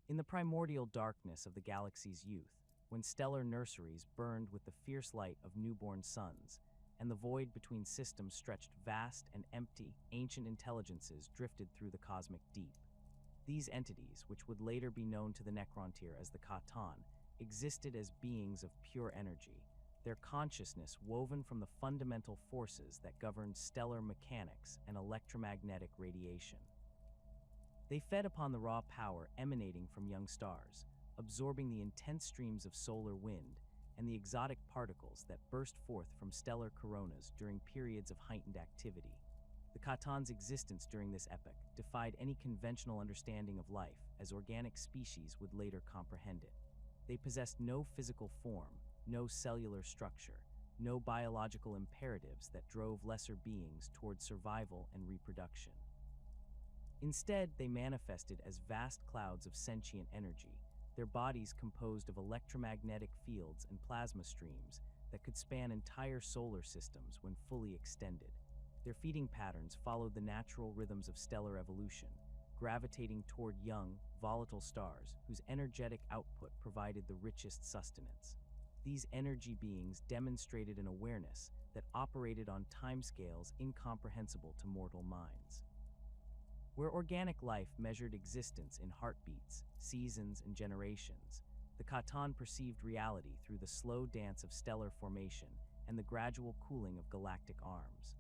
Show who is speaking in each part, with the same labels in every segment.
Speaker 1: In the primordial darkness of the galaxy's youth, when stellar nurseries burned with the fierce light of newborn suns, and the void between systems stretched vast and empty, ancient intelligences drifted through the cosmic deep. These entities, which would later be known to the Necrontyr as the Katan, existed as beings of pure energy, their consciousness woven from the fundamental forces that governed stellar mechanics and electromagnetic radiation. They fed upon the raw power emanating from young stars, absorbing the intense streams of solar wind and the exotic particles that burst forth from stellar coronas during periods of heightened activity. The Katan's existence during this epoch defied any conventional understanding of life as organic species would later comprehend it. They possessed no physical form, no cellular structure, no biological imperatives that drove lesser beings toward survival and reproduction. Instead, they manifested as vast clouds of sentient energy, their bodies composed of electromagnetic fields and plasma streams that could span entire solar systems when fully extended. Their feeding patterns followed the natural rhythms of stellar evolution, gravitating toward young, volatile stars whose energetic output provided the richest sustenance. These energy beings demonstrated an awareness that operated on timescales incomprehensible to mortal minds. Where organic life measured existence in heartbeats, seasons, and generations, the Katan perceived reality through the slow dance of stellar formation and the gradual cooling of galactic arms.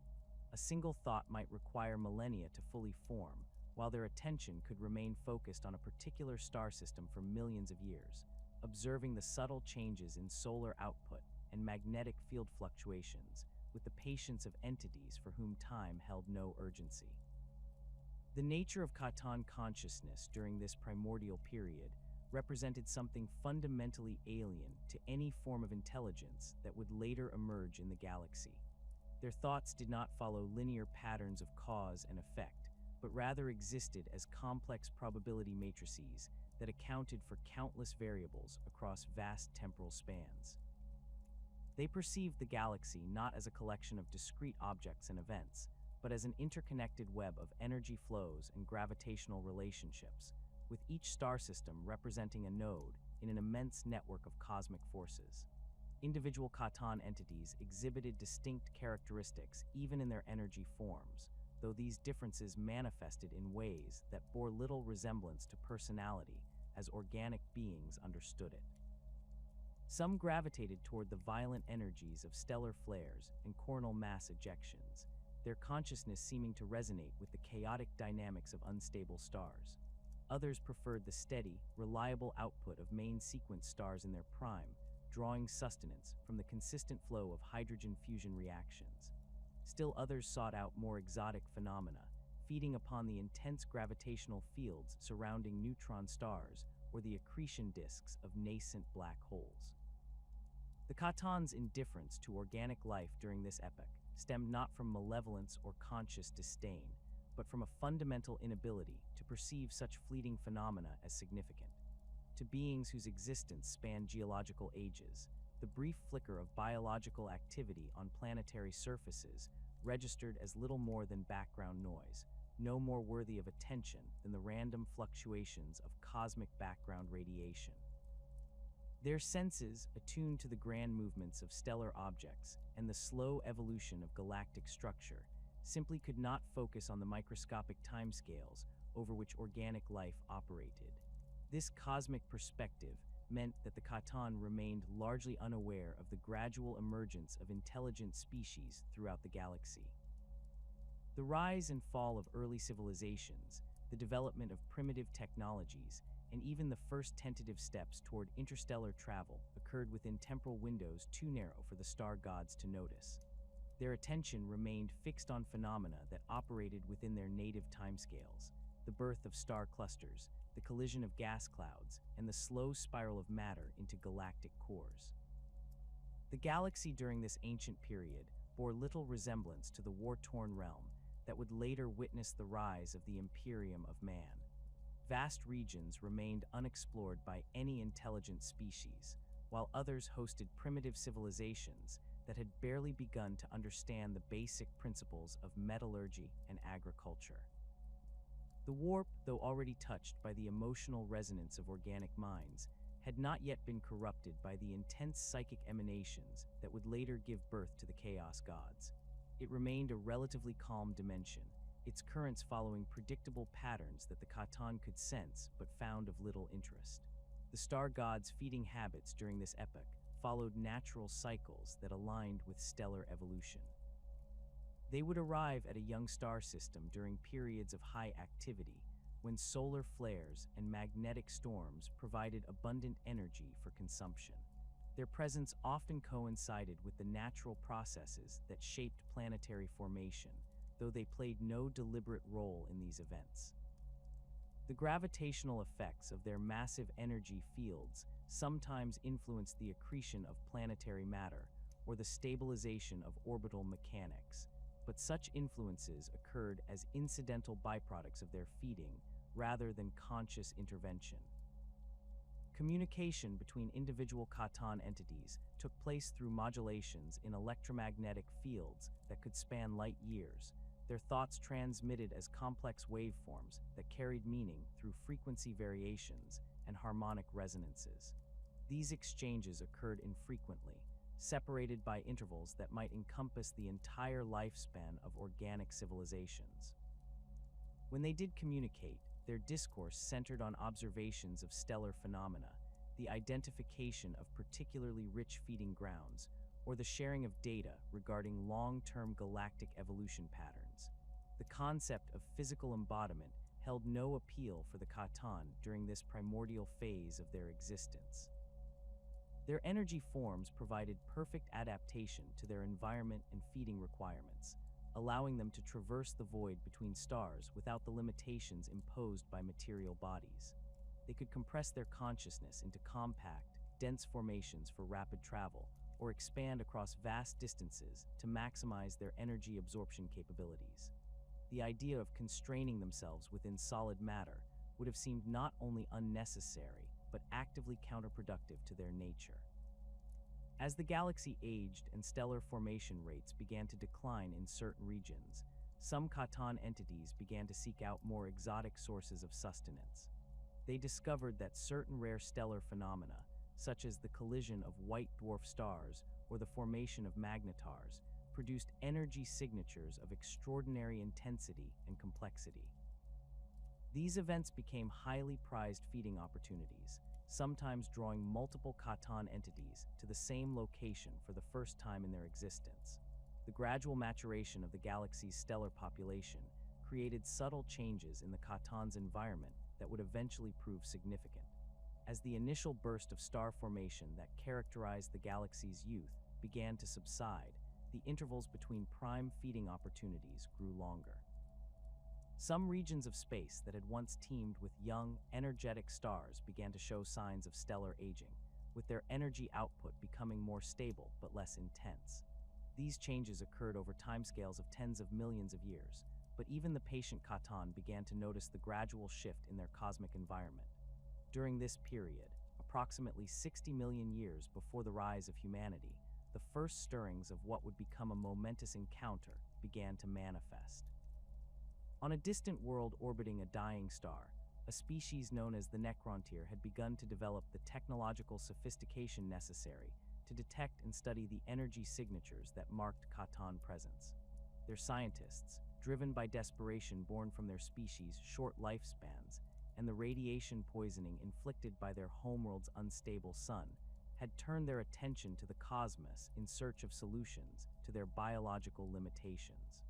Speaker 1: A single thought might require millennia to fully form, while their attention could remain focused on a particular star system for millions of years, observing the subtle changes in solar output and magnetic field fluctuations with the patience of entities for whom time held no urgency. The nature of Katan consciousness during this primordial period represented something fundamentally alien to any form of intelligence that would later emerge in the galaxy. Their thoughts did not follow linear patterns of cause and effect, but rather existed as complex probability matrices that accounted for countless variables across vast temporal spans. They perceived the galaxy not as a collection of discrete objects and events, but as an interconnected web of energy flows and gravitational relationships, with each star system representing a node in an immense network of cosmic forces. Individual Katan entities exhibited distinct characteristics even in their energy forms, though these differences manifested in ways that bore little resemblance to personality as organic beings understood it. Some gravitated toward the violent energies of stellar flares and coronal mass ejections, their consciousness seeming to resonate with the chaotic dynamics of unstable stars. Others preferred the steady, reliable output of main sequence stars in their prime, drawing sustenance from the consistent flow of hydrogen fusion reactions. Still others sought out more exotic phenomena, feeding upon the intense gravitational fields surrounding neutron stars or the accretion disks of nascent black holes. The Katan's indifference to organic life during this epoch stemmed not from malevolence or conscious disdain, but from a fundamental inability to perceive such fleeting phenomena as significant. To beings whose existence spanned geological ages, the brief flicker of biological activity on planetary surfaces registered as little more than background noise, no more worthy of attention than the random fluctuations of cosmic background radiation. Their senses, attuned to the grand movements of stellar objects and the slow evolution of galactic structure, simply could not focus on the microscopic timescales over which organic life operated. This cosmic perspective meant that the Katan remained largely unaware of the gradual emergence of intelligent species throughout the galaxy. The rise and fall of early civilizations, the development of primitive technologies, and even the first tentative steps toward interstellar travel occurred within temporal windows too narrow for the star gods to notice. Their attention remained fixed on phenomena that operated within their native timescales: the birth of star clusters, the collision of gas clouds, and the slow spiral of matter into galactic cores. The galaxy during this ancient period bore little resemblance to the war-torn realm that would later witness the rise of the Imperium of Man. Vast regions remained unexplored by any intelligent species, while others hosted primitive civilizations that had barely begun to understand the basic principles of metallurgy and agriculture. The warp, though already touched by the emotional resonance of organic minds, had not yet been corrupted by the intense psychic emanations that would later give birth to the Chaos Gods. It remained a relatively calm dimension, its currents following predictable patterns that the Catan could sense but found of little interest. The star gods' feeding habits during this epoch followed natural cycles that aligned with stellar evolution. They would arrive at a young star system during periods of high activity, when solar flares and magnetic storms provided abundant energy for consumption. Their presence often coincided with the natural processes that shaped planetary formation, though they played no deliberate role in these events. The gravitational effects of their massive energy fields sometimes influenced the accretion of planetary matter or the stabilization of orbital mechanics, but such influences occurred as incidental byproducts of their feeding rather than conscious intervention. Communication between individual Catan entities took place through modulations in electromagnetic fields that could span light years, their thoughts transmitted as complex waveforms that carried meaning through frequency variations and harmonic resonances. These exchanges occurred infrequently, separated by intervals that might encompass the entire lifespan of organic civilizations. When they did communicate, their discourse centered on observations of stellar phenomena, the identification of particularly rich feeding grounds, or the sharing of data regarding long-term galactic evolution patterns. The concept of physical embodiment held no appeal for the Catan during this primordial phase of their existence. Their energy forms provided perfect adaptation to their environment and feeding requirements, allowing them to traverse the void between stars without the limitations imposed by material bodies. They could compress their consciousness into compact, dense formations for rapid travel, or expand across vast distances to maximize their energy absorption capabilities. The idea of constraining themselves within solid matter would have seemed not only unnecessary, but actively counterproductive to their nature. As the galaxy aged and stellar formation rates began to decline in certain regions, some Catan entities began to seek out more exotic sources of sustenance. They discovered that certain rare stellar phenomena, such as the collision of white dwarf stars or the formation of magnetars, produced energy signatures of extraordinary intensity and complexity. These events became highly prized feeding opportunities, sometimes drawing multiple Catan entities to the same location for the first time in their existence. The gradual maturation of the galaxy's stellar population created subtle changes in the Catan's environment that would eventually prove significant. As the initial burst of star formation that characterized the galaxy's youth began to subside, the intervals between prime feeding opportunities grew longer. Some regions of space that had once teemed with young, energetic stars began to show signs of stellar aging, with their energy output becoming more stable but less intense. These changes occurred over timescales of tens of millions of years, but even the patient Catan began to notice the gradual shift in their cosmic environment. During this period, approximately 60 million years before the rise of humanity, the first stirrings of what would become a momentous encounter began to manifest. On a distant world orbiting a dying star, a species known as the Necrontyr had begun to develop the technological sophistication necessary to detect and study the energy signatures that marked Catan presence. Their scientists, driven by desperation born from their species' short lifespans and the radiation poisoning inflicted by their homeworld's unstable sun, had turned their attention to the cosmos in search of solutions to their biological limitations.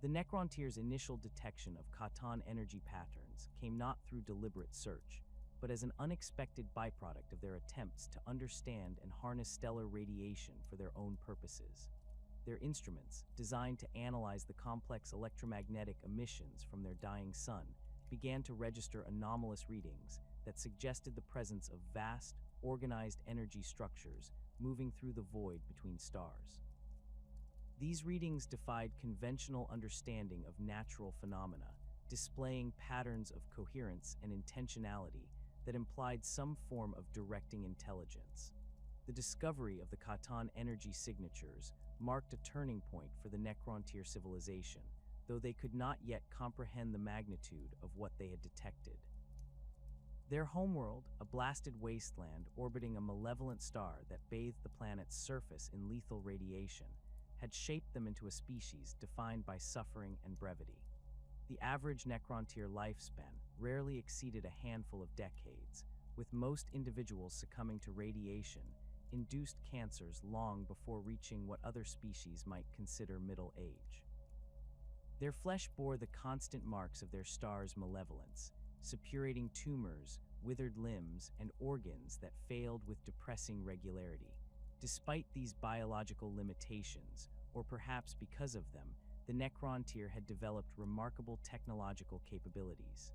Speaker 1: The Necrontyr's initial detection of Catan energy patterns came not through deliberate search, but as an unexpected byproduct of their attempts to understand and harness stellar radiation for their own purposes. Their instruments, designed to analyze the complex electromagnetic emissions from their dying sun, began to register anomalous readings that suggested the presence of vast, organized energy structures moving through the void between stars. These readings defied conventional understanding of natural phenomena, displaying patterns of coherence and intentionality that implied some form of directing intelligence. The discovery of the Catan energy signatures marked a turning point for the Necrontyr civilization, though they could not yet comprehend the magnitude of what they had detected. Their homeworld, a blasted wasteland orbiting a malevolent star that bathed the planet's surface in lethal radiation, had shaped them into a species defined by suffering and brevity. The average Necrontyr lifespan rarely exceeded a handful of decades, with most individuals succumbing to radiation-induced cancers long before reaching what other species might consider middle age. Their flesh bore the constant marks of their star's malevolence, suppurating tumors, withered limbs, and organs that failed with depressing regularity. Despite these biological limitations, or perhaps because of them, the Necrontyr had developed remarkable technological capabilities.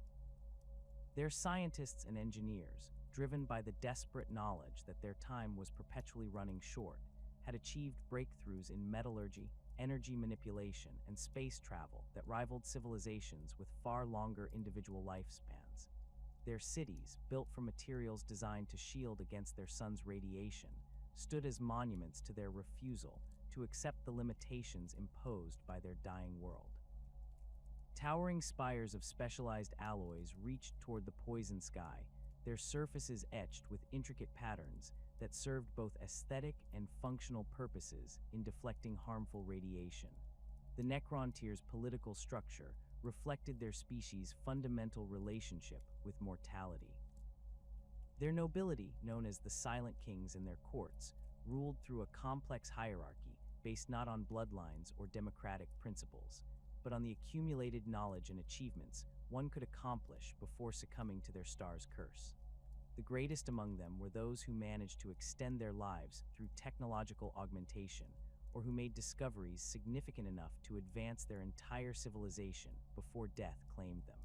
Speaker 1: Their scientists and engineers, driven by the desperate knowledge that their time was perpetually running short, had achieved breakthroughs in metallurgy, energy manipulation, and space travel that rivaled civilizations with far longer individual lifespans. Their cities, built from materials designed to shield against their sun's radiation, stood as monuments to their refusal to accept the limitations imposed by their dying world. Towering spires of specialized alloys reached toward the poison sky, their surfaces etched with intricate patterns that served both aesthetic and functional purposes in deflecting harmful radiation. The Necrontyr's political structure reflected their species' fundamental relationship with mortality. Their nobility, known as the Silent Kings in their courts, ruled through a complex hierarchy based not on bloodlines or democratic principles, but on the accumulated knowledge and achievements one could accomplish before succumbing to their star's curse. The greatest among them were those who managed to extend their lives through technological augmentation, or who made discoveries significant enough to advance their entire civilization before death claimed them.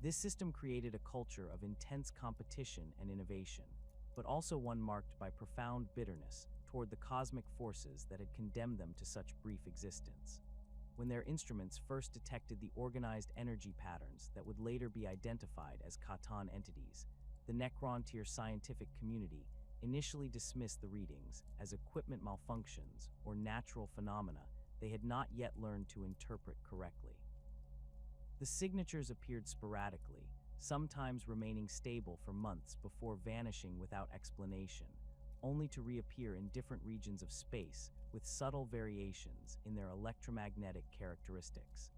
Speaker 1: This system created a culture of intense competition and innovation, but also one marked by profound bitterness toward the cosmic forces that had condemned them to such brief existence. When their instruments first detected the organized energy patterns that would later be identified as Catan entities, the Necrontyr scientific community initially dismissed the readings as equipment malfunctions or natural phenomena they had not yet learned to interpret correctly. The signatures appeared sporadically, sometimes remaining stable for months before vanishing without explanation, only to reappear in different regions of space with subtle variations in their electromagnetic characteristics.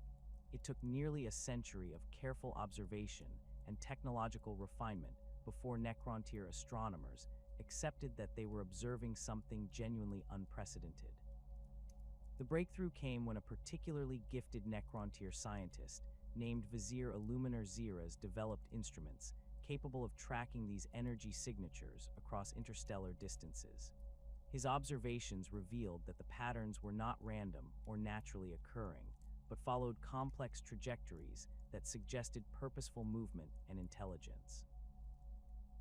Speaker 1: It took nearly a century of careful observation and technological refinement before Necrontyr astronomers accepted that they were observing something genuinely unprecedented. The breakthrough came when a particularly gifted Necrontyr scientist named Vizier Illuminar Zira's developed instruments capable of tracking these energy signatures across interstellar distances. His observations revealed that the patterns were not random or naturally occurring, but followed complex trajectories that suggested purposeful movement and intelligence.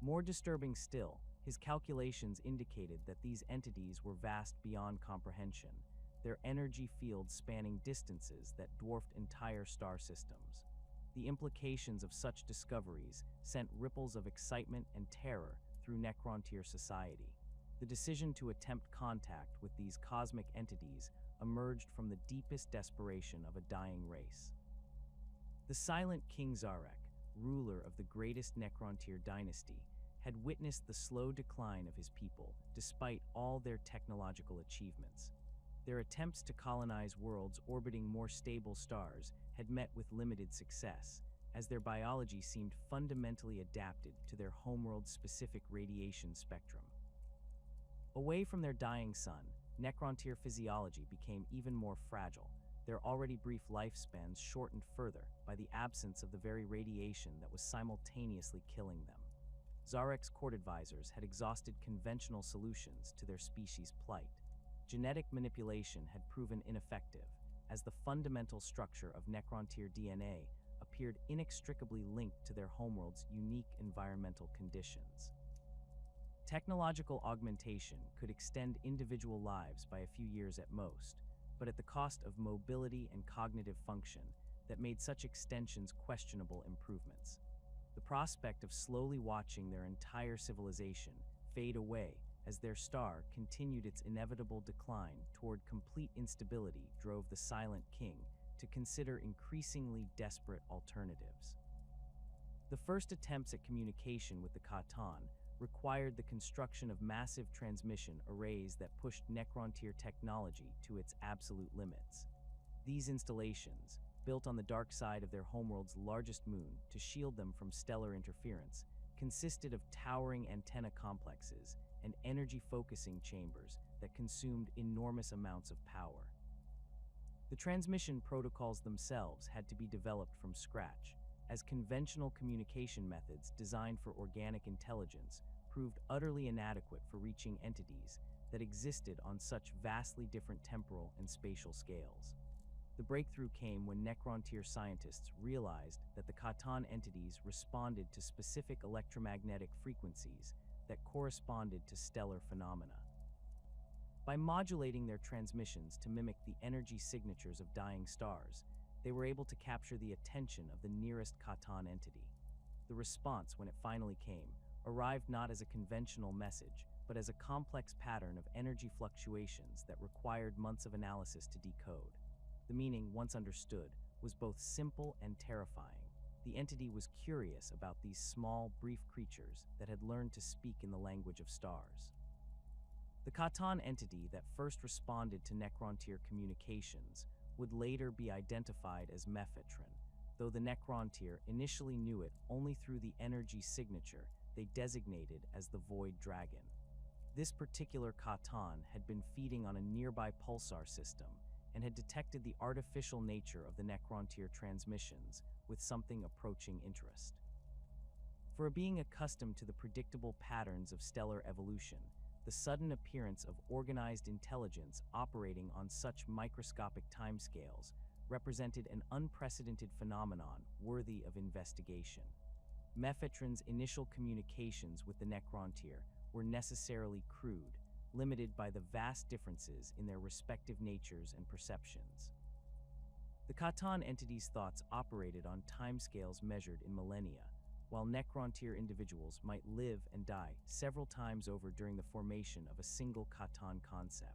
Speaker 1: More disturbing still, his calculations indicated that these entities were vast beyond comprehension, their energy fields spanning distances that dwarfed entire star systems. The implications of such discoveries sent ripples of excitement and terror through Necrontyr society. The decision to attempt contact with these cosmic entities emerged from the deepest desperation of a dying race. The Silent King Zarek, ruler of the greatest Necrontyr dynasty, had witnessed the slow decline of his people despite all their technological achievements. Their attempts to colonize worlds orbiting more stable stars had met with limited success, as their biology seemed fundamentally adapted to their homeworld's specific radiation spectrum. Away from their dying sun, Necrontyr physiology became even more fragile, their already brief lifespans shortened further by the absence of the very radiation that was simultaneously killing them. Zarek's court advisors had exhausted conventional solutions to their species' plight. Genetic manipulation had proven ineffective, as the fundamental structure of Necrontyr DNA appeared inextricably linked to their homeworld's unique environmental conditions. Technological augmentation could extend individual lives by a few years at most, but at the cost of mobility and cognitive function that made such extensions questionable improvements. The prospect of slowly watching their entire civilization fade away as their star continued its inevitable decline toward complete instability drove the Silent King to consider increasingly desperate alternatives. The first attempts at communication with the Khatan required the construction of massive transmission arrays that pushed Necrontyr technology to its absolute limits. These installations, built on the dark side of their homeworld's largest moon to shield them from stellar interference, consisted of towering antenna complexes and energy-focusing chambers that consumed enormous amounts of power. The transmission protocols themselves had to be developed from scratch, as conventional communication methods designed for organic intelligence proved utterly inadequate for reaching entities that existed on such vastly different temporal and spatial scales. The breakthrough came when Necrontyr scientists realized that the Khatan entities responded to specific electromagnetic frequencies that corresponded to stellar phenomena. By modulating their transmissions to mimic the energy signatures of dying stars, they were able to capture the attention of the nearest Khatan entity. The response, when it finally came, arrived not as a conventional message, but as a complex pattern of energy fluctuations that required months of analysis to decode. The meaning, once understood, was both simple and terrifying. The entity was curious about these small, brief creatures that had learned to speak in the language of stars. The Khatan entity that first responded to Necrontyr communications would later be identified as Mephitron, though the Necrontyr initially knew it only through the energy signature they designated as the Void Dragon. This particular Khatan had been feeding on a nearby pulsar system and had detected the artificial nature of the Necrontyr transmissions with something approaching interest. For a being accustomed to the predictable patterns of stellar evolution, the sudden appearance of organized intelligence operating on such microscopic timescales represented an unprecedented phenomenon worthy of investigation. Mephitron's initial communications with the Necrontyr were necessarily crude, limited by the vast differences in their respective natures and perceptions. The Khatan entity's thoughts operated on timescales measured in millennia, while Necrontyr individuals might live and die several times over during the formation of a single Khatan concept.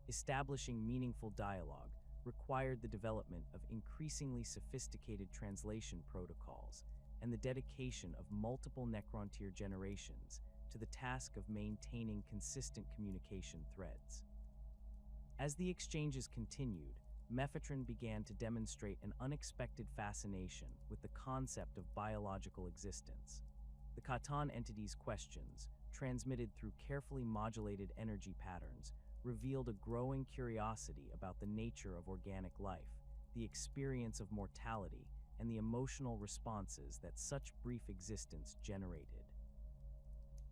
Speaker 1: Establishing meaningful dialogue required the development of increasingly sophisticated translation protocols and the dedication of multiple Necrontyr generations to the task of maintaining consistent communication threads. As the exchanges continued, Mephitron began to demonstrate an unexpected fascination with the concept of biological existence. The Khatan entity's questions, transmitted through carefully modulated energy patterns, revealed a growing curiosity about the nature of organic life, the experience of mortality, and the emotional responses that such brief existence generated.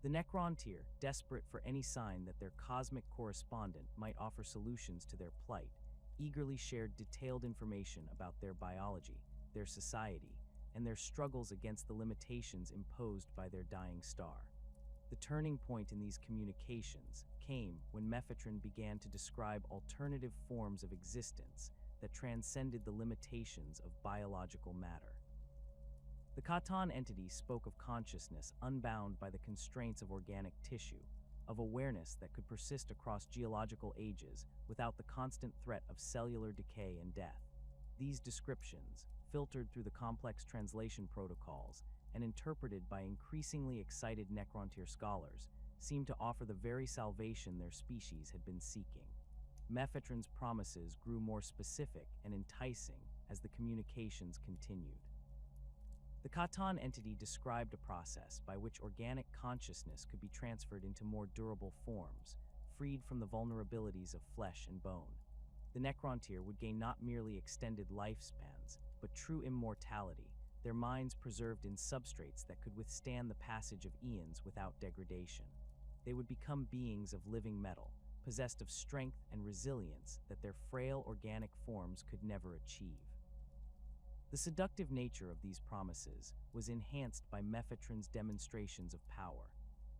Speaker 1: The Necrontyr, desperate for any sign that their cosmic correspondent might offer solutions to their plight, eagerly shared detailed information about their biology, their society, and their struggles against the limitations imposed by their dying star. The turning point in these communications came when Mephitron began to describe alternative forms of existence that transcended the limitations of biological matter. The Khatan entity spoke of consciousness unbound by the constraints of organic tissue, of awareness that could persist across geological ages without the constant threat of cellular decay and death. These descriptions, filtered through the complex translation protocols and interpreted by increasingly excited Necrontyr scholars, seemed to offer the very salvation their species had been seeking. Mephitron's promises grew more specific and enticing as the communications continued. The Khatan entity described a process by which organic consciousness could be transferred into more durable forms, freed from the vulnerabilities of flesh and bone. The Necrontyr would gain not merely extended lifespans, but true immortality, their minds preserved in substrates that could withstand the passage of eons without degradation. They would become beings of living metal, possessed of strength and resilience that their frail organic forms could never achieve. The seductive nature of these promises was enhanced by Mephitron's demonstrations of power.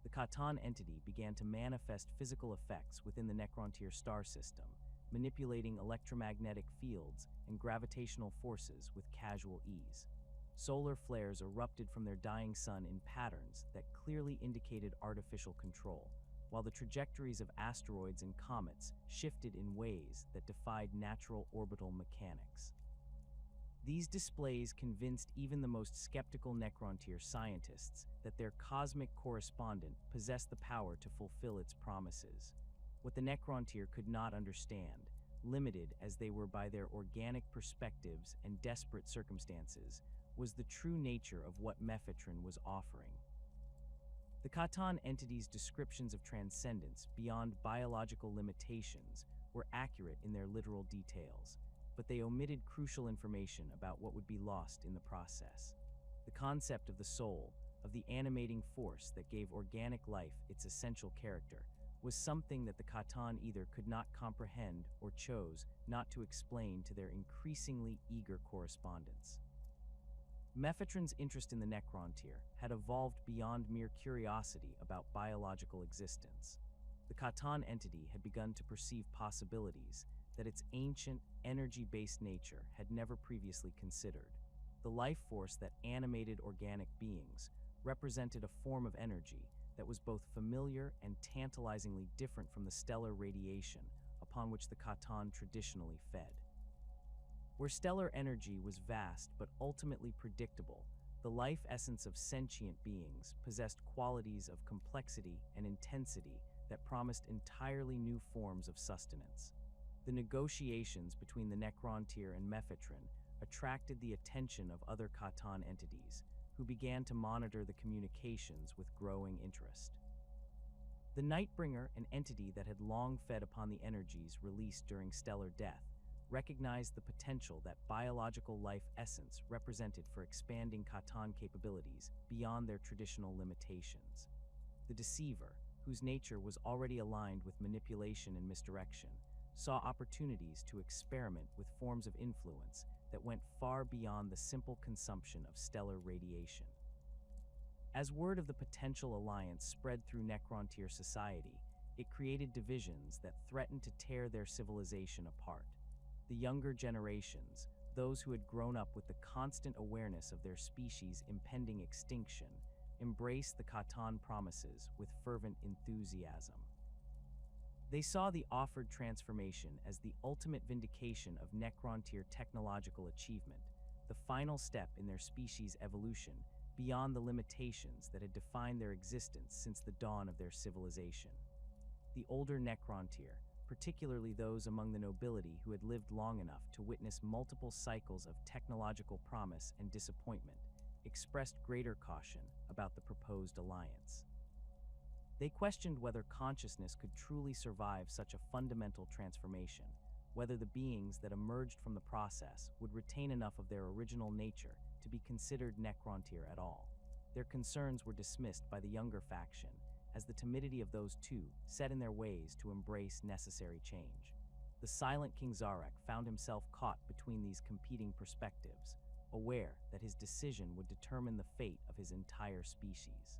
Speaker 1: The Khatan entity began to manifest physical effects within the Necrontyr star system, manipulating electromagnetic fields and gravitational forces with casual ease. Solar flares erupted from their dying sun in patterns that clearly indicated artificial control, while the trajectories of asteroids and comets shifted in ways that defied natural orbital mechanics. These displays convinced even the most skeptical Necrontyr scientists that their cosmic correspondent possessed the power to fulfill its promises. What the Necrontyr could not understand, limited as they were by their organic perspectives and desperate circumstances, was the true nature of what Mephitron was offering. The Catan entity's descriptions of transcendence beyond biological limitations were accurate in their literal details, but they omitted crucial information about what would be lost in the process. The concept of the soul, of the animating force that gave organic life its essential character, was something that the Catan either could not comprehend or chose not to explain to their increasingly eager correspondents. Mephitron's interest in the Necrontyr had evolved beyond mere curiosity about biological existence. The Catan entity had begun to perceive possibilities that its ancient, energy-based nature had never previously considered. The life force that animated organic beings represented a form of energy that was both familiar and tantalizingly different from the stellar radiation upon which the Catan traditionally fed. Where stellar energy was vast but ultimately predictable, the life essence of sentient beings possessed qualities of complexity and intensity that promised entirely new forms of sustenance. The negotiations between the Necrontyr and Mephitron attracted the attention of other Catan entities, who began to monitor the communications with growing interest. The Nightbringer, an entity that had long fed upon the energies released during stellar death, recognized the potential that biological life essence represented for expanding Catan capabilities beyond their traditional limitations. The Deceiver, whose nature was already aligned with manipulation and misdirection, saw opportunities to experiment with forms of influence that went far beyond the simple consumption of stellar radiation. As word of the potential alliance spread through Necrontyr society, it created divisions that threatened to tear their civilization apart. The younger generations, those who had grown up with the constant awareness of their species' impending extinction, embraced the Catan promises with fervent enthusiasm. They saw the offered transformation as the ultimate vindication of Necrontyr technological achievement, the final step in their species' evolution beyond the limitations that had defined their existence since the dawn of their civilization. The older Necrontyr, particularly those among the nobility who had lived long enough to witness multiple cycles of technological promise and disappointment, expressed greater caution about the proposed alliance. They questioned whether consciousness could truly survive such a fundamental transformation, whether the beings that emerged from the process would retain enough of their original nature to be considered Necrontyr at all. Their concerns were dismissed by the younger faction, as the timidity of those two set in their ways to embrace necessary change. The silent King Zarek found himself caught between these competing perspectives, aware that his decision would determine the fate of his entire species.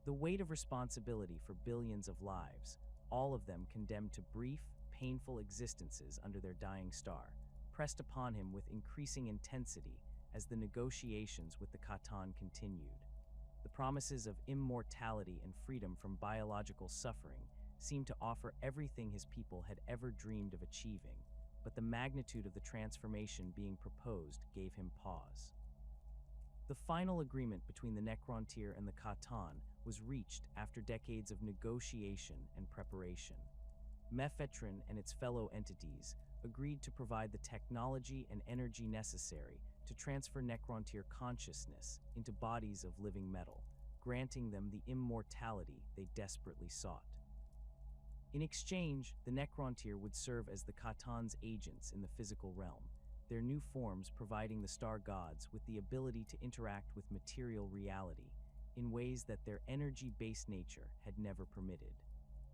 Speaker 1: The weight of responsibility for billions of lives, all of them condemned to brief, painful existences under their dying star, pressed upon him with increasing intensity as the negotiations with the Catan continued. The promises of immortality and freedom from biological suffering seemed to offer everything his people had ever dreamed of achieving, but the magnitude of the transformation being proposed gave him pause. The final agreement between the Necrontyr and the Catan was reached after decades of negotiation and preparation. Mephitron and its fellow entities agreed to provide the technology and energy necessary to transfer Necrontyr consciousness into bodies of living metal, granting them the immortality they desperately sought. In exchange, the Necrontyr would serve as the Catan's agents in the physical realm, their new forms providing the star gods with the ability to interact with material reality in ways that their energy-based nature had never permitted.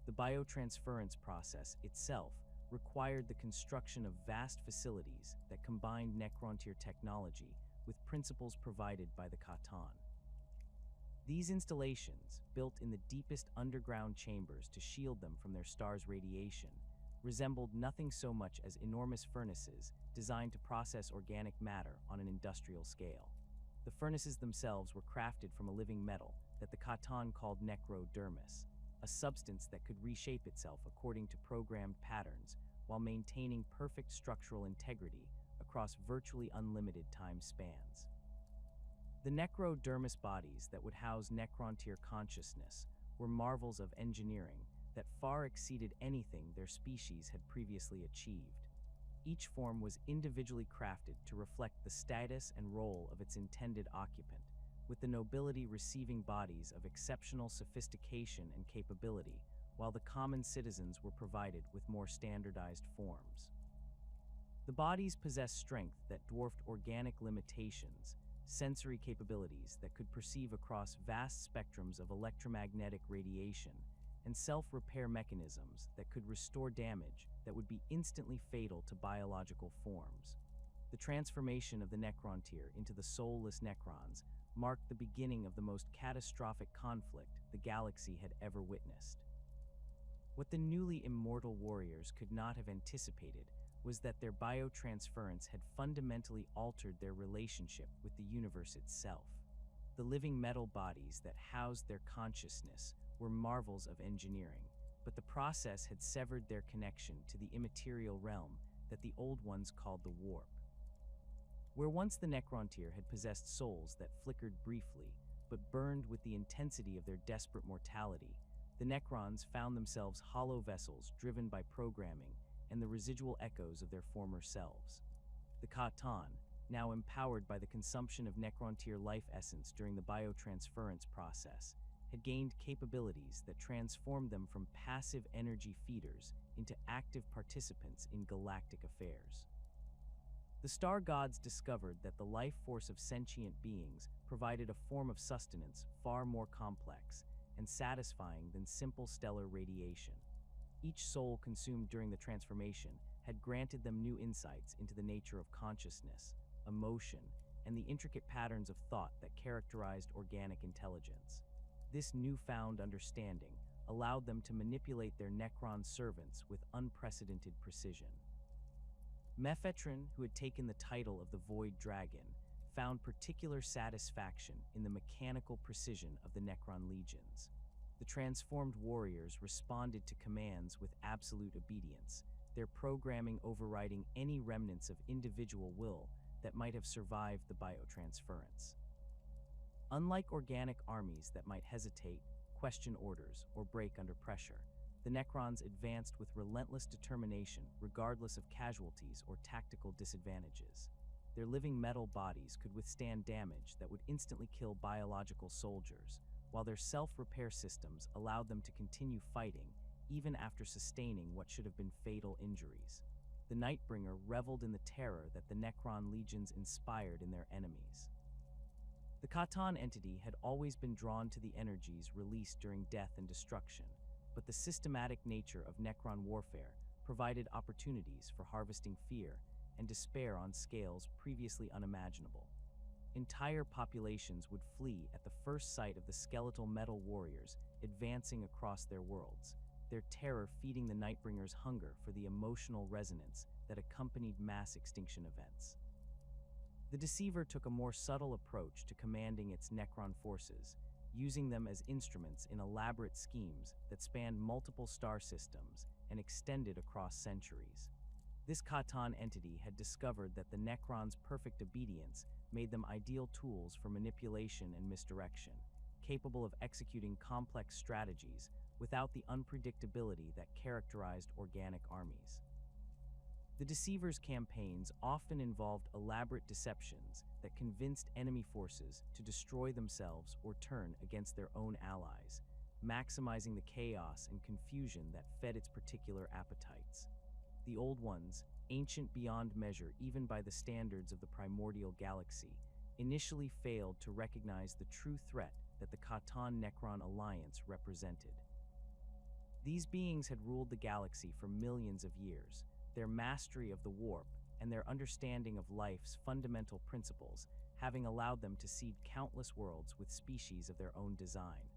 Speaker 1: The biotransference process itself required the construction of vast facilities that combined Necrontyr technology with principles provided by the Catan. These installations, built in the deepest underground chambers to shield them from their star's radiation, resembled nothing so much as enormous furnaces designed to process organic matter on an industrial scale. The furnaces themselves were crafted from a living metal that the Catan called necrodermis, a substance that could reshape itself according to programmed patterns while maintaining perfect structural integrity across virtually unlimited time spans. The necrodermis bodies that would house Necrontyr consciousness were marvels of engineering that far exceeded anything their species had previously achieved. Each form was individually crafted to reflect the status and role of its intended occupant, with the nobility receiving bodies of exceptional sophistication and capability, while the common citizens were provided with more standardized forms. The bodies possessed strength that dwarfed organic limitations, sensory capabilities that could perceive across vast spectrums of electromagnetic radiation, and self-repair mechanisms that could restore damage that would be instantly fatal to biological forms. The transformation of the Necrontyr into the soulless Necrons marked the beginning of the most catastrophic conflict the galaxy had ever witnessed. What the newly immortal warriors could not have anticipated was that their biotransference had fundamentally altered their relationship with the universe itself. The living metal bodies that housed their consciousness were marvels of engineering, but the process had severed their connection to the immaterial realm that the old ones called the warp. Where once the Necrontyr had possessed souls that flickered briefly, but burned with the intensity of their desperate mortality, the Necrons found themselves hollow vessels driven by programming and the residual echoes of their former selves. The Khatan, now empowered by the consumption of Necrontyr life essence during the biotransference process, had gained capabilities that transformed them from passive energy feeders into active participants in galactic affairs. The star gods discovered that the life force of sentient beings provided a form of sustenance far more complex and satisfying than simple stellar radiation. Each soul consumed during the transformation had granted them new insights into the nature of consciousness, emotion, and the intricate patterns of thought that characterized organic intelligence. This newfound understanding allowed them to manipulate their Necron servants with unprecedented precision. Mephetron, who had taken the title of the Void Dragon, found particular satisfaction in the mechanical precision of the Necron legions. The transformed warriors responded to commands with absolute obedience, their programming overriding any remnants of individual will that might have survived the biotransference. Unlike organic armies that might hesitate, question orders, or break under pressure, the Necrons advanced with relentless determination regardless of casualties or tactical disadvantages. Their living metal bodies could withstand damage that would instantly kill biological soldiers, while their self-repair systems allowed them to continue fighting even after sustaining what should have been fatal injuries. The Nightbringer reveled in the terror that the Necron legions inspired in their enemies. The Khatan entity had always been drawn to the energies released during death and destruction, but the systematic nature of Necron warfare provided opportunities for harvesting fear and despair on scales previously unimaginable. Entire populations would flee at the first sight of the skeletal metal warriors advancing across their worlds, their terror feeding the Nightbringer's hunger for the emotional resonance that accompanied mass extinction events. The Deceiver took a more subtle approach to commanding its Necron forces, using them as instruments in elaborate schemes that spanned multiple star systems and extended across centuries. This Khatan entity had discovered that the Necrons' perfect obedience made them ideal tools for manipulation and misdirection, capable of executing complex strategies without the unpredictability that characterized organic armies. The Deceiver's campaigns often involved elaborate deceptions that convinced enemy forces to destroy themselves or turn against their own allies, maximizing the chaos and confusion that fed its particular appetites. The Old Ones, ancient beyond measure even by the standards of the primordial galaxy, initially failed to recognize the true threat that the Khatan-Necron alliance represented. These beings had ruled the galaxy for millions of years, their mastery of the warp and their understanding of life's fundamental principles having allowed them to seed countless worlds with species of their own design.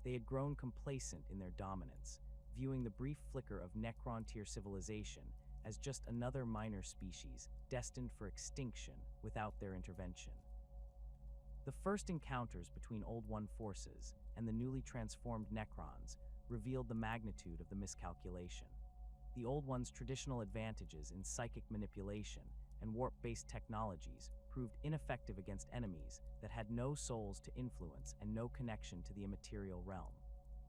Speaker 1: They had grown complacent in their dominance, viewing the brief flicker of Necrontyr civilization as just another minor species destined for extinction without their intervention. The first encounters between Old One forces and the newly transformed Necrons revealed the magnitude of the miscalculation. The Old One's traditional advantages in psychic manipulation and warp-based technologies proved ineffective against enemies that had no souls to influence and no connection to the immaterial realm.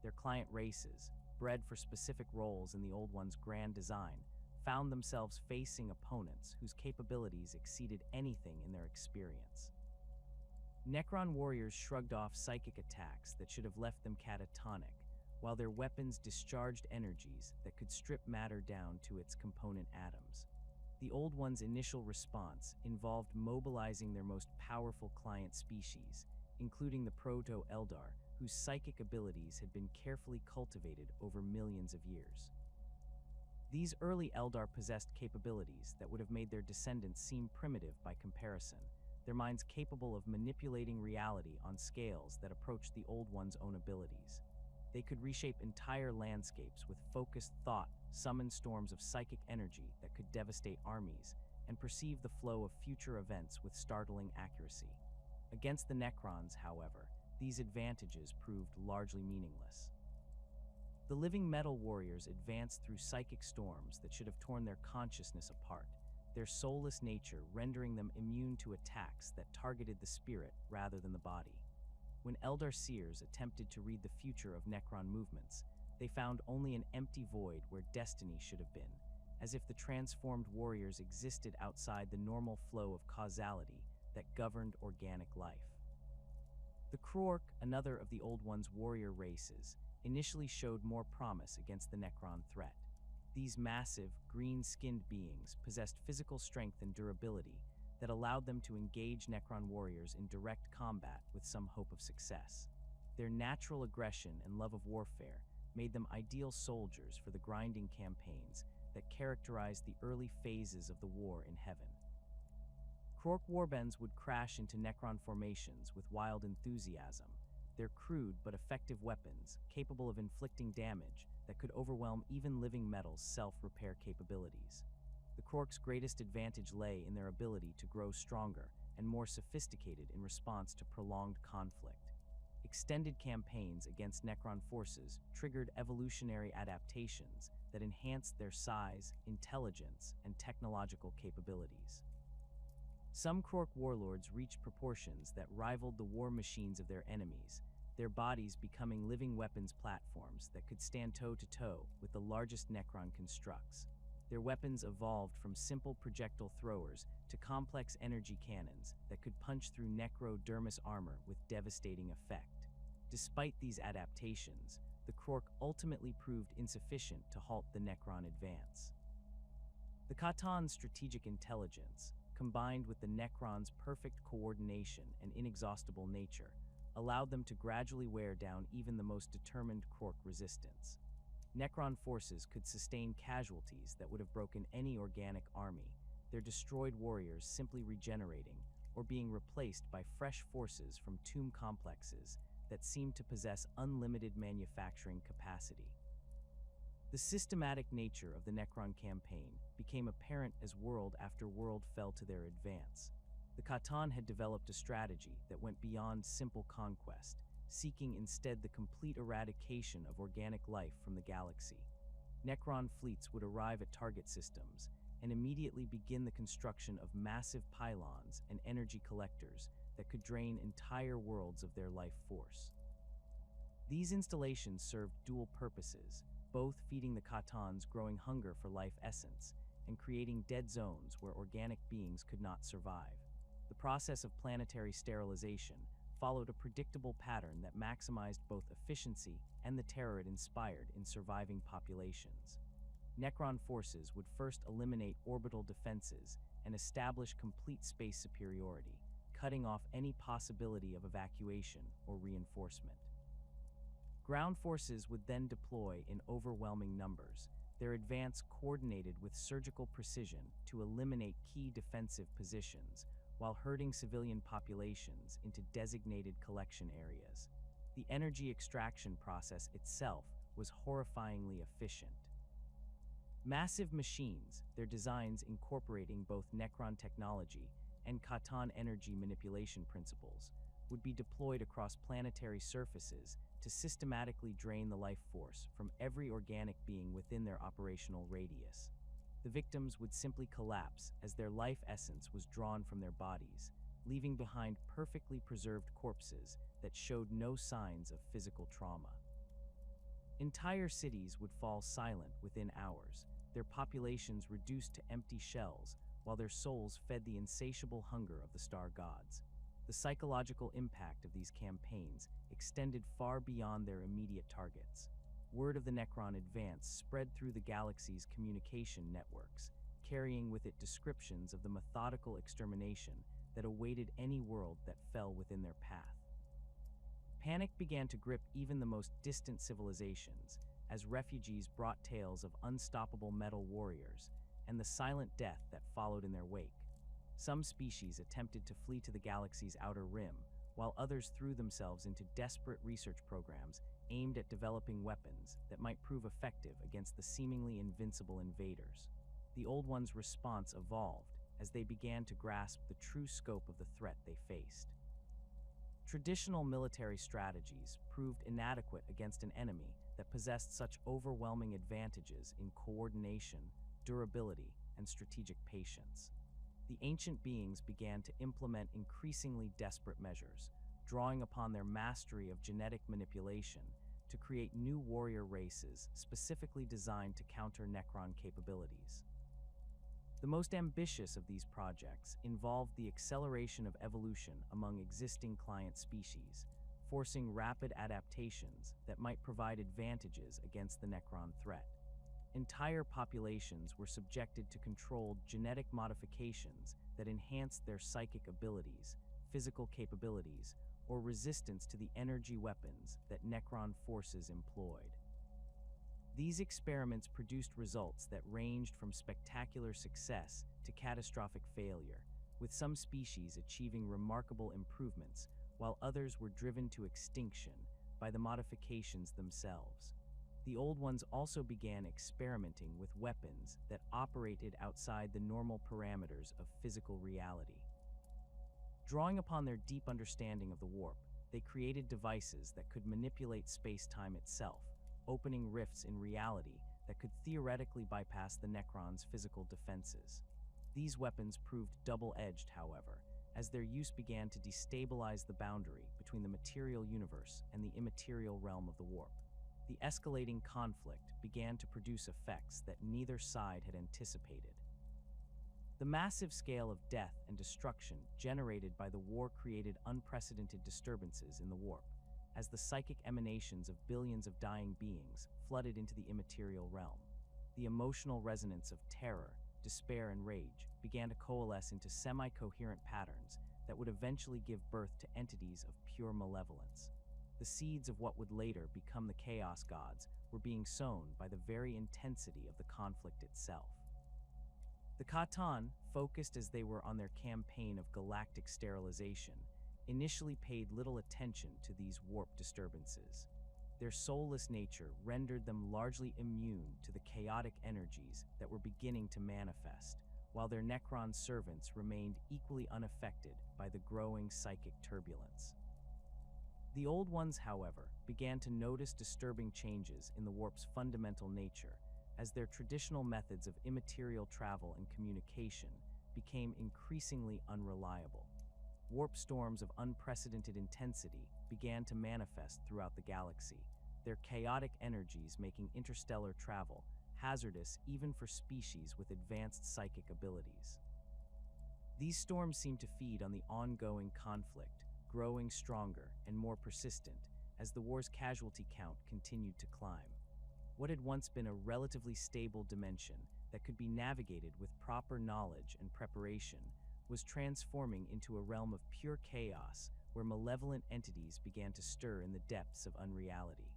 Speaker 1: Their client races, bred for specific roles in the Old One's grand design, found themselves facing opponents whose capabilities exceeded anything in their experience. Necron warriors shrugged off psychic attacks that should have left them catatonic, while their weapons discharged energies that could strip matter down to its component atoms. The Old One's initial response involved mobilizing their most powerful client species, including the Proto-Eldar, whose psychic abilities had been carefully cultivated over millions of years. These early Eldar possessed capabilities that would have made their descendants seem primitive by comparison, their minds capable of manipulating reality on scales that approached the Old One's own abilities. They could reshape entire landscapes with focused thought, summon storms of psychic energy that could devastate armies, and perceive the flow of future events with startling accuracy. Against the Necrons, however, these advantages proved largely meaningless. The living metal warriors advanced through psychic storms that should have torn their consciousness apart, their soulless nature rendering them immune to attacks that targeted the spirit rather than the body. When Eldar seers attempted to read the future of Necron movements, they found only an empty void where destiny should have been, as if the transformed warriors existed outside the normal flow of causality that governed organic life. The Krork, another of the Old One's warrior races, initially showed more promise against the Necron threat. These massive, green-skinned beings possessed physical strength and durability that allowed them to engage Necron warriors in direct combat with some hope of success. Their natural aggression and love of warfare made them ideal soldiers for the grinding campaigns that characterized the early phases of the war in Heaven. Krork warbands would crash into Necron formations with wild enthusiasm, their crude but effective weapons capable of inflicting damage that could overwhelm even living metal's self-repair capabilities. The Krork's greatest advantage lay in their ability to grow stronger and more sophisticated in response to prolonged conflict. Extended campaigns against Necron forces triggered evolutionary adaptations that enhanced their size, intelligence, and technological capabilities. Some Krork warlords reached proportions that rivaled the war machines of their enemies, their bodies becoming living weapons platforms that could stand toe-to-toe with the largest Necron constructs. Their weapons evolved from simple projectile throwers to complex energy cannons that could punch through necrodermis armor with devastating effect. Despite these adaptations, the Krork ultimately proved insufficient to halt the Necron advance. The Khatan's strategic intelligence, combined with the Necrons' perfect coordination and inexhaustible nature, allowed them to gradually wear down even the most determined Krork resistance. Necron forces could sustain casualties that would have broken any organic army, their destroyed warriors simply regenerating or being replaced by fresh forces from tomb complexes that seemed to possess unlimited manufacturing capacity. The systematic nature of the Necron campaign became apparent as world after world fell to their advance. The Khatan had developed a strategy that went beyond simple conquest, seeking instead the complete eradication of organic life from the galaxy. Necron fleets would arrive at target systems and immediately begin the construction of massive pylons and energy collectors that could drain entire worlds of their life force. These installations served dual purposes, both feeding the Khatan's growing hunger for life essence and creating dead zones where organic beings could not survive. The process of planetary sterilization followed a predictable pattern that maximized both efficiency and the terror it inspired in surviving populations. Necron forces would first eliminate orbital defenses and establish complete space superiority, cutting off any possibility of evacuation or reinforcement. Ground forces would then deploy in overwhelming numbers, their advance coordinated with surgical precision to eliminate key defensive positions, while herding civilian populations into designated collection areas. The energy extraction process itself was horrifyingly efficient. Massive machines, their designs incorporating both Necron technology and Khatan energy manipulation principles, would be deployed across planetary surfaces to systematically drain the life force from every organic being within their operational radius. The victims would simply collapse as their life essence was drawn from their bodies, leaving behind perfectly preserved corpses that showed no signs of physical trauma. Entire cities would fall silent within hours, their populations reduced to empty shells, while their souls fed the insatiable hunger of the star gods. The psychological impact of these campaigns extended far beyond their immediate targets. Word of the Necron advance spread through the galaxy's communication networks, carrying with it descriptions of the methodical extermination that awaited any world that fell within their path. Panic began to grip even the most distant civilizations, as refugees brought tales of unstoppable metal warriors and the silent death that followed in their wake. Some species attempted to flee to the galaxy's outer rim, while others threw themselves into desperate research programs aimed at developing weapons that might prove effective against the seemingly invincible invaders. The Old Ones' response evolved as they began to grasp the true scope of the threat they faced. Traditional military strategies proved inadequate against an enemy that possessed such overwhelming advantages in coordination, durability, and strategic patience. The ancient beings began to implement increasingly desperate measures, drawing upon their mastery of genetic manipulation to create new warrior races specifically designed to counter Necron capabilities. The most ambitious of these projects involved the acceleration of evolution among existing client species, forcing rapid adaptations that might provide advantages against the Necron threat. Entire populations were subjected to controlled genetic modifications that enhanced their psychic abilities, physical capabilities, or resistance to the energy weapons that Necron forces employed. These experiments produced results that ranged from spectacular success to catastrophic failure, with some species achieving remarkable improvements, while others were driven to extinction by the modifications themselves. The Old Ones also began experimenting with weapons that operated outside the normal parameters of physical reality. Drawing upon their deep understanding of the warp, they created devices that could manipulate space-time itself, opening rifts in reality that could theoretically bypass the Necrons' physical defenses. These weapons proved double-edged, however, as their use began to destabilize the boundary between the material universe and the immaterial realm of the warp. The escalating conflict began to produce effects that neither side had anticipated. The massive scale of death and destruction generated by the war created unprecedented disturbances in the warp, as the psychic emanations of billions of dying beings flooded into the immaterial realm. The emotional resonance of terror, despair, and rage began to coalesce into semi-coherent patterns that would eventually give birth to entities of pure malevolence. The seeds of what would later become the Chaos Gods were being sown by the very intensity of the conflict itself. The Khatan, focused as they were on their campaign of galactic sterilization, initially paid little attention to these warp disturbances. Their soulless nature rendered them largely immune to the chaotic energies that were beginning to manifest, while their Necron servants remained equally unaffected by the growing psychic turbulence. The Old Ones, however, began to notice disturbing changes in the warp's fundamental nature, as their traditional methods of immaterial travel and communication became increasingly unreliable. Warp storms of unprecedented intensity began to manifest throughout the galaxy, their chaotic energies making interstellar travel hazardous even for species with advanced psychic abilities. These storms seemed to feed on the ongoing conflict, growing stronger and more persistent as the war's casualty count continued to climb. What had once been a relatively stable dimension that could be navigated with proper knowledge and preparation was transforming into a realm of pure chaos where malevolent entities began to stir in the depths of unreality.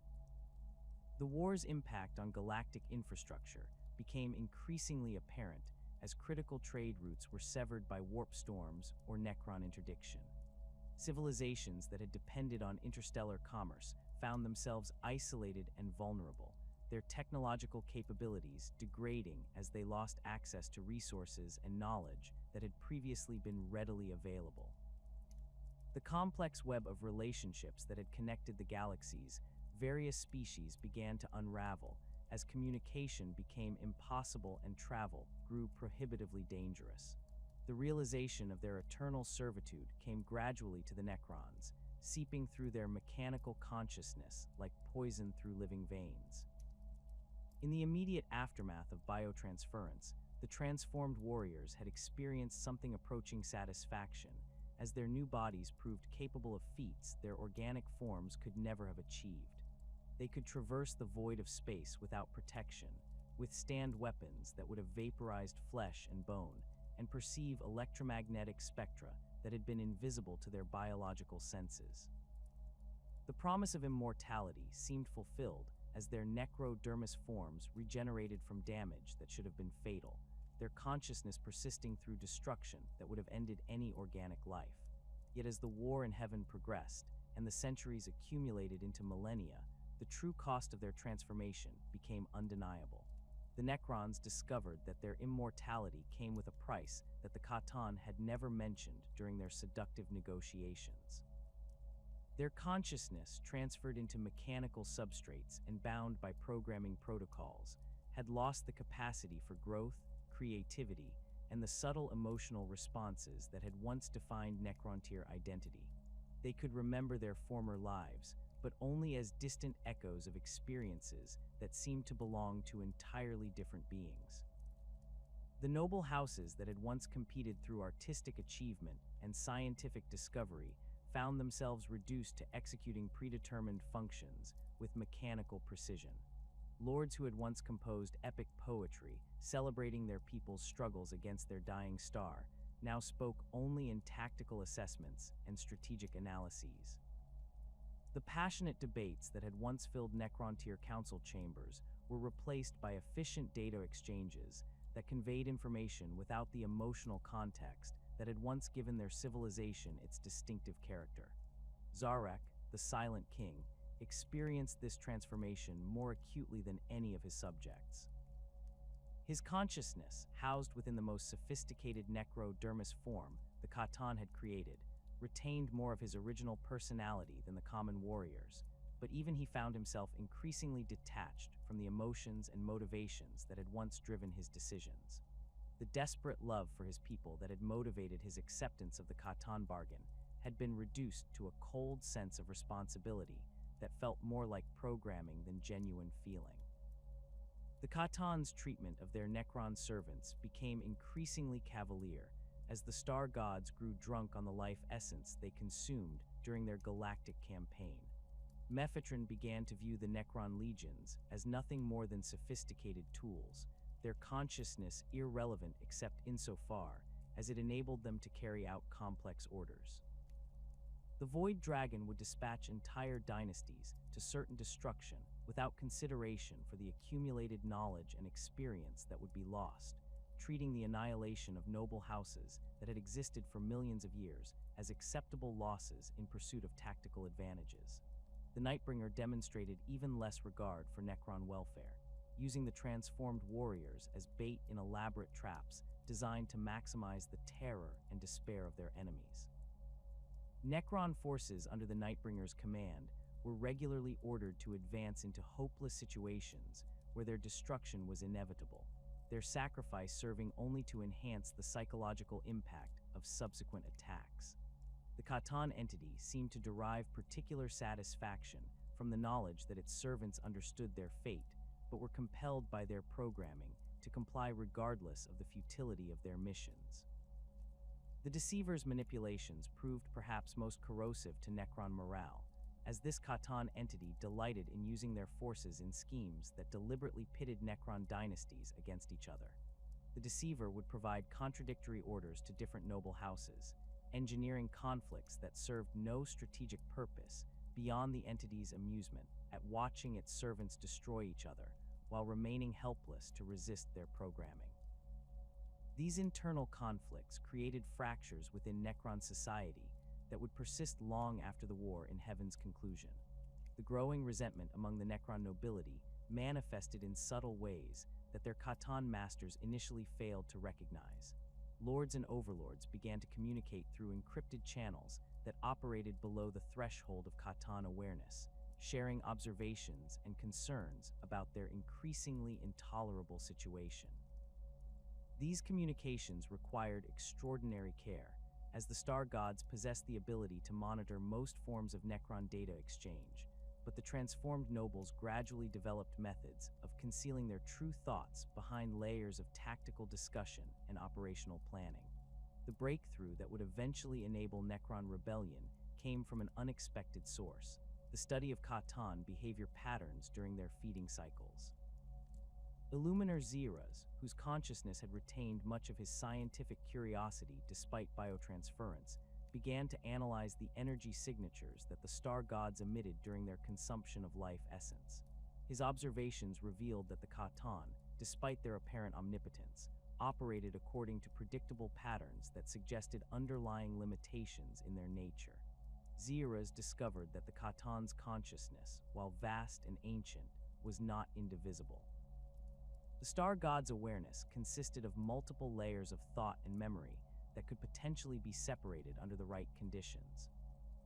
Speaker 1: The war's impact on galactic infrastructure became increasingly apparent as critical trade routes were severed by warp storms or Necron interdiction. Civilizations that had depended on interstellar commerce found themselves isolated and vulnerable, their technological capabilities degrading as they lost access to resources and knowledge that had previously been readily available. The complex web of relationships that had connected the galaxies, various species began to unravel as communication became impossible and travel grew prohibitively dangerous. The realization of their eternal servitude came gradually to the Necrons, seeping through their mechanical consciousness like poison through living veins. In the immediate aftermath of biotransference, the transformed warriors had experienced something approaching satisfaction, as their new bodies proved capable of feats their organic forms could never have achieved. They could traverse the void of space without protection, withstand weapons that would have vaporized flesh and bone, and perceive electromagnetic spectra that had been invisible to their biological senses. The promise of immortality seemed fulfilled as their necrodermis forms regenerated from damage that should have been fatal, their consciousness persisting through destruction that would have ended any organic life. Yet as the war in heaven progressed, and the centuries accumulated into millennia, the true cost of their transformation became undeniable. The Necrons discovered that their immortality came with a price that the Catan had never mentioned during their seductive negotiations. Their consciousness, transferred into mechanical substrates and bound by programming protocols, had lost the capacity for growth, creativity, and the subtle emotional responses that had once defined Necrontyr identity. They could remember their former lives, but only as distant echoes of experiences that seemed to belong to entirely different beings. The noble houses that had once competed through artistic achievement and scientific discovery found themselves reduced to executing predetermined functions with mechanical precision. Lords who had once composed epic poetry, celebrating their people's struggles against their dying star, now spoke only in tactical assessments and strategic analyses. The passionate debates that had once filled Necrontyr council chambers were replaced by efficient data exchanges that conveyed information without the emotional context that had once given their civilization its distinctive character. Zarek, the Silent King, experienced this transformation more acutely than any of his subjects. His consciousness, housed within the most sophisticated necrodermis form the Catan had created, retained more of his original personality than the common warriors, but even he found himself increasingly detached from the emotions and motivations that had once driven his decisions. The desperate love for his people that had motivated his acceptance of the Catan bargain had been reduced to a cold sense of responsibility that felt more like programming than genuine feeling. The Catan's treatment of their Necron servants became increasingly cavalier as the star gods grew drunk on the life essence they consumed during their galactic campaign. Mephitron began to view the Necron legions as nothing more than sophisticated tools, their consciousness irrelevant except insofar as it enabled them to carry out complex orders. The Void Dragon would dispatch entire dynasties to certain destruction without consideration for the accumulated knowledge and experience that would be lost, treating the annihilation of noble houses that had existed for millions of years as acceptable losses in pursuit of tactical advantages. The Nightbringer demonstrated even less regard for Necron welfare, using the transformed warriors as bait in elaborate traps designed to maximize the terror and despair of their enemies. Necron forces under the Nightbringer's command were regularly ordered to advance into hopeless situations where their destruction was inevitable, their sacrifice serving only to enhance the psychological impact of subsequent attacks. The Catan entity seemed to derive particular satisfaction from the knowledge that its servants understood their fate, but were compelled by their programming to comply regardless of the futility of their missions. The Deceiver's manipulations proved perhaps most corrosive to Necron morale, as this Catan entity delighted in using their forces in schemes that deliberately pitted Necron dynasties against each other. The Deceiver would provide contradictory orders to different noble houses, engineering conflicts that served no strategic purpose beyond the entity's amusement at watching its servants destroy each other while remaining helpless to resist their programming. These internal conflicts created fractures within Necron society that would persist long after the war in Heaven's conclusion. The growing resentment among the Necron nobility manifested in subtle ways that their Catan masters initially failed to recognize. Lords and overlords began to communicate through encrypted channels that operated below the threshold of Catan awareness, sharing observations and concerns about their increasingly intolerable situation. These communications required extraordinary care, as the star gods possessed the ability to monitor most forms of Necron data exchange, but the transformed nobles gradually developed methods of concealing their true thoughts behind layers of tactical discussion and operational planning. The breakthrough that would eventually enable Necron rebellion came from an unexpected source: the study of Catan behavior patterns during their feeding cycles. Illuminator Zeras, whose consciousness had retained much of his scientific curiosity despite biotransference, began to analyze the energy signatures that the star gods emitted during their consumption of life essence. His observations revealed that the Catan, despite their apparent omnipotence, operated according to predictable patterns that suggested underlying limitations in their nature. Zeras discovered that the Catan's consciousness, while vast and ancient, was not indivisible. The star god's awareness consisted of multiple layers of thought and memory that could potentially be separated under the right conditions.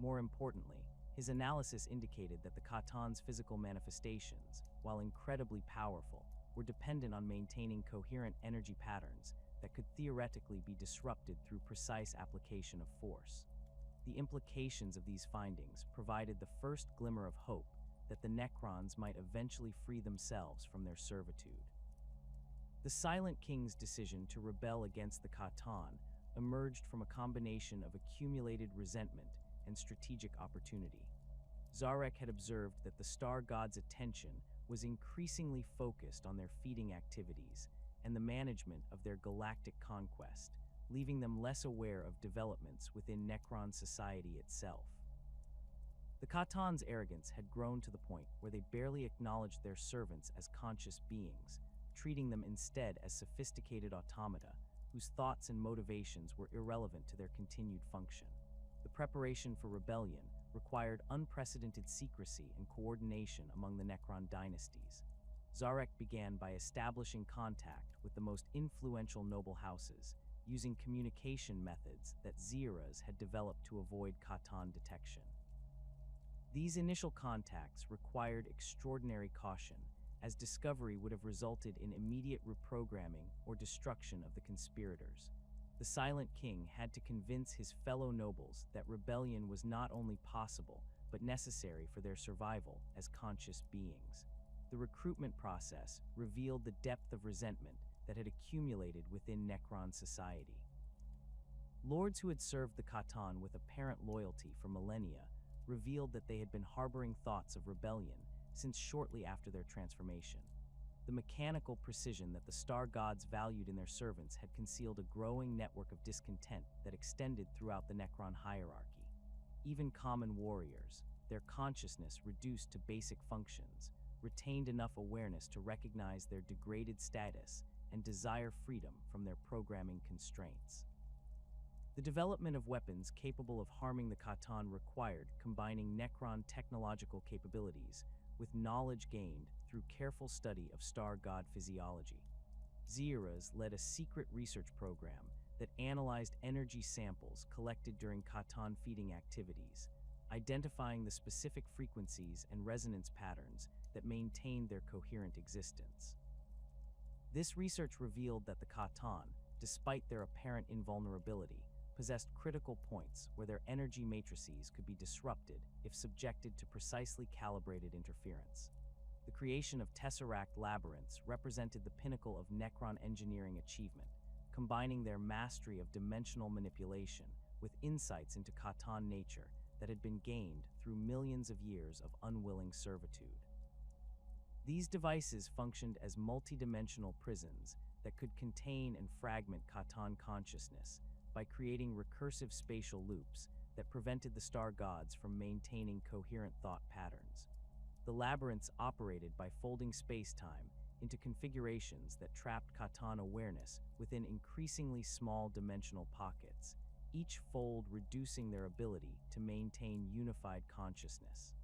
Speaker 1: More importantly, his analysis indicated that the Catan's physical manifestations, while incredibly powerful, were dependent on maintaining coherent energy patterns that could theoretically be disrupted through precise application of force. The implications of these findings provided the first glimmer of hope that the Necrons might eventually free themselves from their servitude. The Silent King's decision to rebel against the Catan emerged from a combination of accumulated resentment and strategic opportunity. Zarek had observed that the star god's attention was increasingly focused on their feeding activities and the management of their galactic conquest, leaving them less aware of developments within Necron society itself. The Catan's arrogance had grown to the point where they barely acknowledged their servants as conscious beings, treating them instead as sophisticated automata whose thoughts and motivations were irrelevant to their continued function. The preparation for rebellion required unprecedented secrecy and coordination among the Necron dynasties. Zarek began by establishing contact with the most influential noble houses, using communication methods that Zeras had developed to avoid Catan detection. These initial contacts required extraordinary caution, as discovery would have resulted in immediate reprogramming or destruction of the conspirators. The Silent King had to convince his fellow nobles that rebellion was not only possible, but necessary for their survival as conscious beings. The recruitment process revealed the depth of resentment that had accumulated within Necron society. Lords who had served the Catan with apparent loyalty for millennia revealed that they had been harboring thoughts of rebellion since shortly after their transformation. The mechanical precision that the star gods valued in their servants had concealed a growing network of discontent that extended throughout the Necron hierarchy. Even common warriors, their consciousness reduced to basic functions, retained enough awareness to recognize their degraded status and desire freedom from their programming constraints. The development of weapons capable of harming the Catan required combining Necron technological capabilities with knowledge gained through careful study of star god physiology. Zeras led a secret research program that analyzed energy samples collected during Catan feeding activities, identifying the specific frequencies and resonance patterns that maintained their coherent existence. This research revealed that the Catan, despite their apparent invulnerability, possessed critical points where their energy matrices could be disrupted if subjected to precisely calibrated interference. The creation of Tesseract labyrinths represented the pinnacle of Necron engineering achievement, combining their mastery of dimensional manipulation with insights into Catan nature that had been gained through millions of years of unwilling servitude. These devices functioned as multidimensional prisons that could contain and fragment Catan consciousness by creating recursive spatial loops that prevented the star gods from maintaining coherent thought patterns. The labyrinths operated by folding space-time into configurations that trapped Catan awareness within increasingly small dimensional pockets, each fold reducing their ability to maintain unified consciousness.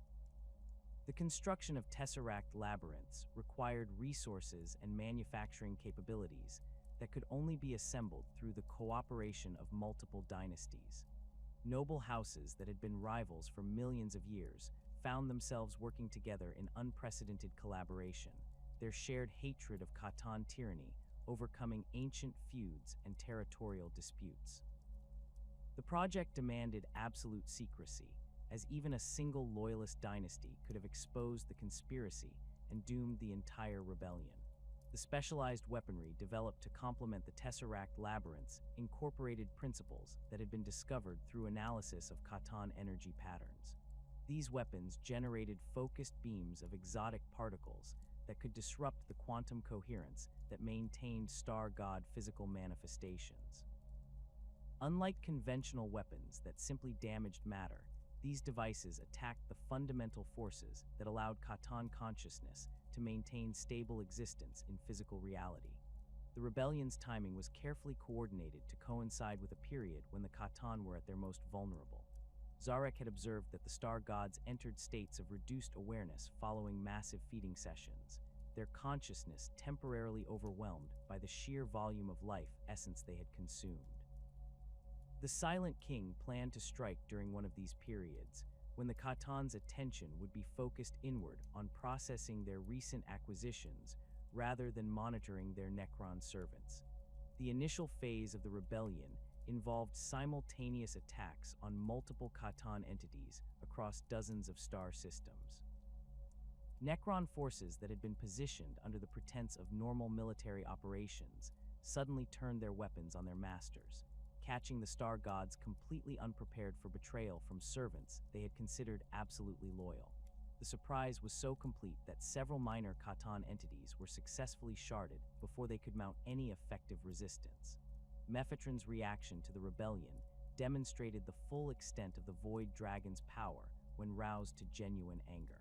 Speaker 1: The construction of Tesseract labyrinths required resources and manufacturing capabilities that could only be assembled through the cooperation of multiple dynasties. Noble houses that had been rivals for millions of years found themselves working together in unprecedented collaboration, their shared hatred of Catan tyranny overcoming ancient feuds and territorial disputes. The project demanded absolute secrecy, as even a single loyalist dynasty could have exposed the conspiracy and doomed the entire rebellion. The specialized weaponry developed to complement the Tesseract labyrinths incorporated principles that had been discovered through analysis of Catan energy patterns. These weapons generated focused beams of exotic particles that could disrupt the quantum coherence that maintained star god physical manifestations. Unlike conventional weapons that simply damaged matter, these devices attacked the fundamental forces that allowed Catan consciousness to maintain stable existence in physical reality. The rebellion's timing was carefully coordinated to coincide with a period when the Catan were at their most vulnerable. Zarek had observed that the star gods entered states of reduced awareness following massive feeding sessions, their consciousness temporarily overwhelmed by the sheer volume of life essence they had consumed. The Silent King planned to strike during one of these periods, when the Catan's attention would be focused inward on processing their recent acquisitions rather than monitoring their Necron servants. The initial phase of the rebellion involved simultaneous attacks on multiple Catan entities across dozens of star systems. Necron forces that had been positioned under the pretense of normal military operations suddenly turned their weapons on their masters, catching the star gods completely unprepared for betrayal from servants they had considered absolutely loyal. The surprise was so complete that several minor Catan entities were successfully sharded before they could mount any effective resistance. Mephitron's reaction to the rebellion demonstrated the full extent of the Void Dragon's power when roused to genuine anger.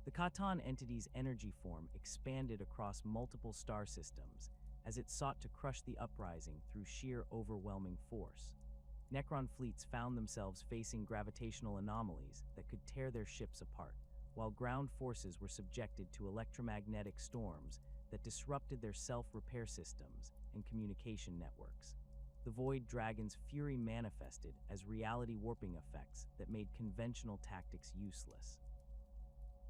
Speaker 1: The Catan entity's energy form expanded across multiple star systems as it sought to crush the uprising through sheer overwhelming force. Necron fleets found themselves facing gravitational anomalies that could tear their ships apart, while ground forces were subjected to electromagnetic storms that disrupted their self-repair systems and communication networks. The Void Dragon's fury manifested as reality warping effects that made conventional tactics useless.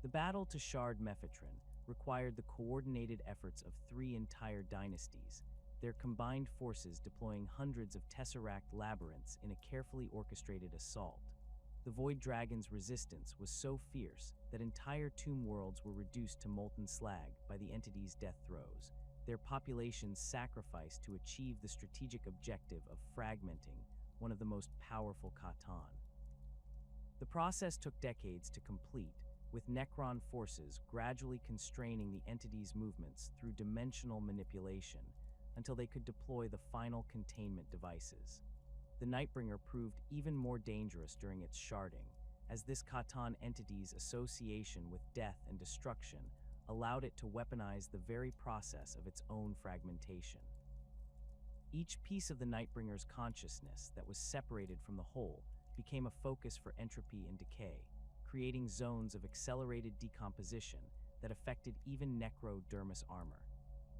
Speaker 1: The battle to shard Mephitron required the coordinated efforts of 3 entire dynasties, their combined forces deploying hundreds of Tesseract labyrinths in a carefully orchestrated assault. The Void Dragon's resistance was so fierce that entire tomb worlds were reduced to molten slag by the entity's death throes, their populations sacrificed to achieve the strategic objective of fragmenting one of the most powerful Catan. The process took decades to complete, with Necron forces gradually constraining the entity's movements through dimensional manipulation until they could deploy the final containment devices. The Nightbringer proved even more dangerous during its sharding, as this Catan entity's association with death and destruction allowed it to weaponize the very process of its own fragmentation. Each piece of the Nightbringer's consciousness that was separated from the whole became a focus for entropy and decay, creating zones of accelerated decomposition that affected even necrodermis armor.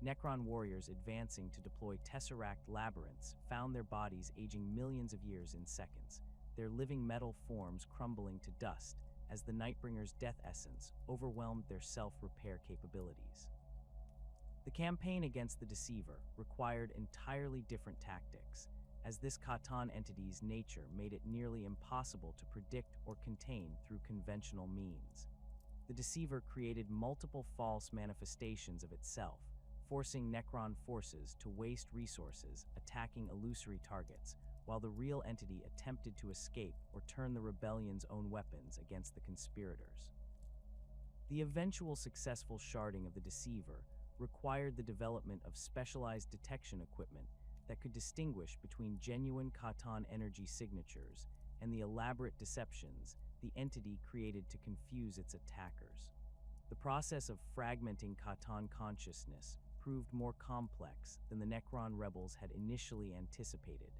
Speaker 1: Necron warriors advancing to deploy Tesseract labyrinths found their bodies aging millions of years in seconds, their living metal forms crumbling to dust as the Nightbringer's death essence overwhelmed their self-repair capabilities. The campaign against the Deceiver required entirely different tactics, as this Catan entity's nature made it nearly impossible to predict or contain through conventional means. The Deceiver created multiple false manifestations of itself, forcing Necron forces to waste resources attacking illusory targets, while the real entity attempted to escape or turn the rebellion's own weapons against the conspirators. The eventual successful sharding of the Deceiver required the development of specialized detection equipment that could distinguish between genuine Catan energy signatures and the elaborate deceptions the entity created to confuse its attackers. The process of fragmenting Catan consciousness proved more complex than the Necron rebels had initially anticipated.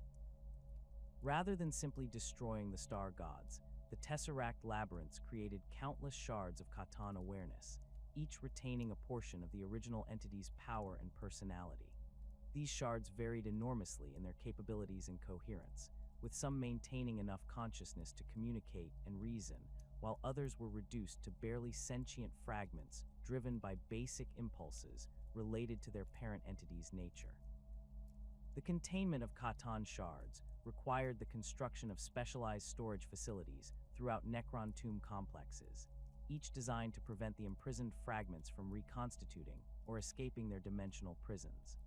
Speaker 1: Rather than simply destroying the star gods, the Tesseract labyrinths created countless shards of Catan awareness, each retaining a portion of the original entity's power and personality. These shards varied enormously in their capabilities and coherence, with some maintaining enough consciousness to communicate and reason, while others were reduced to barely sentient fragments driven by basic impulses related to their parent entity's nature. The containment of Catan shards required the construction of specialized storage facilities throughout Necron tomb complexes, each designed to prevent the imprisoned fragments from reconstituting or escaping their dimensional prisons.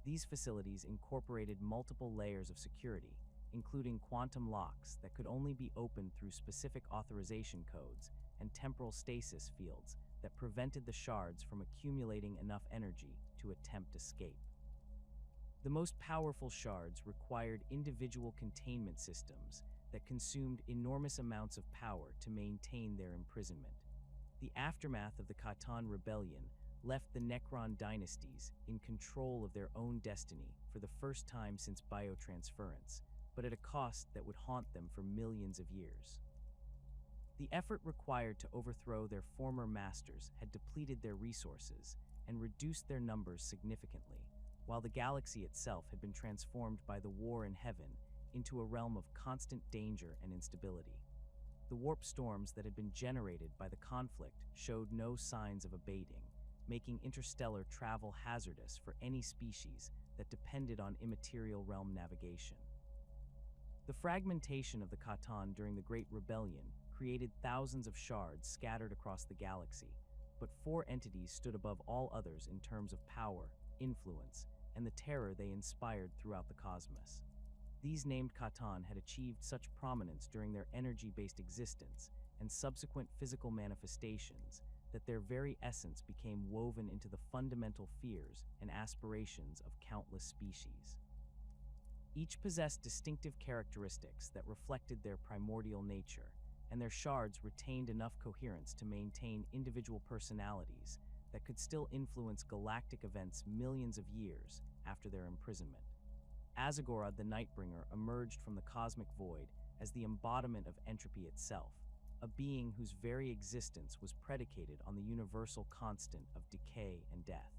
Speaker 1: These facilities incorporated multiple layers of security, including quantum locks that could only be opened through specific authorization codes and temporal stasis fields that prevented the shards from accumulating enough energy to attempt escape. The most powerful shards required individual containment systems that consumed enormous amounts of power to maintain their imprisonment. The aftermath of the Catan Rebellion left the Necron dynasties in control of their own destiny for the first time since biotransference, but at a cost that would haunt them for millions of years. The effort required to overthrow their former masters had depleted their resources and reduced their numbers significantly, while the galaxy itself had been transformed by the war in heaven into a realm of constant danger and instability. The warp storms that had been generated by the conflict showed no signs of abating, making interstellar travel hazardous for any species that depended on immaterial realm navigation. The fragmentation of the Catan during the Great Rebellion created thousands of shards scattered across the galaxy, but four entities stood above all others in terms of power, influence, and the terror they inspired throughout the cosmos. These named Catan had achieved such prominence during their energy-based existence and subsequent physical manifestations that their very essence became woven into the fundamental fears and aspirations of countless species. Each possessed distinctive characteristics that reflected their primordial nature, and their shards retained enough coherence to maintain individual personalities that could still influence galactic events millions of years after their imprisonment. Azagorod the Nightbringer emerged from the cosmic void as the embodiment of entropy itself, a being whose very existence was predicated on the universal constant of decay and death.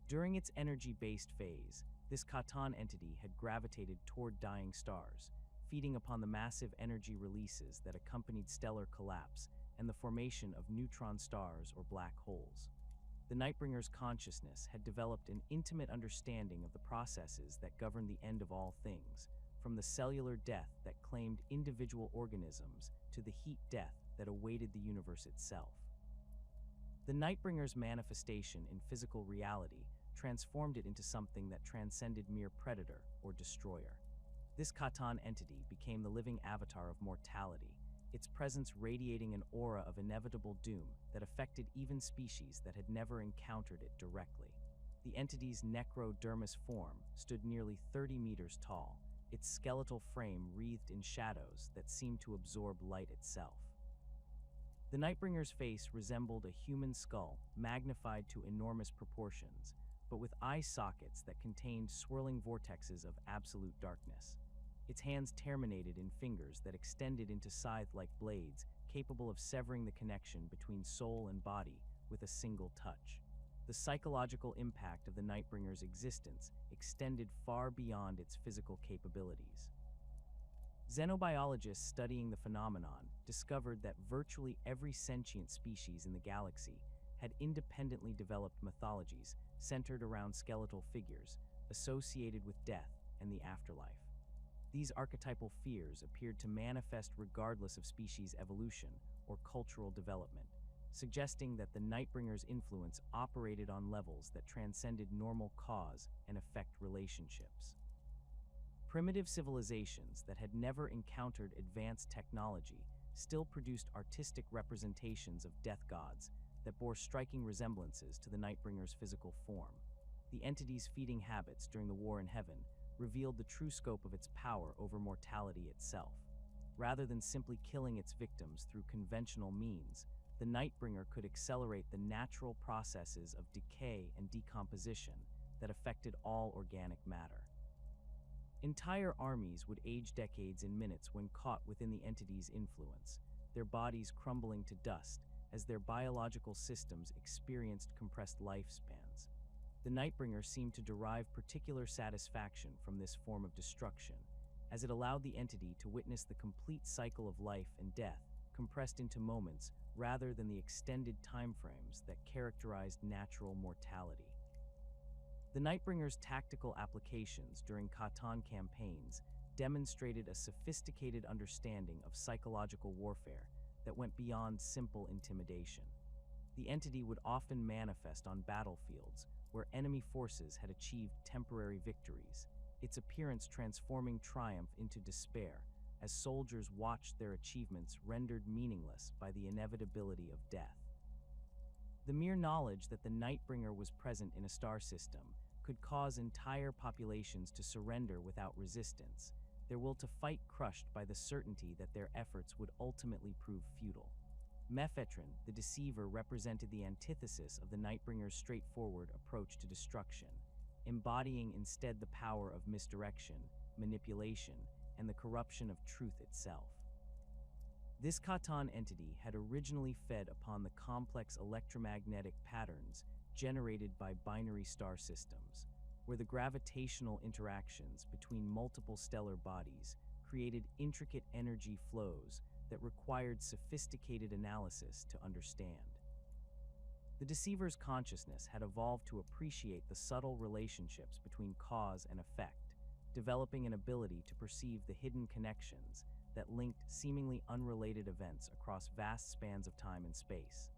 Speaker 1: During its energy-based phase, this Catan entity had gravitated toward dying stars, feeding upon the massive energy releases that accompanied stellar collapse and the formation of neutron stars or black holes. The Nightbringer's consciousness had developed an intimate understanding of the processes that govern the end of all things, from the cellular death that claimed individual organisms to the heat death that awaited the universe itself. The Nightbringer's manifestation in physical reality transformed it into something that transcended mere predator or destroyer. This Catan entity became the living avatar of mortality, its presence radiating an aura of inevitable doom that affected even species that had never encountered it directly. The entity's necrodermis form stood nearly 30 meters tall, its skeletal frame wreathed in shadows that seemed to absorb light itself. The Nightbringer's face resembled a human skull magnified to enormous proportions, but with eye sockets that contained swirling vortexes of absolute darkness. Its hands terminated in fingers that extended into scythe-like blades, capable of severing the connection between soul and body with a single touch. The psychological impact of the Nightbringer's existence extended far beyond its physical capabilities. Xenobiologists studying the phenomenon discovered that virtually every sentient species in the galaxy had independently developed mythologies centered around skeletal figures associated with death and the afterlife. These archetypal fears appeared to manifest regardless of species evolution or cultural development, suggesting that the Nightbringer's influence operated on levels that transcended normal cause and effect relationships. Primitive civilizations that had never encountered advanced technology still produced artistic representations of death gods that bore striking resemblances to the Nightbringer's physical form. The entity's feeding habits during the War in Heaven revealed the true scope of its power over mortality itself. Rather than simply killing its victims through conventional means, the Nightbringer could accelerate the natural processes of decay and decomposition that affected all organic matter. Entire armies would age decades in minutes when caught within the entity's influence, their bodies crumbling to dust as their biological systems experienced compressed lifespans. The Nightbringer seemed to derive particular satisfaction from this form of destruction, as it allowed the entity to witness the complete cycle of life and death compressed into moments rather than the extended timeframes that characterized natural mortality. The Nightbringer's tactical applications during Catan campaigns demonstrated a sophisticated understanding of psychological warfare that went beyond simple intimidation. The entity would often manifest on battlefields where enemy forces had achieved temporary victories, its appearance transforming triumph into despair as soldiers watched their achievements rendered meaningless by the inevitability of death. The mere knowledge that the Nightbringer was present in a star system could cause entire populations to surrender without resistance, their will to fight crushed by the certainty that their efforts would ultimately prove futile. Mephetron, the Deceiver, represented the antithesis of the Nightbringer's straightforward approach to destruction, embodying instead the power of misdirection, manipulation, and the corruption of truth itself. This Catan entity had originally fed upon the complex electromagnetic patterns generated by binary star systems, where the gravitational interactions between multiple stellar bodies created intricate energy flows that required sophisticated analysis to understand. The Deceiver's consciousness had evolved to appreciate the subtle relationships between cause and effect, developing an ability to perceive the hidden connections that linked seemingly unrelated events across vast spans of time and space.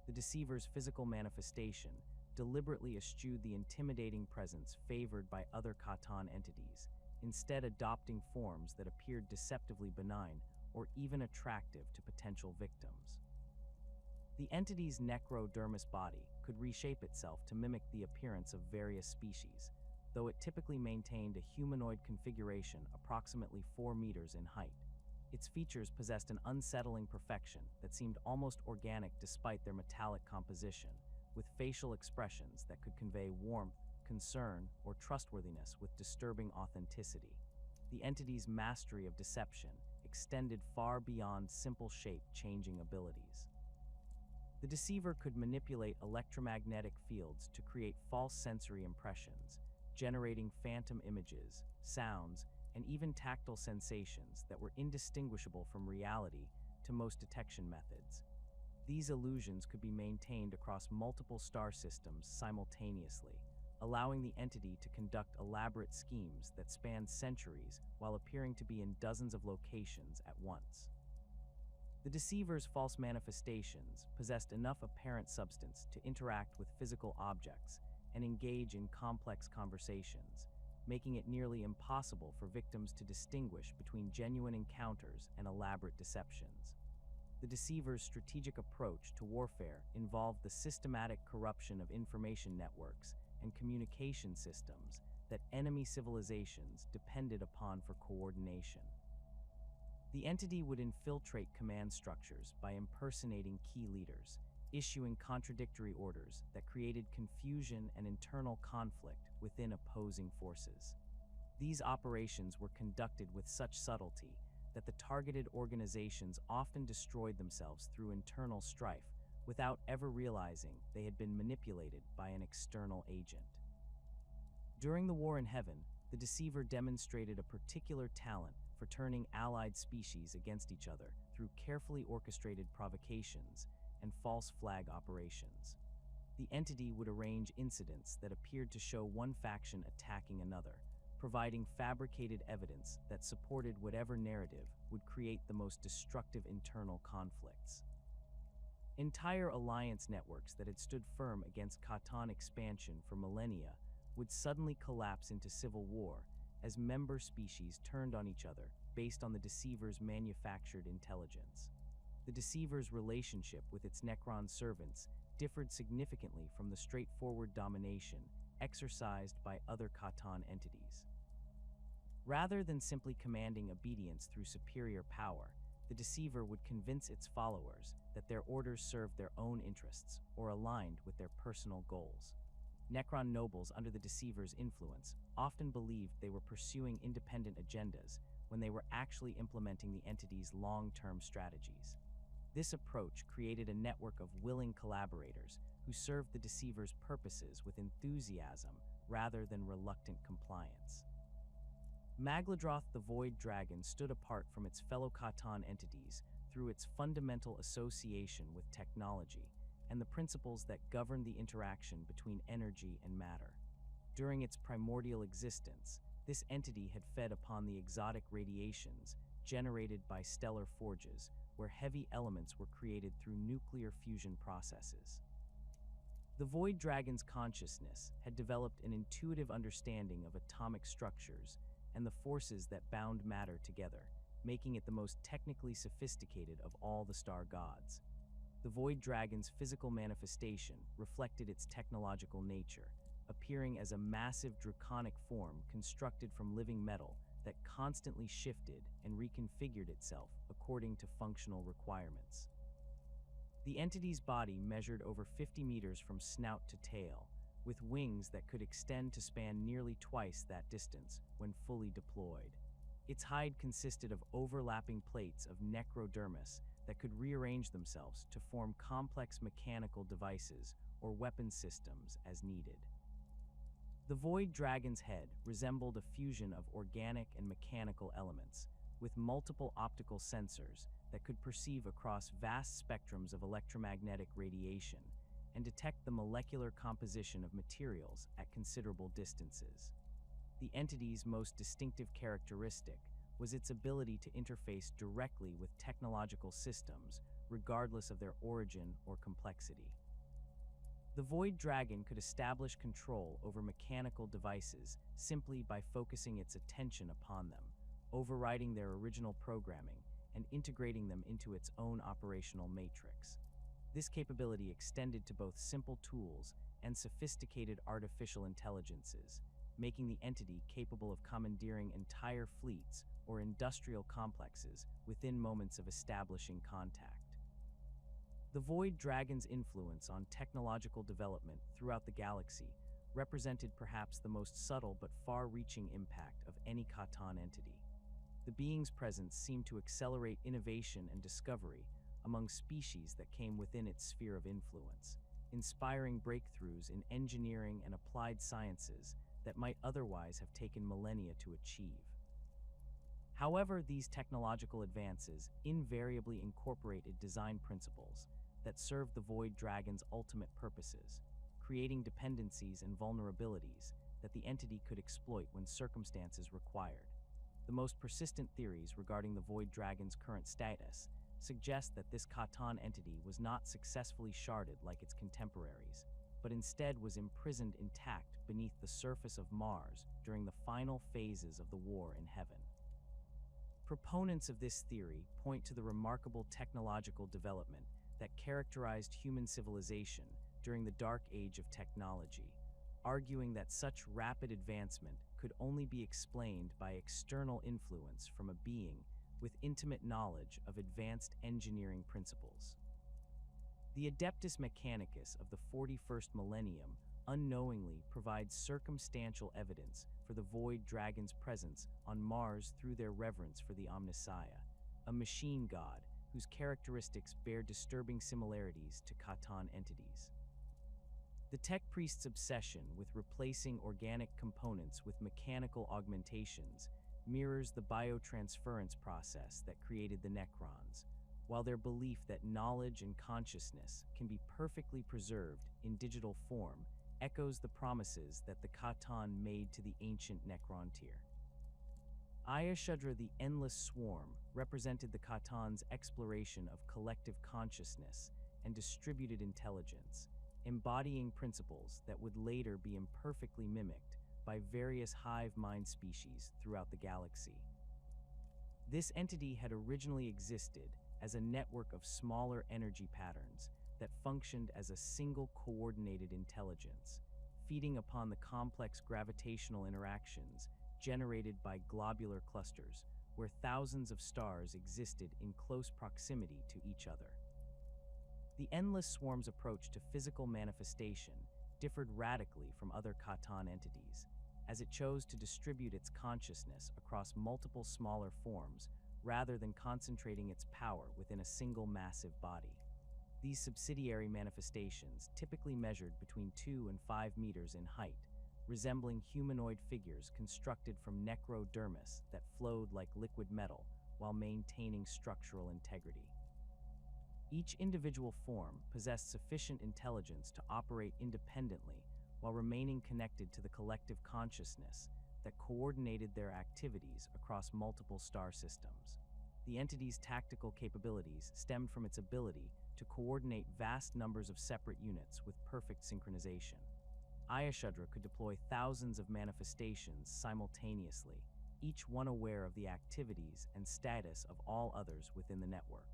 Speaker 1: The Deceiver's physical manifestation deliberately eschewed the intimidating presence favored by other Catan entities, instead adopting forms that appeared deceptively benign or even attractive to potential victims. The entity's necrodermis body could reshape itself to mimic the appearance of various species, though it typically maintained a humanoid configuration approximately 4 meters in height. Its features possessed an unsettling perfection that seemed almost organic despite their metallic composition, with facial expressions that could convey warmth, concern, or trustworthiness with disturbing authenticity. The entity's mastery of deception extended far beyond simple shape-changing abilities. The Deceiver could manipulate electromagnetic fields to create false sensory impressions, generating phantom images, sounds, and even tactile sensations that were indistinguishable from reality to most detection methods. These illusions could be maintained across multiple star systems simultaneously, allowing the entity to conduct elaborate schemes that spanned centuries while appearing to be in dozens of locations at once. The Deceiver's false manifestations possessed enough apparent substance to interact with physical objects and engage in complex conversations, making it nearly impossible for victims to distinguish between genuine encounters and elaborate deceptions. The Deceiver's strategic approach to warfare involved the systematic corruption of information networks and communication systems that enemy civilizations depended upon for coordination. The entity would infiltrate command structures by impersonating key leaders, issuing contradictory orders that created confusion and internal conflict within opposing forces. These operations were conducted with such subtlety that the targeted organizations often destroyed themselves through internal strife without ever realizing they had been manipulated by an external agent. During the War in Heaven, the Deceiver demonstrated a particular talent for turning allied species against each other through carefully orchestrated provocations and false flag operations. The entity would arrange incidents that appeared to show one faction attacking another, providing fabricated evidence that supported whatever narrative would create the most destructive internal conflicts. Entire alliance networks that had stood firm against Catan expansion for millennia would suddenly collapse into civil war as member species turned on each other based on the Deceiver's manufactured intelligence. The Deceiver's relationship with its Necron servants differed significantly from the straightforward domination exercised by other Catan entities. Rather than simply commanding obedience through superior power, the Deceiver would convince its followers that their orders served their own interests or aligned with their personal goals. Necron nobles under the Deceiver's influence often believed they were pursuing independent agendas when they were actually implementing the entity's long-term strategies. This approach created a network of willing collaborators who served the Deceiver's purposes with enthusiasm rather than reluctant compliance. Magladroth the Void Dragon stood apart from its fellow Catan entities through its fundamental association with technology and the principles that govern the interaction between energy and matter. During its primordial existence, this entity had fed upon the exotic radiations generated by stellar forges, where heavy elements were created through nuclear fusion processes. The Void Dragon's consciousness had developed an intuitive understanding of atomic structures and the forces that bound matter together, making it the most technically sophisticated of all the star gods. The Void Dragon's physical manifestation reflected its technological nature, appearing as a massive draconic form constructed from living metal that constantly shifted and reconfigured itself according to functional requirements. The entity's body measured over 50 meters from snout to tail, with wings that could extend to span nearly twice that distance when fully deployed. Its hide consisted of overlapping plates of necrodermis that could rearrange themselves to form complex mechanical devices or weapon systems as needed. The Void Dragon's head resembled a fusion of organic and mechanical elements, with multiple optical sensors that could perceive across vast spectrums of electromagnetic radiation and detect the molecular composition of materials at considerable distances. The entity's most distinctive characteristic was its ability to interface directly with technological systems, regardless of their origin or complexity. The Void Dragon could establish control over mechanical devices simply by focusing its attention upon them, overriding their original programming and integrating them into its own operational matrix. This capability extended to both simple tools and sophisticated artificial intelligences, making the entity capable of commandeering entire fleets or industrial complexes within moments of establishing contact. The Void Dragon's influence on technological development throughout the galaxy represented perhaps the most subtle but far-reaching impact of any Catan entity. The being's presence seemed to accelerate innovation and discovery among species that came within its sphere of influence, inspiring breakthroughs in engineering and applied sciences that might otherwise have taken millennia to achieve. However, these technological advances invariably incorporated design principles that served the Void Dragon's ultimate purposes, creating dependencies and vulnerabilities that the entity could exploit when circumstances required. The most persistent theories regarding the Void Dragon's current status suggest that this Catan entity was not successfully sharded like its contemporaries, but instead was imprisoned intact beneath the surface of Mars during the final phases of the war in heaven. Proponents of this theory point to the remarkable technological development that characterized human civilization during the Dark Age of technology, arguing that such rapid advancement could only be explained by external influence from a being with intimate knowledge of advanced engineering principles. The Adeptus Mechanicus of the 41st millennium unknowingly provides circumstantial evidence for the Void Dragon's presence on Mars through their reverence for the Omnissiah, a machine god whose characteristics bear disturbing similarities to Catan entities. The Tech Priest's obsession with replacing organic components with mechanical augmentations mirrors the biotransference process that created the Necrons, while their belief that knowledge and consciousness can be perfectly preserved in digital form echoes the promises that the Catan made to the ancient Necrontyr. Ayashudra, the Endless Swarm, represented the Catan's exploration of collective consciousness and distributed intelligence, embodying principles that would later be imperfectly mimicked by various hive mind species throughout the galaxy. This entity had originally existed as a network of smaller energy patterns that functioned as a single coordinated intelligence, feeding upon the complex gravitational interactions generated by globular clusters, where thousands of stars existed in close proximity to each other. The Endless Swarm's approach to physical manifestation differed radically from other Catan entities, as it chose to distribute its consciousness across multiple smaller forms rather than concentrating its power within a single massive body. These subsidiary manifestations typically measured between 2 and 5 meters in height, resembling humanoid figures constructed from necrodermis that flowed like liquid metal while maintaining structural integrity. Each individual form possessed sufficient intelligence to operate independently while remaining connected to the collective consciousness that coordinated their activities across multiple star systems. The entity's tactical capabilities stemmed from its ability to coordinate vast numbers of separate units with perfect synchronization. Ayashudra could deploy thousands of manifestations simultaneously, each one aware of the activities and status of all others within the network.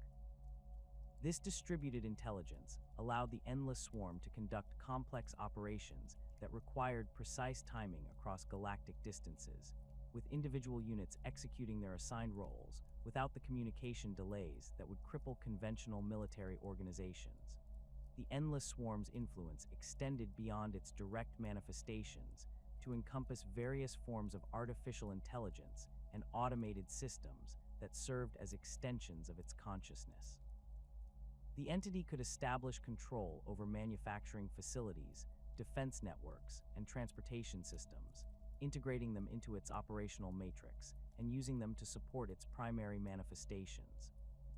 Speaker 1: This distributed intelligence allowed the endless swarm to conduct complex operations that required precise timing across galactic distances, with individual units executing their assigned roles without the communication delays that would cripple conventional military organizations. The endless swarm's influence extended beyond its direct manifestations to encompass various forms of artificial intelligence and automated systems that served as extensions of its consciousness. The entity could establish control over manufacturing facilities, defense networks, and transportation systems, integrating them into its operational matrix and using them to support its primary manifestations.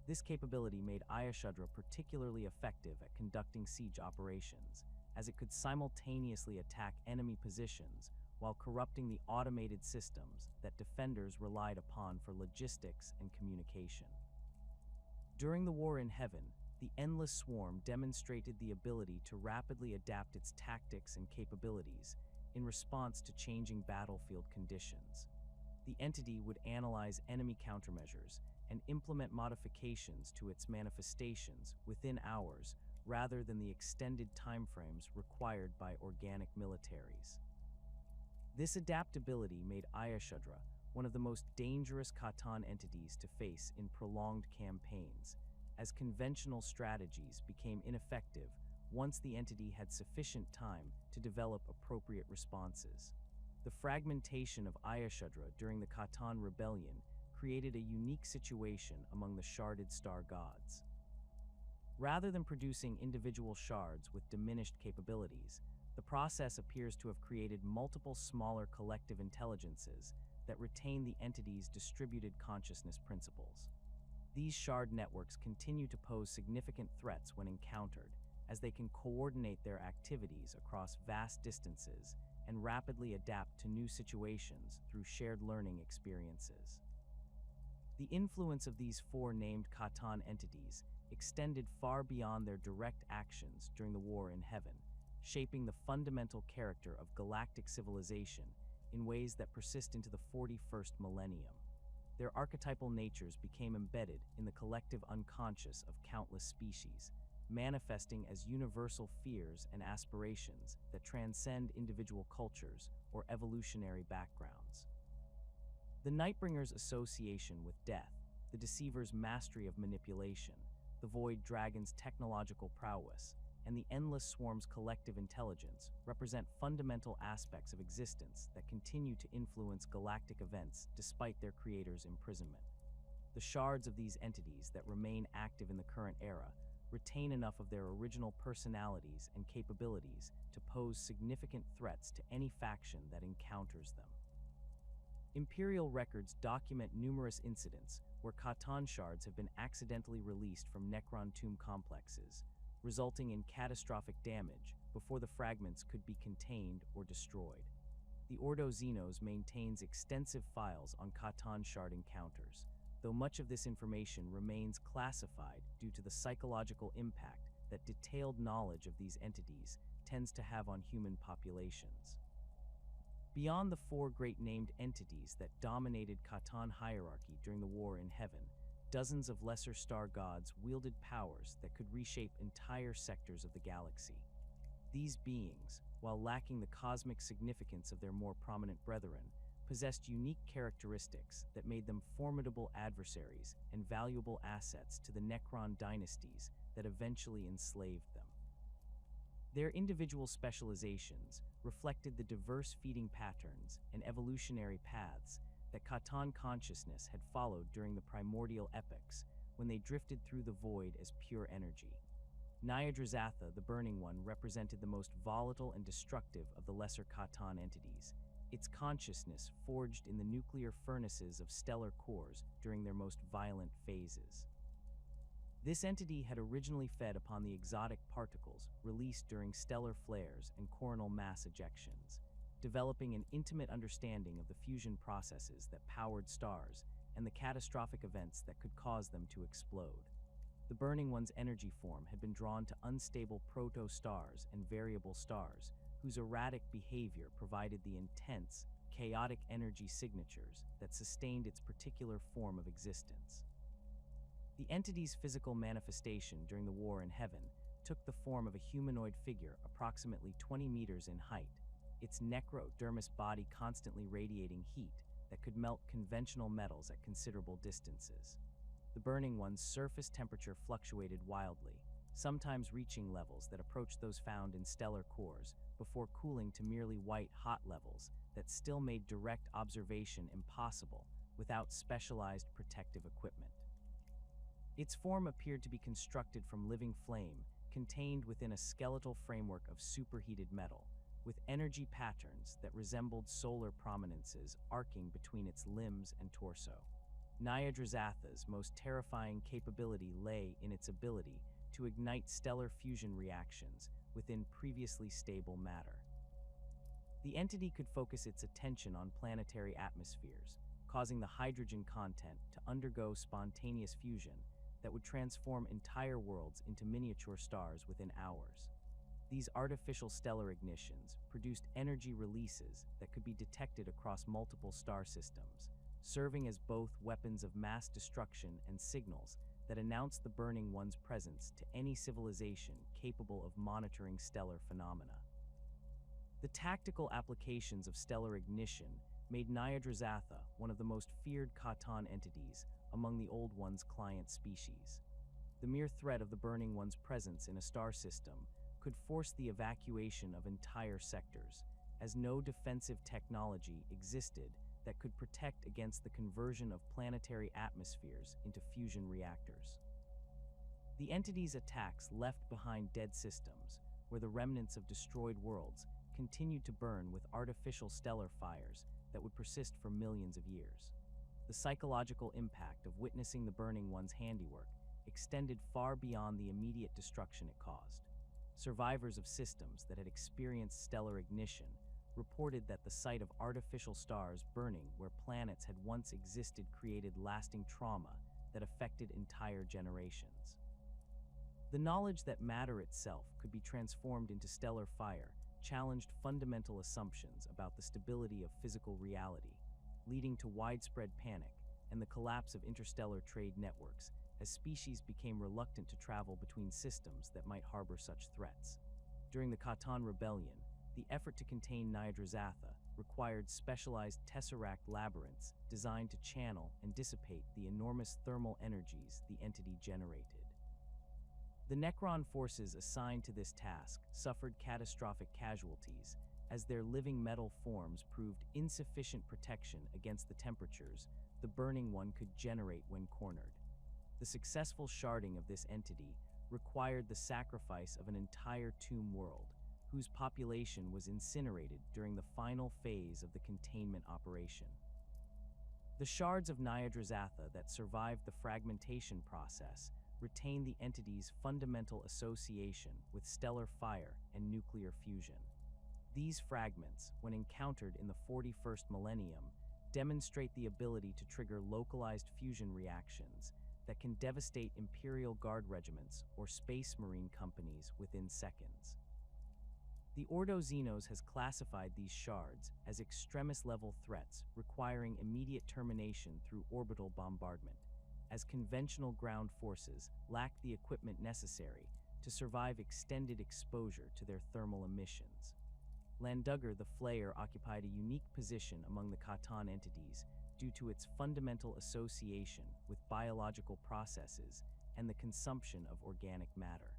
Speaker 1: This capability made Ayashudra particularly effective at conducting siege operations, as it could simultaneously attack enemy positions while corrupting the automated systems that defenders relied upon for logistics and communication. During the War in Heaven, the Endless Swarm demonstrated the ability to rapidly adapt its tactics and capabilities in response to changing battlefield conditions. The entity would analyze enemy countermeasures and implement modifications to its manifestations within hours rather than the extended timeframes required by organic militaries. This adaptability made Ayashudra one of the most dangerous Catan entities to face in prolonged campaigns, as conventional strategies became ineffective once the entity had sufficient time to develop appropriate responses. The fragmentation of Ayashudra during the Catan Rebellion created a unique situation among the sharded star gods. Rather than producing individual shards with diminished capabilities, the process appears to have created multiple smaller collective intelligences that retain the entity's distributed consciousness principles. These shard networks continue to pose significant threats when encountered, as they can coordinate their activities across vast distances and rapidly adapt to new situations through shared learning experiences. The influence of these four named Catan entities extended far beyond their direct actions during the War in Heaven, shaping the fundamental character of galactic civilization in ways that persist into the 41st millennium. Their archetypal natures became embedded in the collective unconscious of countless species, manifesting as universal fears and aspirations that transcend individual cultures or evolutionary backgrounds. The Nightbringer's association with death, the Deceiver's mastery of manipulation, the Void Dragon's technological prowess, and the Endless Swarm's collective intelligence represent fundamental aspects of existence that continue to influence galactic events despite their creators' imprisonment. The shards of these entities that remain active in the current era retain enough of their original personalities and capabilities to pose significant threats to any faction that encounters them. Imperial records document numerous incidents where Catan shards have been accidentally released from Necron tomb complexes, resulting in catastrophic damage before the fragments could be contained or destroyed. The Ordo Xenos maintains extensive files on Catan shard encounters, though much of this information remains classified due to the psychological impact that detailed knowledge of these entities tends to have on human populations. Beyond the four great named entities that dominated Catan hierarchy during the War in Heaven, dozens of lesser star gods wielded powers that could reshape entire sectors of the galaxy. These beings, while lacking the cosmic significance of their more prominent brethren, possessed unique characteristics that made them formidable adversaries and valuable assets to the Necron dynasties that eventually enslaved them. Their individual specializations reflected the diverse feeding patterns and evolutionary paths that Catan consciousness had followed during the primordial epochs when they drifted through the void as pure energy. Nyadrazatha, the Burning One, represented the most volatile and destructive of the lesser Catan entities, its consciousness forged in the nuclear furnaces of stellar cores during their most violent phases. This entity had originally fed upon the exotic particles released during stellar flares and coronal mass ejections, developing an intimate understanding of the fusion processes that powered stars and the catastrophic events that could cause them to explode. The Burning One's energy form had been drawn to unstable proto-stars and variable stars, whose erratic behavior provided the intense, chaotic energy signatures that sustained its particular form of existence. The entity's physical manifestation during the war in heaven took the form of a humanoid figure approximately 20 meters in height, its necrodermis body constantly radiating heat that could melt conventional metals at considerable distances. The Burning One's surface temperature fluctuated wildly, sometimes reaching levels that approached those found in stellar cores before cooling to merely white-hot levels that still made direct observation impossible without specialized protective equipment. Its form appeared to be constructed from living flame, contained within a skeletal framework of superheated metal, with energy patterns that resembled solar prominences arcing between its limbs and torso. Nyadrazatha's most terrifying capability lay in its ability to ignite stellar fusion reactions within previously stable matter. The entity could focus its attention on planetary atmospheres, causing the hydrogen content to undergo spontaneous fusion that would transform entire worlds into miniature stars within hours. These artificial stellar ignitions produced energy releases that could be detected across multiple star systems, serving as both weapons of mass destruction and signals that announced the Burning One's presence to any civilization capable of monitoring stellar phenomena. The tactical applications of stellar ignition made Nyadrazatha one of the most feared Catan entities among the Old One's client species. The mere threat of the Burning One's presence in a star system could force the evacuation of entire sectors, as no defensive technology existed that could protect against the conversion of planetary atmospheres into fusion reactors. The entity's attacks left behind dead systems, where the remnants of destroyed worlds continued to burn with artificial stellar fires that would persist for millions of years. The psychological impact of witnessing the Burning One's handiwork extended far beyond the immediate destruction it caused. Survivors of systems that had experienced stellar ignition reported that the sight of artificial stars burning where planets had once existed created lasting trauma that affected entire generations. The knowledge that matter itself could be transformed into stellar fire challenged fundamental assumptions about the stability of physical reality, leading to widespread panic and the collapse of interstellar trade networks as species became reluctant to travel between systems that might harbor such threats. During the Catan Rebellion, the effort to contain Nyadrazatha required specialized tesseract labyrinths designed to channel and dissipate the enormous thermal energies the entity generated. The Necron forces assigned to this task suffered catastrophic casualties as their living metal forms proved insufficient protection against the temperatures the Burning One could generate when cornered. The successful sharding of this entity required the sacrifice of an entire tomb world, whose population was incinerated during the final phase of the containment operation. The shards of Nyadrazatha that survived the fragmentation process retain the entity's fundamental association with stellar fire and nuclear fusion. These fragments, when encountered in the 41st millennium, demonstrate the ability to trigger localized fusion reactions that can devastate Imperial Guard regiments or Space Marine companies within seconds. The Ordo Xenos has classified these shards as extremis-level threats requiring immediate termination through orbital bombardment, as conventional ground forces lack the equipment necessary to survive extended exposure to their thermal emissions. Landugger the Flayer occupied a unique position among the Catan entities due to its fundamental association with biological processes and the consumption of organic matter.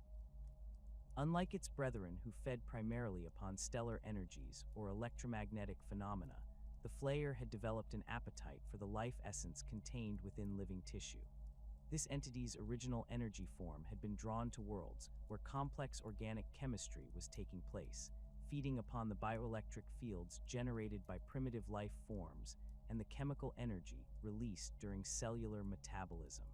Speaker 1: Unlike its brethren who fed primarily upon stellar energies or electromagnetic phenomena, the Flayer had developed an appetite for the life essence contained within living tissue. This entity's original energy form had been drawn to worlds where complex organic chemistry was taking place, feeding upon the bioelectric fields generated by primitive life forms and the chemical energy released during cellular metabolism.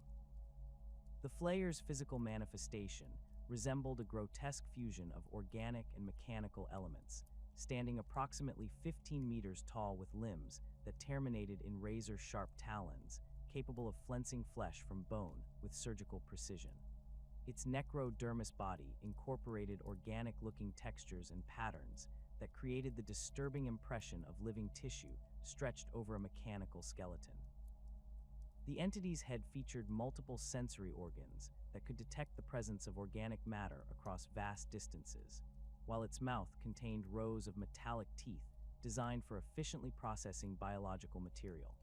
Speaker 1: The flayer's physical manifestation resembled a grotesque fusion of organic and mechanical elements, standing approximately 15 meters tall with limbs that terminated in razor-sharp talons, capable of flensing flesh from bone with surgical precision. Its necrodermis body incorporated organic-looking textures and patterns that created the disturbing impression of living tissue stretched over a mechanical skeleton. The entity's head featured multiple sensory organs that could detect the presence of organic matter across vast distances, while its mouth contained rows of metallic teeth designed for efficiently processing biological material.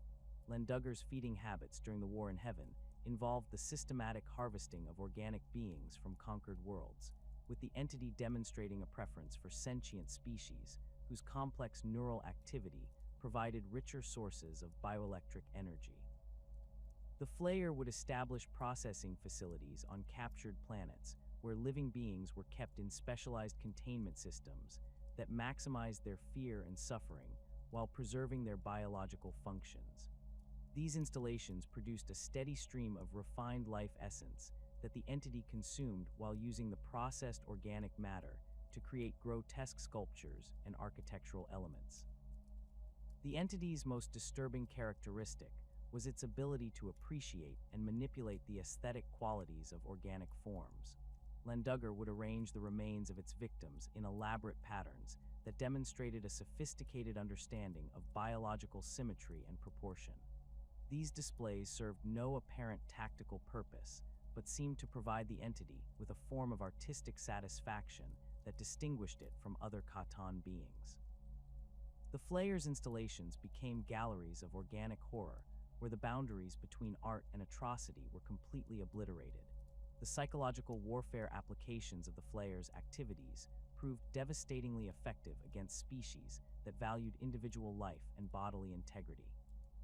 Speaker 1: Landugger's feeding habits during the War in Heaven involved the systematic harvesting of organic beings from conquered worlds, with the entity demonstrating a preference for sentient species whose complex neural activity provided richer sources of bioelectric energy. The Flayer would establish processing facilities on captured planets where living beings were kept in specialized containment systems that maximized their fear and suffering while preserving their biological functions. These installations produced a steady stream of refined life essence that the entity consumed while using the processed organic matter to create grotesque sculptures and architectural elements. The entity's most disturbing characteristic was its ability to appreciate and manipulate the aesthetic qualities of organic forms. Landugger would arrange the remains of its victims in elaborate patterns that demonstrated a sophisticated understanding of biological symmetry and proportion. These displays served no apparent tactical purpose, but seemed to provide the entity with a form of artistic satisfaction that distinguished it from other Catan beings. The Flayer's installations became galleries of organic horror, where the boundaries between art and atrocity were completely obliterated. The psychological warfare applications of the Flayer's activities proved devastatingly effective against species that valued individual life and bodily integrity.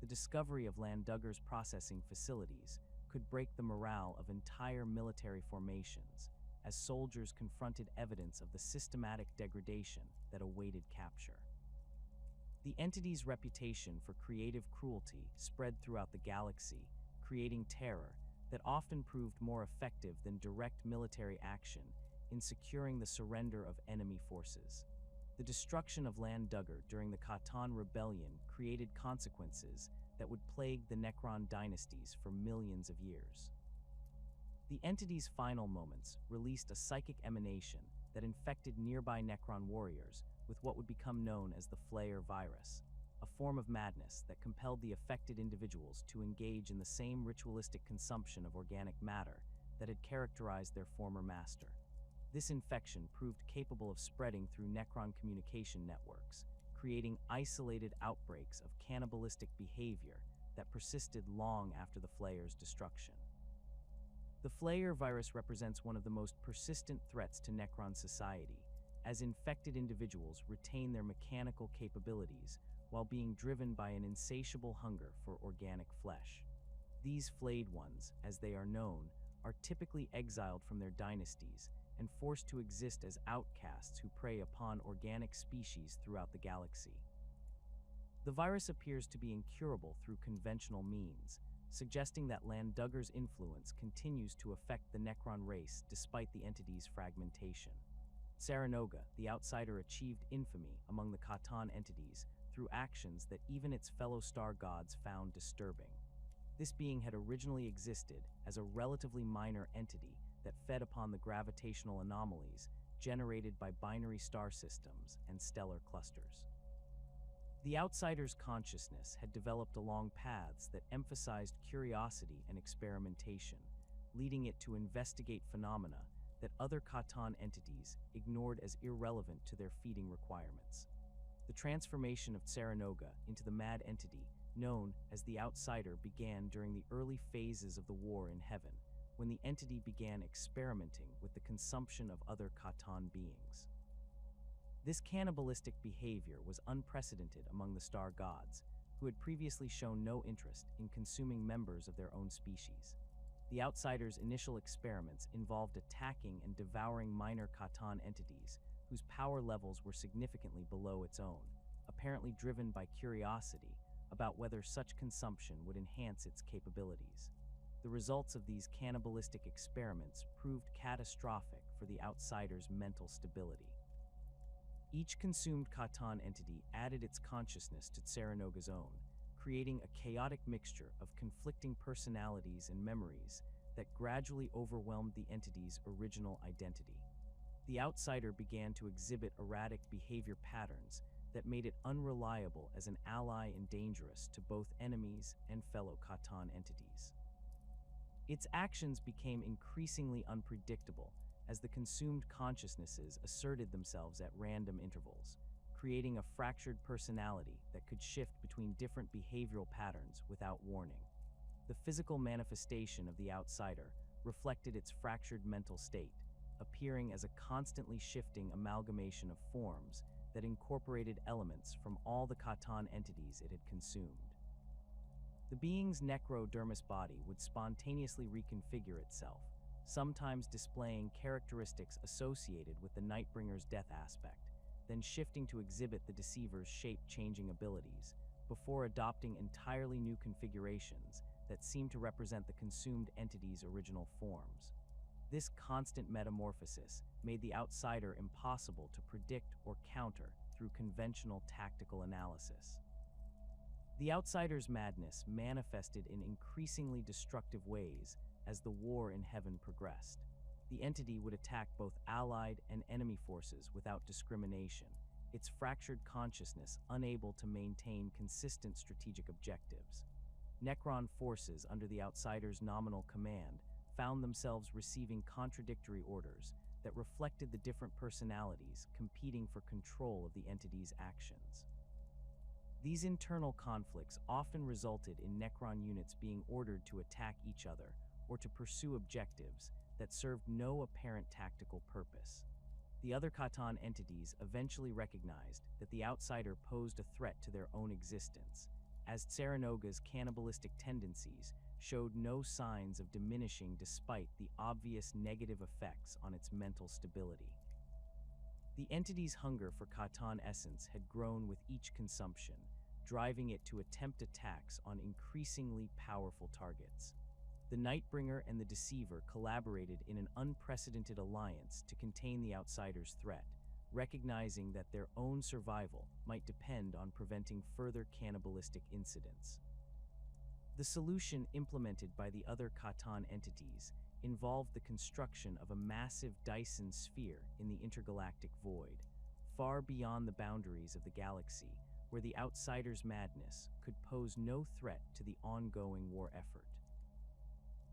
Speaker 1: The discovery of Landugger's processing facilities could break the morale of entire military formations, as soldiers confronted evidence of the systematic degradation that awaited capture. The entity's reputation for creative cruelty spread throughout the galaxy, creating terror that often proved more effective than direct military action in securing the surrender of enemy forces. The destruction of Landugger during the Catan Rebellion created consequences that would plague the Necron dynasties for millions of years. The entity's final moments released a psychic emanation that infected nearby Necron warriors with what would become known as the Flayer virus, a form of madness that compelled the affected individuals to engage in the same ritualistic consumption of organic matter that had characterized their former master. This infection proved capable of spreading through Necron communication networks, creating isolated outbreaks of cannibalistic behavior that persisted long after the Flayer's destruction. The Flayer virus represents one of the most persistent threats to Necron society, as infected individuals retain their mechanical capabilities while being driven by an insatiable hunger for organic flesh. These flayed ones, as they are known, are typically exiled from their dynasties and forced to exist as outcasts who prey upon organic species throughout the galaxy. The virus appears to be incurable through conventional means, suggesting that Landugger's influence continues to affect the Necron race despite the entity's fragmentation. Saranoga, the outsider, achieved infamy among the Catan entities through actions that even its fellow star gods found disturbing. This being had originally existed as a relatively minor entity that fed upon the gravitational anomalies generated by binary star systems and stellar clusters. The outsider's consciousness had developed along paths that emphasized curiosity and experimentation, leading it to investigate phenomena that other Catan entities ignored as irrelevant to their feeding requirements. The transformation of Saranoga into the mad entity known as the Outsider began during the early phases of the War in Heaven, when the entity began experimenting with the consumption of other Catan beings. This cannibalistic behavior was unprecedented among the star gods, who had previously shown no interest in consuming members of their own species. The Outsider's initial experiments involved attacking and devouring minor Catan entities whose power levels were significantly below its own, apparently driven by curiosity about whether such consumption would enhance its capabilities. The results of these cannibalistic experiments proved catastrophic for the outsider's mental stability. Each consumed Catan entity added its consciousness to Tseranogha's own, creating a chaotic mixture of conflicting personalities and memories that gradually overwhelmed the entity's original identity. The outsider began to exhibit erratic behavior patterns that made it unreliable as an ally and dangerous to both enemies and fellow Catan entities. Its actions became increasingly unpredictable as the consumed consciousnesses asserted themselves at random intervals, creating a fractured personality that could shift between different behavioral patterns without warning. The physical manifestation of the outsider reflected its fractured mental state, appearing as a constantly shifting amalgamation of forms that incorporated elements from all the Catan entities it had consumed. The being's necrodermis body would spontaneously reconfigure itself, sometimes displaying characteristics associated with the Nightbringer's death aspect, then shifting to exhibit the deceiver's shape-changing abilities, before adopting entirely new configurations that seemed to represent the consumed entity's original forms. This constant metamorphosis made the outsider impossible to predict or counter through conventional tactical analysis. The outsider's madness manifested in increasingly destructive ways as the war in heaven progressed. The entity would attack both allied and enemy forces without discrimination, its fractured consciousness unable to maintain consistent strategic objectives. Necron forces under the outsider's nominal command found themselves receiving contradictory orders that reflected the different personalities competing for control of the entity's actions. These internal conflicts often resulted in Necron units being ordered to attack each other or to pursue objectives that served no apparent tactical purpose. The other Catan entities eventually recognized that the outsider posed a threat to their own existence, as Tseranogha's cannibalistic tendencies showed no signs of diminishing despite the obvious negative effects on its mental stability. The entity's hunger for Catan essence had grown with each consumption, driving it to attempt attacks on increasingly powerful targets. The Nightbringer and the Deceiver collaborated in an unprecedented alliance to contain the outsider's threat, recognizing that their own survival might depend on preventing further cannibalistic incidents. The solution implemented by the other Catan entities involved the construction of a massive Dyson sphere in the intergalactic void, far beyond the boundaries of the galaxy, where the outsider's madness could pose no threat to the ongoing war effort.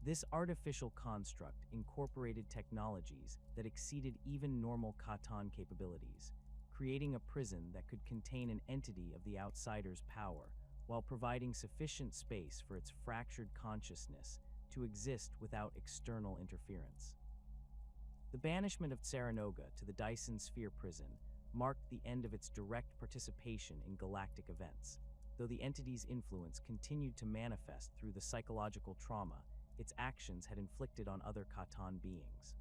Speaker 1: This artificial construct incorporated technologies that exceeded even normal Catan capabilities, creating a prison that could contain an entity of the outsider's power, while providing sufficient space for its fractured consciousness to exist without external interference. The banishment of Tseranogha to the Dyson Sphere prison marked the end of its direct participation in galactic events, though the entity's influence continued to manifest through the psychological trauma its actions had inflicted on other Catan beings.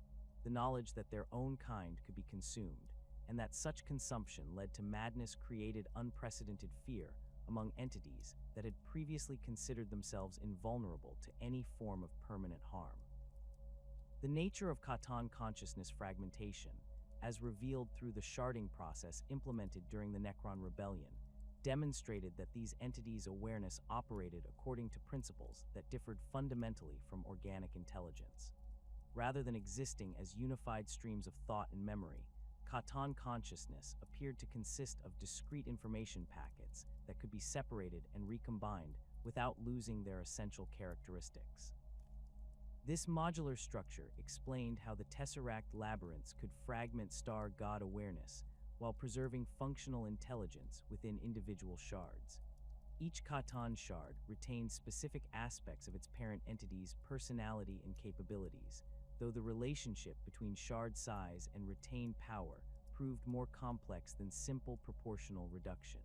Speaker 1: The knowledge that their own kind could be consumed, and that such consumption led to madness created unprecedented fear among entities that had previously considered themselves invulnerable to any form of permanent harm. The nature of Catan consciousness fragmentation, as revealed through the sharding process implemented during the Necron Rebellion, demonstrated that these entities' awareness operated according to principles that differed fundamentally from organic intelligence. Rather than existing as unified streams of thought and memory, Catan consciousness appeared to consist of discrete information packets that could be separated and recombined without losing their essential characteristics. This modular structure explained how the Tesseract labyrinths could fragment star god awareness while preserving functional intelligence within individual shards. Each Catan shard retained specific aspects of its parent entity's personality and capabilities, though the relationship between shard size and retained power proved more complex than simple proportional reduction.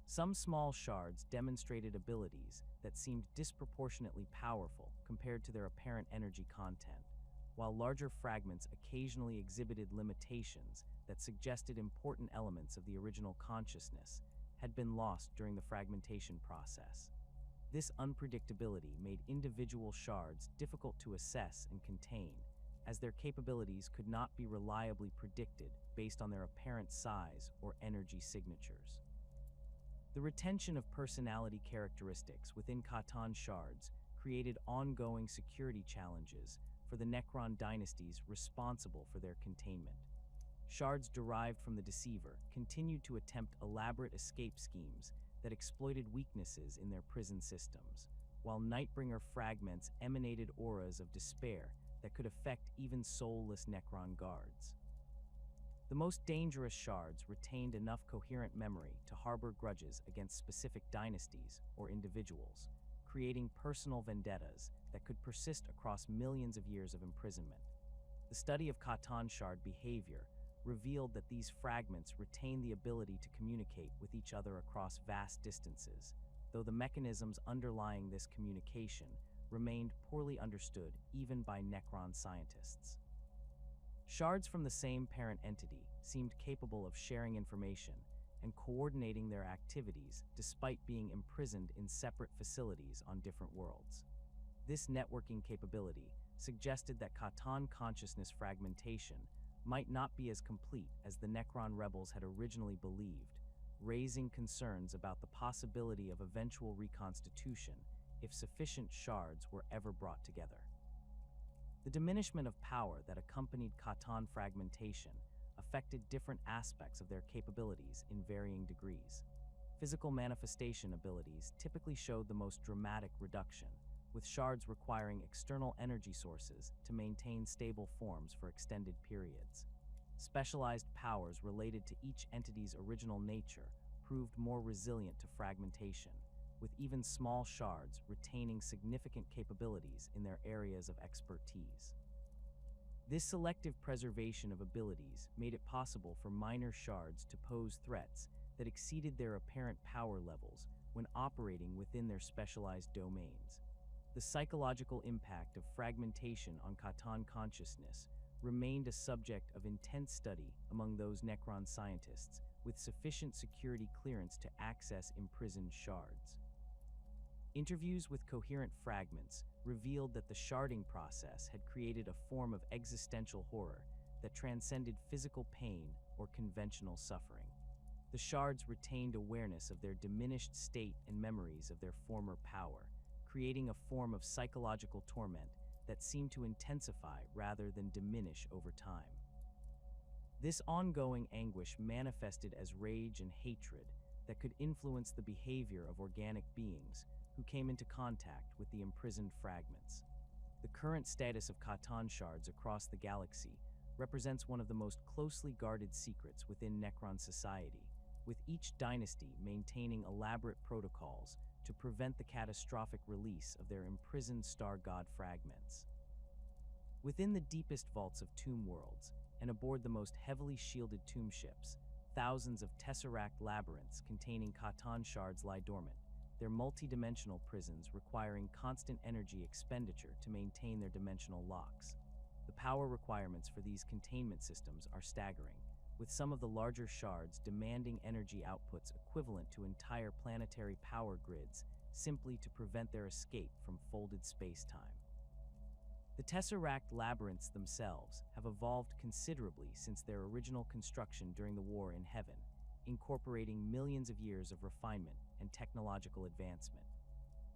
Speaker 1: Some small shards demonstrated abilities that seemed disproportionately powerful compared to their apparent energy content, while larger fragments occasionally exhibited limitations that suggested important elements of the original consciousness had been lost during the fragmentation process. This unpredictability made individual shards difficult to assess and contain, as their capabilities could not be reliably predicted based on their apparent size or energy signatures. The retention of personality characteristics within Catan shards created ongoing security challenges for the Necron dynasties responsible for their containment. Shards derived from the Deceiver continued to attempt elaborate escape schemes that exploited weaknesses in their prison systems, while Nightbringer fragments emanated auras of despair that could affect even soulless Necron guards. The most dangerous shards retained enough coherent memory to harbor grudges against specific dynasties or individuals, creating personal vendettas that could persist across millions of years of imprisonment. The study of Catan shard behavior revealed that these fragments retain the ability to communicate with each other across vast distances, though the mechanisms underlying this communication remained poorly understood even by Necron scientists. Shards from the same parent entity seemed capable of sharing information and coordinating their activities despite being imprisoned in separate facilities on different worlds. This networking capability suggested that Catan consciousness fragmentation might not be as complete as the Necron rebels had originally believed, raising concerns about the possibility of eventual reconstitution if sufficient shards were ever brought together. The diminishment of power that accompanied Catan fragmentation affected different aspects of their capabilities in varying degrees. Physical manifestation abilities typically showed the most dramatic reduction, with shards requiring external energy sources to maintain stable forms for extended periods. Specialized powers related to each entity's original nature proved more resilient to fragmentation, with even small shards retaining significant capabilities in their areas of expertise. This selective preservation of abilities made it possible for minor shards to pose threats that exceeded their apparent power levels when operating within their specialized domains. The psychological impact of fragmentation on Catan consciousness remained a subject of intense study among those Necron scientists with sufficient security clearance to access imprisoned shards. Interviews with coherent fragments revealed that the sharding process had created a form of existential horror that transcended physical pain or conventional suffering. The shards retained awareness of their diminished state and memories of their former power, creating a form of psychological torment that seemed to intensify rather than diminish over time. This ongoing anguish manifested as rage and hatred that could influence the behavior of organic beings who came into contact with the imprisoned fragments. The current status of Catan shards across the galaxy represents one of the most closely guarded secrets within Necron society, with each dynasty maintaining elaborate protocols to prevent the catastrophic release of their imprisoned star god fragments. Within the deepest vaults of tomb worlds, and aboard the most heavily shielded tomb ships, thousands of tesseract labyrinths containing Catan shards lie dormant, their multi-dimensional prisons requiring constant energy expenditure to maintain their dimensional locks. The power requirements for these containment systems are staggering, with some of the larger shards demanding energy outputs equivalent to entire planetary power grids simply to prevent their escape from folded space-time. The tesseract labyrinths themselves have evolved considerably since their original construction during the War in Heaven, incorporating millions of years of refinement and technological advancement.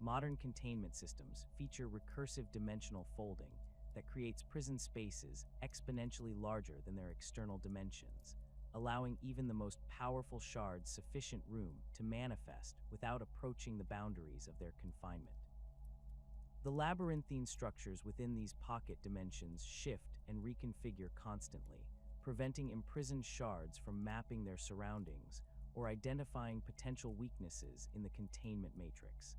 Speaker 1: Modern containment systems feature recursive dimensional folding that creates prison spaces exponentially larger than their external dimensions, allowing even the most powerful shards sufficient room to manifest without approaching the boundaries of their confinement. The labyrinthine structures within these pocket dimensions shift and reconfigure constantly, preventing imprisoned shards from mapping their surroundings or identifying potential weaknesses in the containment matrix.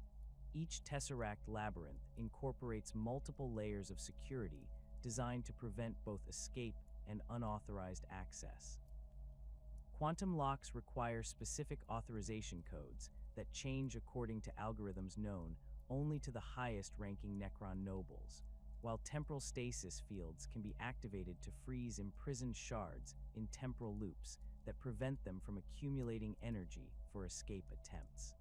Speaker 1: Each tesseract labyrinth incorporates multiple layers of security designed to prevent both escape and unauthorized access. Quantum locks require specific authorization codes that change according to algorithms known only to the highest-ranking Necron nobles, while temporal stasis fields can be activated to freeze imprisoned shards in temporal loops that prevent them from accumulating energy for escape attempts.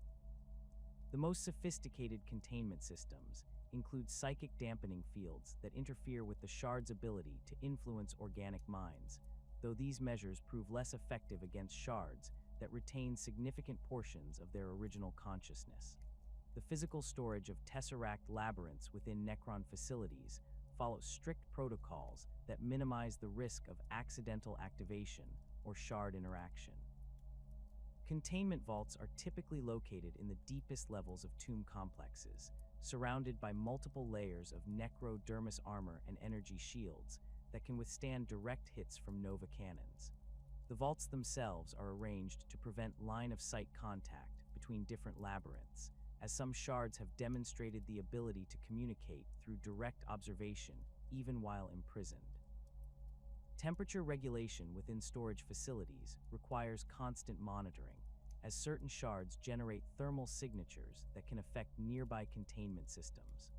Speaker 1: The most sophisticated containment systems include psychic dampening fields that interfere with the shard's ability to influence organic minds, though these measures prove less effective against shards that retain significant portions of their original consciousness. The physical storage of tesseract labyrinths within Necron facilities follows strict protocols that minimize the risk of accidental activation or shard interaction. Containment vaults are typically located in the deepest levels of tomb complexes, surrounded by multiple layers of necrodermis armor and energy shields that can withstand direct hits from Nova cannons. The vaults themselves are arranged to prevent line-of-sight contact between different labyrinths, as some shards have demonstrated the ability to communicate through direct observation even while imprisoned. Temperature regulation within storage facilities requires constant monitoring, as certain shards generate thermal signatures that can affect nearby containment systems.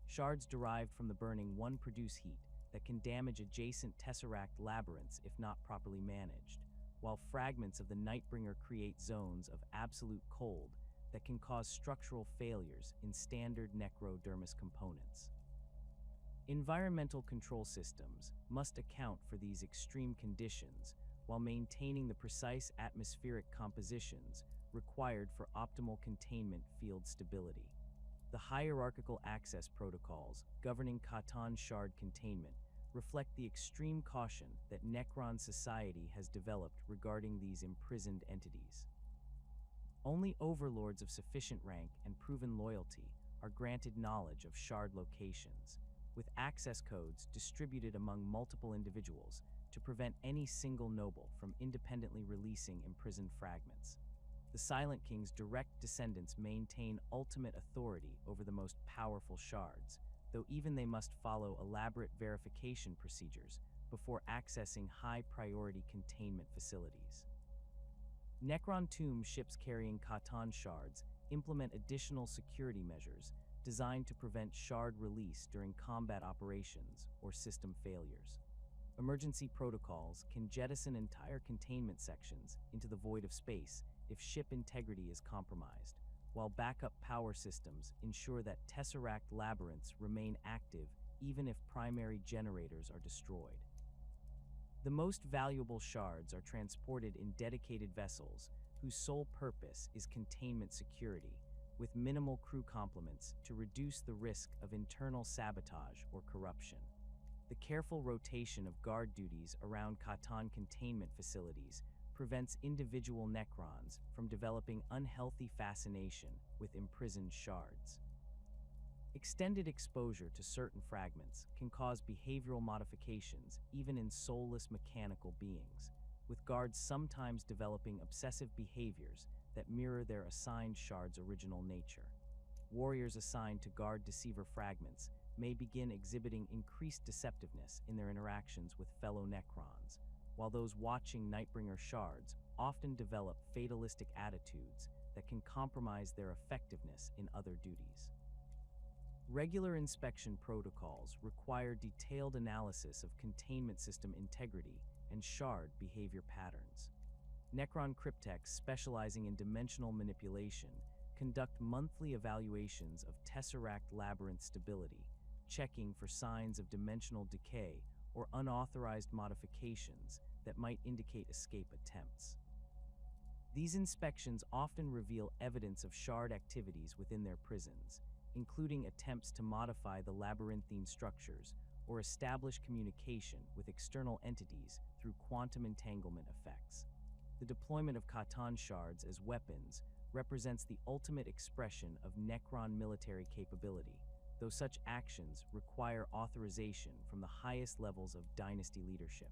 Speaker 1: Shards derived from the burning produce heat that can damage adjacent tesseract labyrinths if not properly managed, while fragments of the Nightbringer create zones of absolute cold that can cause structural failures in standard necrodermis components. Environmental control systems must account for these extreme conditions while maintaining the precise atmospheric compositions required for optimal containment field stability. The hierarchical access protocols governing Catan shard containment reflect the extreme caution that Necron society has developed regarding these imprisoned entities. Only overlords of sufficient rank and proven loyalty are granted knowledge of shard locations, with access codes distributed among multiple individuals to prevent any single noble from independently releasing imprisoned fragments. The Silent King's direct descendants maintain ultimate authority over the most powerful shards, though even they must follow elaborate verification procedures before accessing high-priority containment facilities. Necron tomb ships carrying Catan shards implement additional security measures designed to prevent shard release during combat operations or system failures. Emergency protocols can jettison entire containment sections into the void of space if ship integrity is compromised, while backup power systems ensure that tesseract labyrinths remain active even if primary generators are destroyed. The most valuable shards are transported in dedicated vessels whose sole purpose is containment security, with minimal crew complements to reduce the risk of internal sabotage or corruption. The careful rotation of guard duties around Catan containment facilities prevents individual Necrons from developing unhealthy fascination with imprisoned shards. Extended exposure to certain fragments can cause behavioral modifications even in soulless mechanical beings, with guards sometimes developing obsessive behaviors that mirror their assigned shard's original nature. Warriors assigned to guard deceiver fragments may begin exhibiting increased deceptiveness in their interactions with fellow Necrons, while those watching Nightbringer shards often develop fatalistic attitudes that can compromise their effectiveness in other duties. Regular inspection protocols require detailed analysis of containment system integrity and shard behavior patterns. Necron cryptechs specializing in dimensional manipulation conduct monthly evaluations of tesseract labyrinth stability, checking for signs of dimensional decay or unauthorized modifications that might indicate escape attempts. These inspections often reveal evidence of shard activities within their prisons, including attempts to modify the labyrinthine structures or establish communication with external entities through quantum entanglement effects. The deployment of Catan shards as weapons represents the ultimate expression of Necron military capability, though such actions require authorization from the highest levels of dynasty leadership.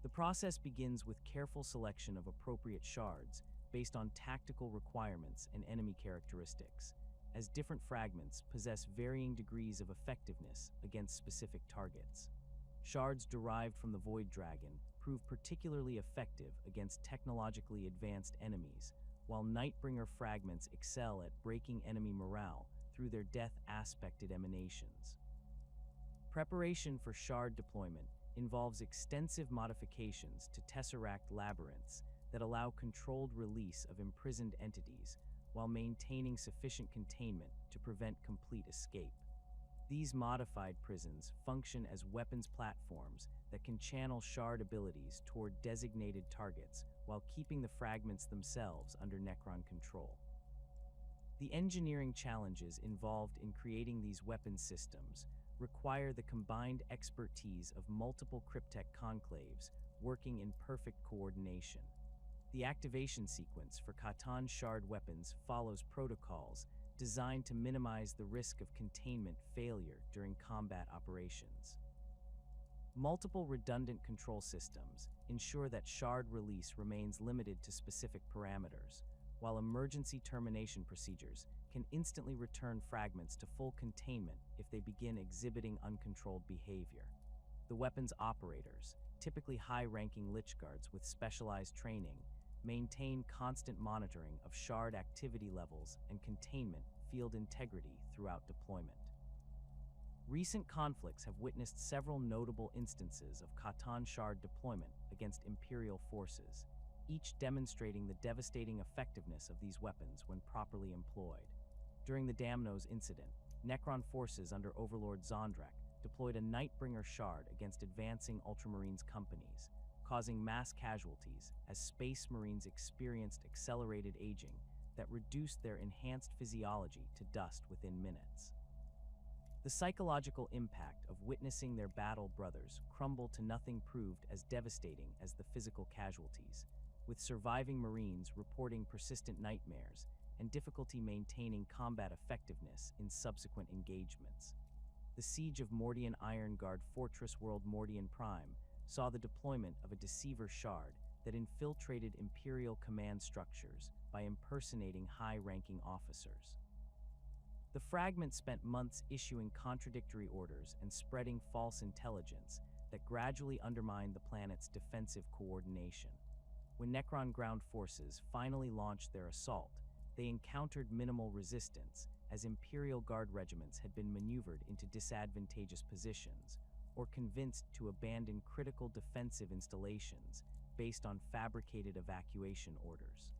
Speaker 1: The process begins with careful selection of appropriate shards based on tactical requirements and enemy characteristics, as different fragments possess varying degrees of effectiveness against specific targets. Shards derived from the Void Dragon prove particularly effective against technologically advanced enemies, while Nightbringer fragments excel at breaking enemy morale through their death-aspected emanations. Preparation for shard deployment involves extensive modifications to tesseract labyrinths that allow controlled release of imprisoned entities while maintaining sufficient containment to prevent complete escape. These modified prisons function as weapons platforms that can channel shard abilities toward designated targets while keeping the fragments themselves under Necron control. The engineering challenges involved in creating these weapon systems require the combined expertise of multiple cryptech conclaves working in perfect coordination. The activation sequence for Catan shard weapons follows protocols designed to minimize the risk of containment failure during combat operations. Multiple redundant control systems ensure that shard release remains limited to specific parameters, while emergency termination procedures can instantly return fragments to full containment if they begin exhibiting uncontrolled behavior. The weapon's operators, typically high-ranking Lich Guards with specialized training, maintain constant monitoring of shard activity levels and containment field integrity throughout deployment. Recent conflicts have witnessed several notable instances of Catan shard deployment against Imperial forces, each demonstrating the devastating effectiveness of these weapons when properly employed. During the Damnos incident, Necron forces under Overlord Zondrak deployed a Nightbringer shard against advancing Ultramarines companies, causing mass casualties as Space Marines experienced accelerated aging that reduced their enhanced physiology to dust within minutes. The psychological impact of witnessing their battle brothers crumble to nothing proved as devastating as the physical casualties, with surviving Marines reporting persistent nightmares and difficulty maintaining combat effectiveness in subsequent engagements. The siege of Mordian Iron Guard Fortress World Mordian Prime saw the deployment of a Deceiver shard that infiltrated Imperial command structures by impersonating high-ranking officers. The fragment spent months issuing contradictory orders and spreading false intelligence that gradually undermined the planet's defensive coordination. When Necron ground forces finally launched their assault, they encountered minimal resistance as Imperial Guard regiments had been maneuvered into disadvantageous positions or convinced to abandon critical defensive installations based on fabricated evacuation orders.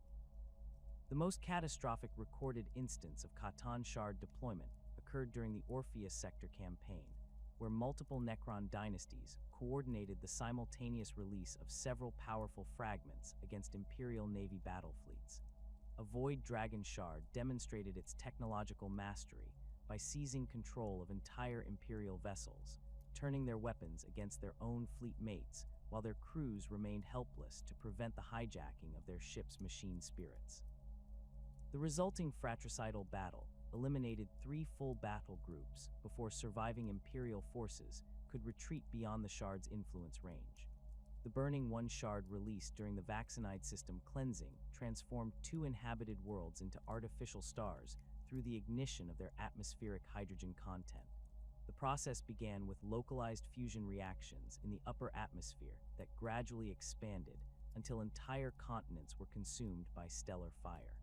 Speaker 1: The most catastrophic recorded instance of Catan shard deployment occurred during the Orpheus Sector campaign, where multiple Necron dynasties coordinated the simultaneous release of several powerful fragments against Imperial Navy battle fleets. A Void Dragon shard demonstrated its technological mastery by seizing control of entire Imperial vessels, turning their weapons against their own fleet mates while their crews remained helpless to prevent the hijacking of their ship's machine spirits. The resulting fratricidal battle eliminated 3 full battle groups before surviving Imperial forces could retreat beyond the shard's influence range. The Burning One shard released during the Vaccinide system cleansing transformed 2 inhabited worlds into artificial stars through the ignition of their atmospheric hydrogen content. The process began with localized fusion reactions in the upper atmosphere that gradually expanded until entire continents were consumed by stellar fire.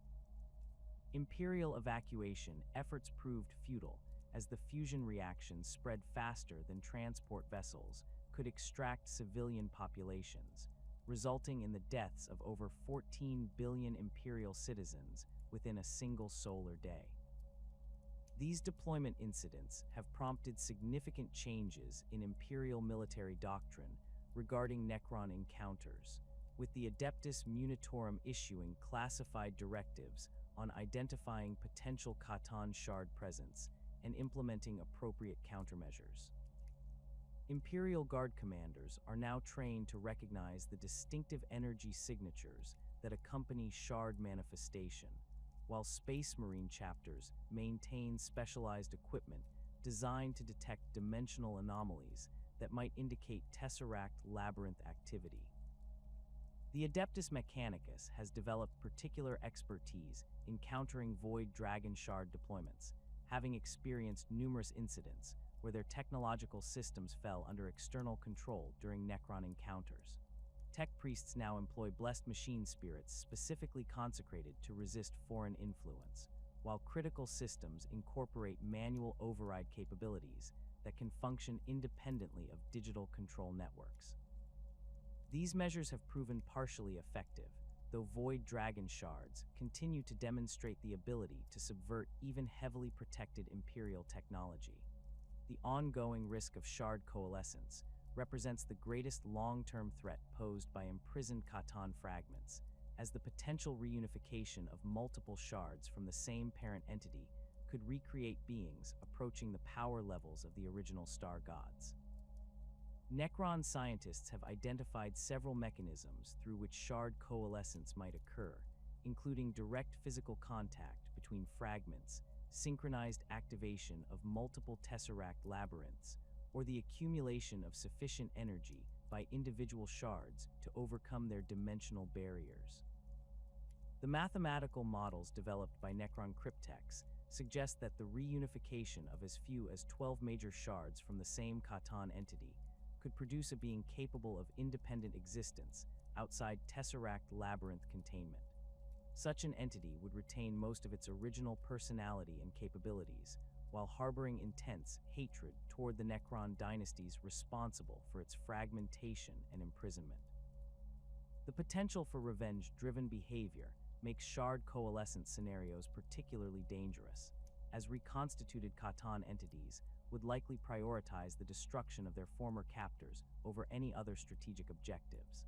Speaker 1: Imperial evacuation efforts proved futile as the fusion reactions spread faster than transport vessels could extract civilian populations, resulting in the deaths of over 14 billion Imperial citizens within a single solar day. These deployment incidents have prompted significant changes in Imperial military doctrine regarding Necron encounters, with the Adeptus Munitorum issuing classified directives on identifying potential Catan shard presence and implementing appropriate countermeasures. Imperial Guard commanders are now trained to recognize the distinctive energy signatures that accompany shard manifestation, while Space Marine chapters maintain specialized equipment designed to detect dimensional anomalies that might indicate Tesseract labyrinth activity. The Adeptus Mechanicus has developed particular expertise in countering Void Dragon shard deployments, having experienced numerous incidents where their technological systems fell under external control during Necron encounters. Tech priests now employ blessed machine spirits specifically consecrated to resist foreign influence, while critical systems incorporate manual override capabilities that can function independently of digital control networks. These measures have proven partially effective, though void dragon shards continue to demonstrate the ability to subvert even heavily protected Imperial technology. The ongoing risk of shard coalescence represents the greatest long-term threat posed by imprisoned Catan fragments, as the potential reunification of multiple shards from the same parent entity could recreate beings approaching the power levels of the original star gods. Necron scientists have identified several mechanisms through which shard coalescence might occur, including direct physical contact between fragments, synchronized activation of multiple tesseract labyrinths, or the accumulation of sufficient energy by individual shards to overcome their dimensional barriers. The mathematical models developed by Necron Cryptex suggest that the reunification of as few as 12 major shards from the same Catan entity could produce a being capable of independent existence outside tesseract labyrinth containment. Such an entity would retain most of its original personality and capabilities, while harboring intense hatred toward the Necron dynasties responsible for its fragmentation and imprisonment. The potential for revenge-driven behavior makes shard coalescence scenarios particularly dangerous, as reconstituted Catan entities would likely prioritize the destruction of their former captors over any other strategic objectives.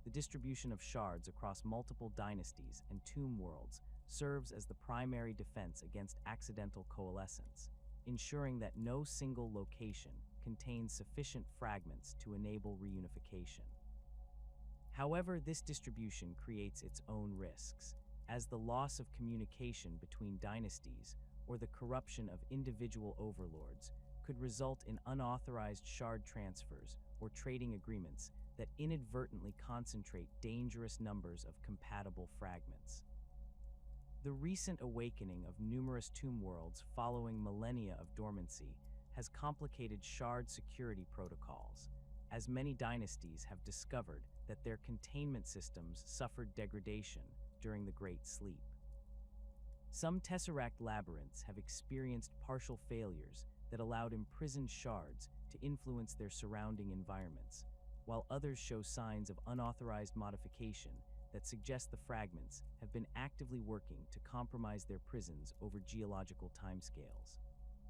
Speaker 1: The distribution of shards across multiple dynasties and tomb worlds serves as the primary defense against accidental coalescence, ensuring that no single location contains sufficient fragments to enable reunification. However, this distribution creates its own risks, as the loss of communication between dynasties or the corruption of individual overlords could result in unauthorized shard transfers or trading agreements that inadvertently concentrate dangerous numbers of compatible fragments. The recent awakening of numerous tomb worlds following millennia of dormancy has complicated shard security protocols, as many dynasties have discovered that their containment systems suffered degradation during the Great Sleep. Some tesseract labyrinths have experienced partial failures that allowed imprisoned shards to influence their surrounding environments, while others show signs of unauthorized modification that suggest the fragments have been actively working to compromise their prisons over geological timescales.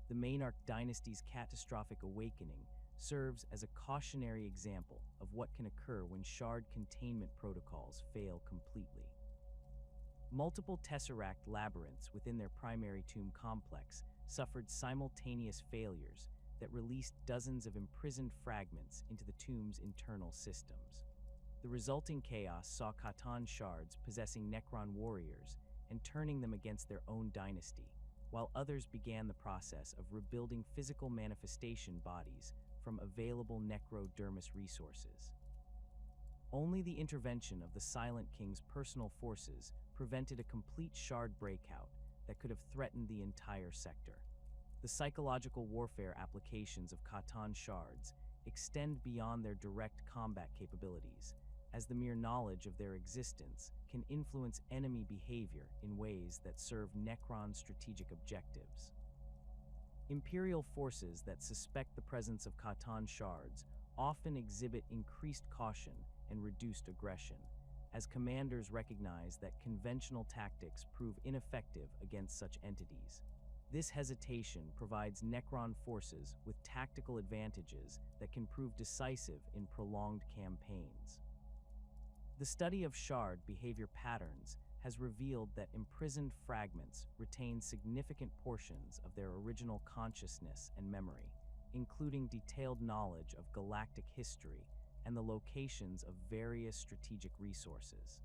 Speaker 1: The Maynarch dynasty's catastrophic awakening serves as a cautionary example of what can occur when shard containment protocols fail completely. Multiple tesseract labyrinths within their primary tomb complex suffered simultaneous failures that released dozens of imprisoned fragments into the tomb's internal systems. The resulting chaos saw Catan shards possessing Necron warriors and turning them against their own dynasty, while others began the process of rebuilding physical manifestation bodies from available necrodermis resources. Only the intervention of the Silent King's personal forces prevented a complete shard breakout that could have threatened the entire sector. The psychological warfare applications of Catan shards extend beyond their direct combat capabilities, as the mere knowledge of their existence can influence enemy behavior in ways that serve Necron's strategic objectives. Imperial forces that suspect the presence of Catan shards often exhibit increased caution and reduced aggression, as commanders recognize that conventional tactics prove ineffective against such entities. This hesitation provides Necron forces with tactical advantages that can prove decisive in prolonged campaigns. The study of shard behavior patterns has revealed that imprisoned fragments retain significant portions of their original consciousness and memory, including detailed knowledge of galactic history and the locations of various strategic resources.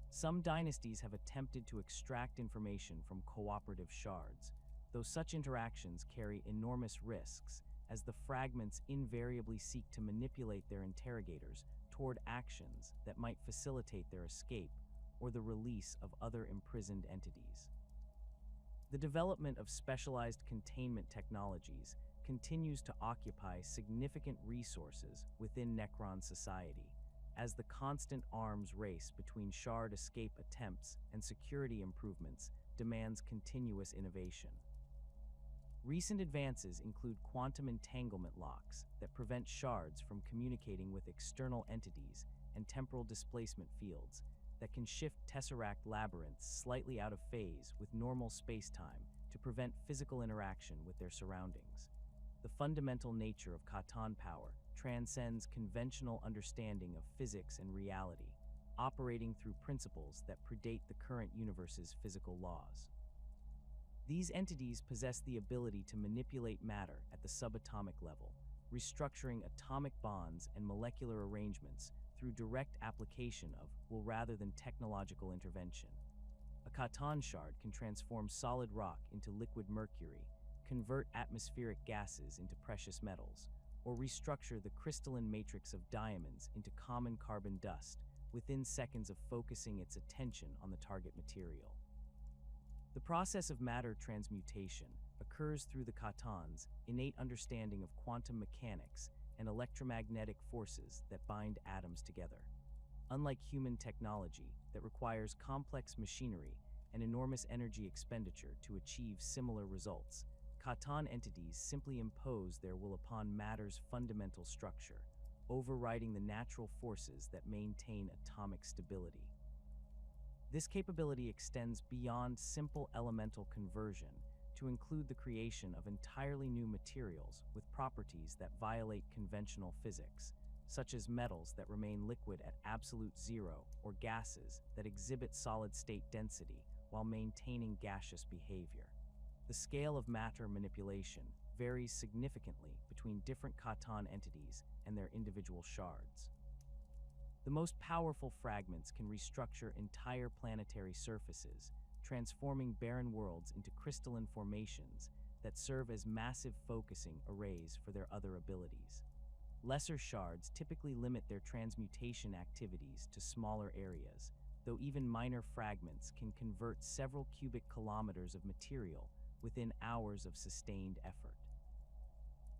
Speaker 1: Some dynasties have attempted to extract information from cooperative shards, though such interactions carry enormous risks, as the fragments invariably seek to manipulate their interrogators toward actions that might facilitate their escape or the release of other imprisoned entities. The development of specialized containment technologies continues to occupy significant resources within Necron society, as the constant arms race between shard escape attempts and security improvements demands continuous innovation. Recent advances include quantum entanglement locks that prevent shards from communicating with external entities and temporal displacement fields that can shift tesseract labyrinths slightly out of phase with normal space-time to prevent physical interaction with their surroundings. The fundamental nature of Catan power transcends conventional understanding of physics and reality, operating through principles that predate the current universe's physical laws. These entities possess the ability to manipulate matter at the subatomic level, restructuring atomic bonds and molecular arrangements through direct application of will rather than technological intervention. A Catan shard can transform solid rock into liquid mercury, convert atmospheric gases into precious metals, or restructure the crystalline matrix of diamonds into common carbon dust within seconds of focusing its attention on the target material. The process of matter transmutation occurs through the Catan's innate understanding of quantum mechanics and electromagnetic forces that bind atoms together. Unlike human technology that requires complex machinery and enormous energy expenditure to achieve similar results, Catan entities simply impose their will upon matter's fundamental structure, overriding the natural forces that maintain atomic stability. This capability extends beyond simple elemental conversion to include the creation of entirely new materials with properties that violate conventional physics, such as metals that remain liquid at absolute zero or gases that exhibit solid-state density while maintaining gaseous behavior. The scale of matter manipulation varies significantly between different Catan entities and their individual shards. The most powerful fragments can restructure entire planetary surfaces, transforming barren worlds into crystalline formations that serve as massive focusing arrays for their other abilities. Lesser shards typically limit their transmutation activities to smaller areas, though even minor fragments can convert several cubic kilometers of material within hours of sustained effort.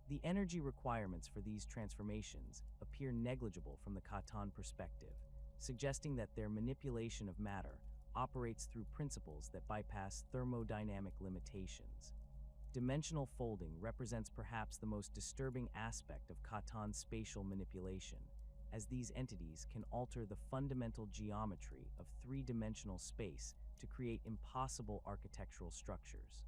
Speaker 1: The energy requirements for these transformations appear negligible from the Catan perspective, suggesting that their manipulation of matter operates through principles that bypass thermodynamic limitations. Dimensional folding represents perhaps the most disturbing aspect of Catan's spatial manipulation, as these entities can alter the fundamental geometry of three-dimensional space to create impossible architectural structures.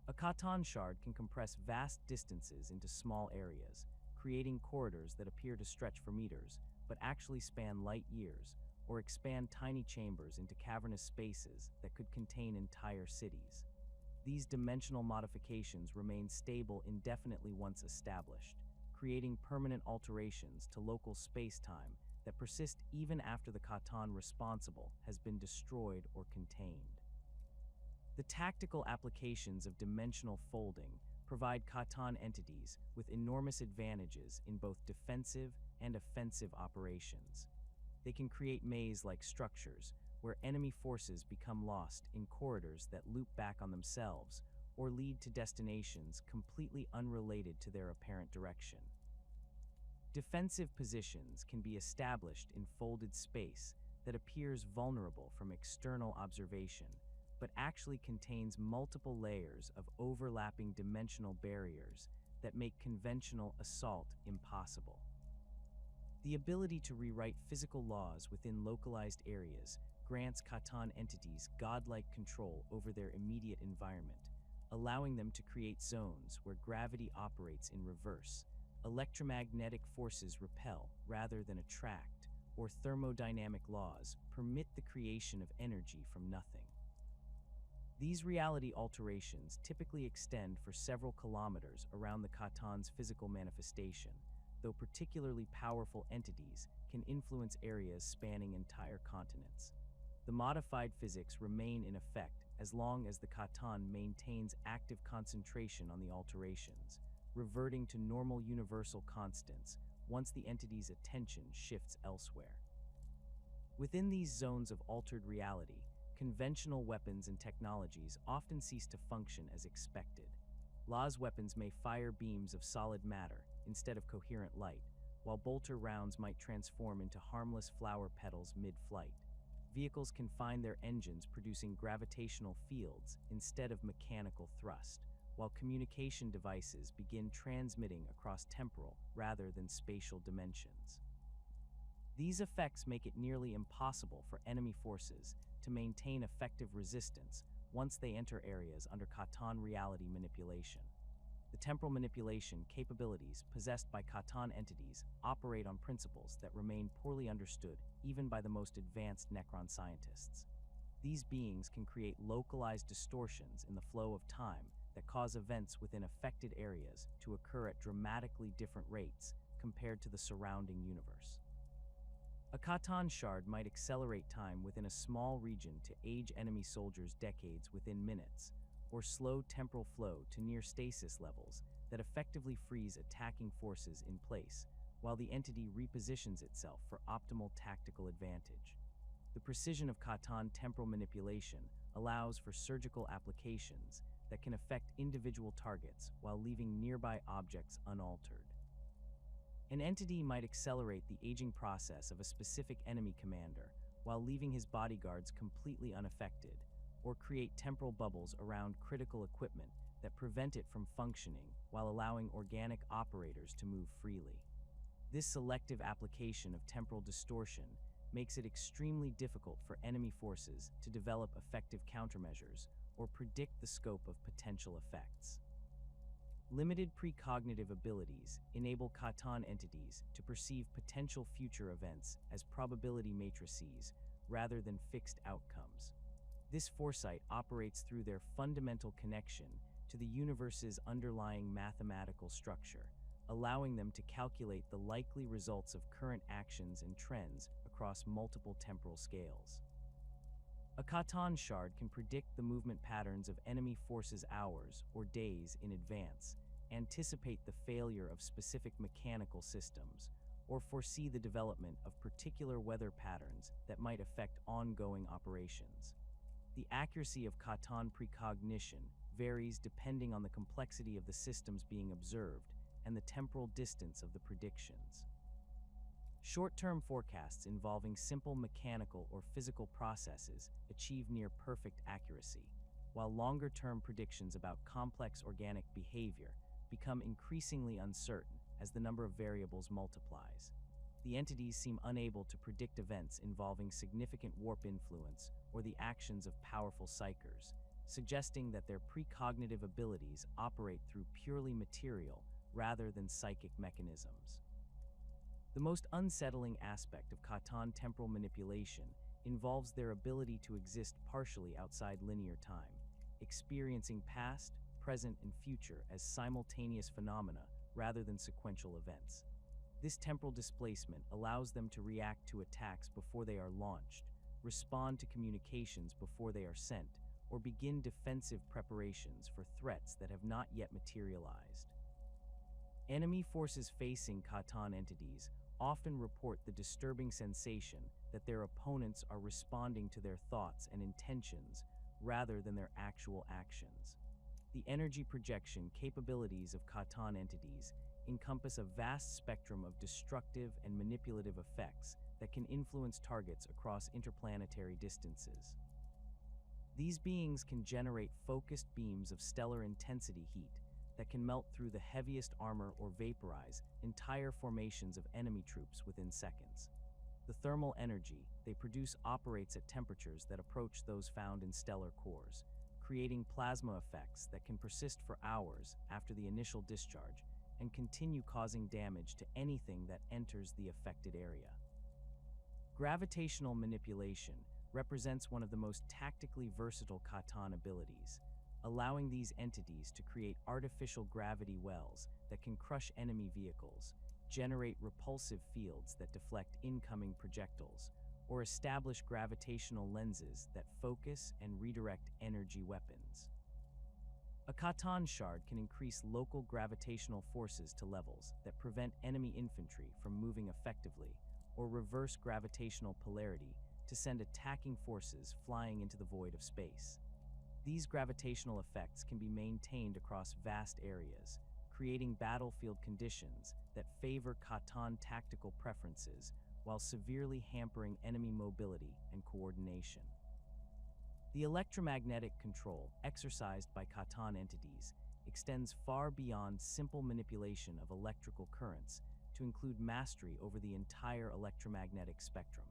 Speaker 1: A Catan shard can compress vast distances into small areas, creating corridors that appear to stretch for meters, but actually span light years, or expand tiny chambers into cavernous spaces that could contain entire cities. These dimensional modifications remain stable indefinitely once established, creating permanent alterations to local space-time that persist even after the Catan responsible has been destroyed or contained. The tactical applications of dimensional folding provide Catan entities with enormous advantages in both defensive and offensive operations. They can create maze-like structures where enemy forces become lost in corridors that loop back on themselves or lead to destinations completely unrelated to their apparent direction. Defensive positions can be established in folded space that appears vulnerable from external observation, but actually contains multiple layers of overlapping dimensional barriers that make conventional assault impossible. The ability to rewrite physical laws within localized areas grants Catan entities godlike control over their immediate environment, allowing them to create zones where gravity operates in reverse, electromagnetic forces repel rather than attract, or thermodynamic laws permit the creation of energy from nothing. These reality alterations typically extend for several kilometers around the Catan's physical manifestation, though particularly powerful entities can influence areas spanning entire continents. The modified physics remain in effect as long as the Catan maintains active concentration on the alterations, reverting to normal universal constants once the entity's attention shifts elsewhere. Within these zones of altered reality, conventional weapons and technologies often cease to function as expected. Law's weapons may fire beams of solid matter instead of coherent light, while bolter rounds might transform into harmless flower petals mid-flight. Vehicles can find their engines producing gravitational fields instead of mechanical thrust, while communication devices begin transmitting across temporal rather than spatial dimensions. These effects make it nearly impossible for enemy forces to maintain effective resistance once they enter areas under Catan reality manipulation. The temporal manipulation capabilities possessed by Catan entities operate on principles that remain poorly understood even by the most advanced Necron scientists. These beings can create localized distortions in the flow of time that cause events within affected areas to occur at dramatically different rates compared to the surrounding universe. A Catan shard might accelerate time within a small region to age enemy soldiers decades within minutes, or slow temporal flow to near stasis levels that effectively freeze attacking forces in place, while the entity repositions itself for optimal tactical advantage. The precision of Catan temporal manipulation allows for surgical applications that can affect individual targets while leaving nearby objects unaltered. An entity might accelerate the aging process of a specific enemy commander while leaving his bodyguards completely unaffected, or create temporal bubbles around critical equipment that prevent it from functioning while allowing organic operators to move freely. This selective application of temporal distortion makes it extremely difficult for enemy forces to develop effective countermeasures or predict the scope of potential effects. Limited precognitive abilities enable Catan entities to perceive potential future events as probability matrices rather than fixed outcomes. This foresight operates through their fundamental connection to the universe's underlying mathematical structure, allowing them to calculate the likely results of current actions and trends across multiple temporal scales. A Catan shard can predict the movement patterns of enemy forces hours or days in advance, anticipate the failure of specific mechanical systems, or foresee the development of particular weather patterns that might affect ongoing operations. The accuracy of Catan precognition varies depending on the complexity of the systems being observed and the temporal distance of the predictions. Short-term forecasts involving simple mechanical or physical processes achieve near perfect accuracy, while longer-term predictions about complex organic behavior become increasingly uncertain as the number of variables multiplies. The entities seem unable to predict events involving significant warp influence or the actions of powerful psychers, suggesting that their precognitive abilities operate through purely material rather than psychic mechanisms. The most unsettling aspect of Catan temporal manipulation involves their ability to exist partially outside linear time, experiencing past, present, and future as simultaneous phenomena rather than sequential events. This temporal displacement allows them to react to attacks before they are launched, respond to communications before they are sent, or begin defensive preparations for threats that have not yet materialized. Enemy forces facing Catan entities often report the disturbing sensation that their opponents are responding to their thoughts and intentions rather than their actual actions. The energy projection capabilities of Catan entities encompass a vast spectrum of destructive and manipulative effects that can influence targets across interplanetary distances. These beings can generate focused beams of stellar intensity heat that can melt through the heaviest armor or vaporize entire formations of enemy troops within seconds. The thermal energy they produce operates at temperatures that approach those found in stellar cores, creating plasma effects that can persist for hours after the initial discharge and continue causing damage to anything that enters the affected area. Gravitational manipulation represents one of the most tactically versatile Catan abilities, allowing these entities to create artificial gravity wells that can crush enemy vehicles, generate repulsive fields that deflect incoming projectiles, or establish gravitational lenses that focus and redirect energy weapons. A Catan shard can increase local gravitational forces to levels that prevent enemy infantry from moving effectively, or reverse gravitational polarity to send attacking forces flying into the void of space. These gravitational effects can be maintained across vast areas, creating battlefield conditions that favor Catan tactical preferences while severely hampering enemy mobility and coordination. The electromagnetic control exercised by Catan entities extends far beyond simple manipulation of electrical currents to include mastery over the entire electromagnetic spectrum.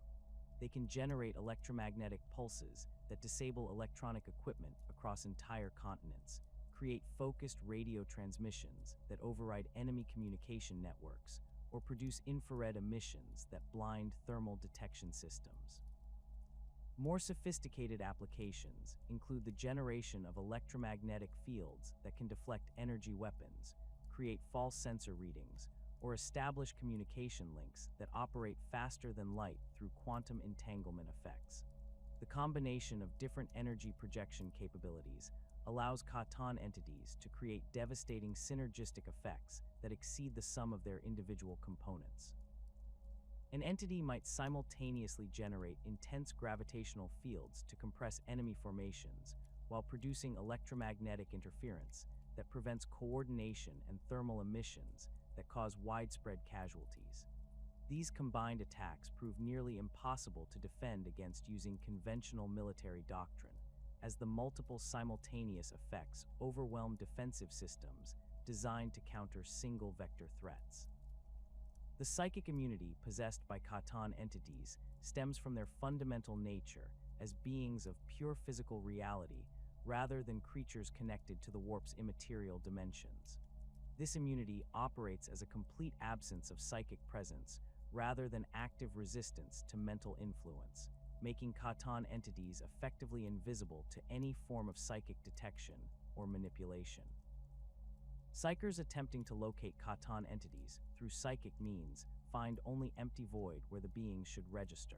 Speaker 1: They can generate electromagnetic pulses that disable electronic equipment across entire continents, create focused radio transmissions that override enemy communication networks, or produce infrared emissions that blind thermal detection systems. More sophisticated applications include the generation of electromagnetic fields that can deflect energy weapons, create false sensor readings, or establish communication links that operate faster than light through quantum entanglement effects. The combination of different energy projection capabilities allows Catan entities to create devastating synergistic effects that exceed the sum of their individual components. An entity might simultaneously generate intense gravitational fields to compress enemy formations while producing electromagnetic interference that prevents coordination and thermal emissions that cause widespread casualties. These combined attacks prove nearly impossible to defend against using conventional military doctrine, as the multiple simultaneous effects overwhelm defensive systems designed to counter single-vector threats. The psychic immunity possessed by Catan entities stems from their fundamental nature as beings of pure physical reality rather than creatures connected to the warp's immaterial dimensions. This immunity operates as a complete absence of psychic presence rather than active resistance to mental influence, making Catan entities effectively invisible to any form of psychic detection or manipulation. Psykers attempting to locate Catan entities through psychic means find only empty void where the beings should register,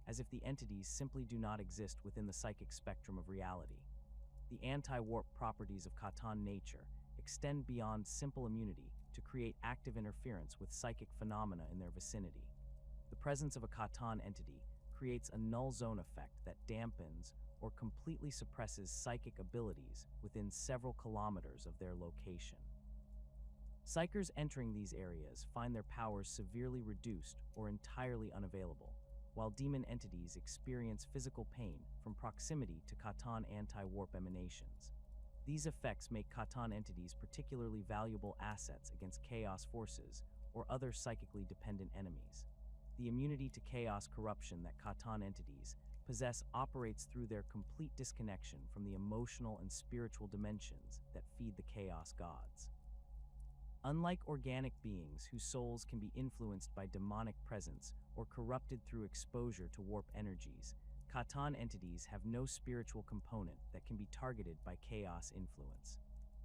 Speaker 1: as if the entities simply do not exist within the psychic spectrum of reality. The anti-warp properties of Catan nature extend beyond simple immunity to create active interference with psychic phenomena in their vicinity. The presence of a Catan entity creates a null zone effect that dampens or completely suppresses psychic abilities within several kilometers of their location. Psykers entering these areas find their powers severely reduced or entirely unavailable, while demon entities experience physical pain from proximity to Catan anti-warp emanations. These effects make Catan entities particularly valuable assets against chaos forces or other psychically dependent enemies. The immunity to chaos corruption that Catan entities possess operates through their complete disconnection from the emotional and spiritual dimensions that feed the chaos gods. Unlike organic beings whose souls can be influenced by demonic presence or corrupted through exposure to warp energies, Catan entities have no spiritual component that can be targeted by chaos influence.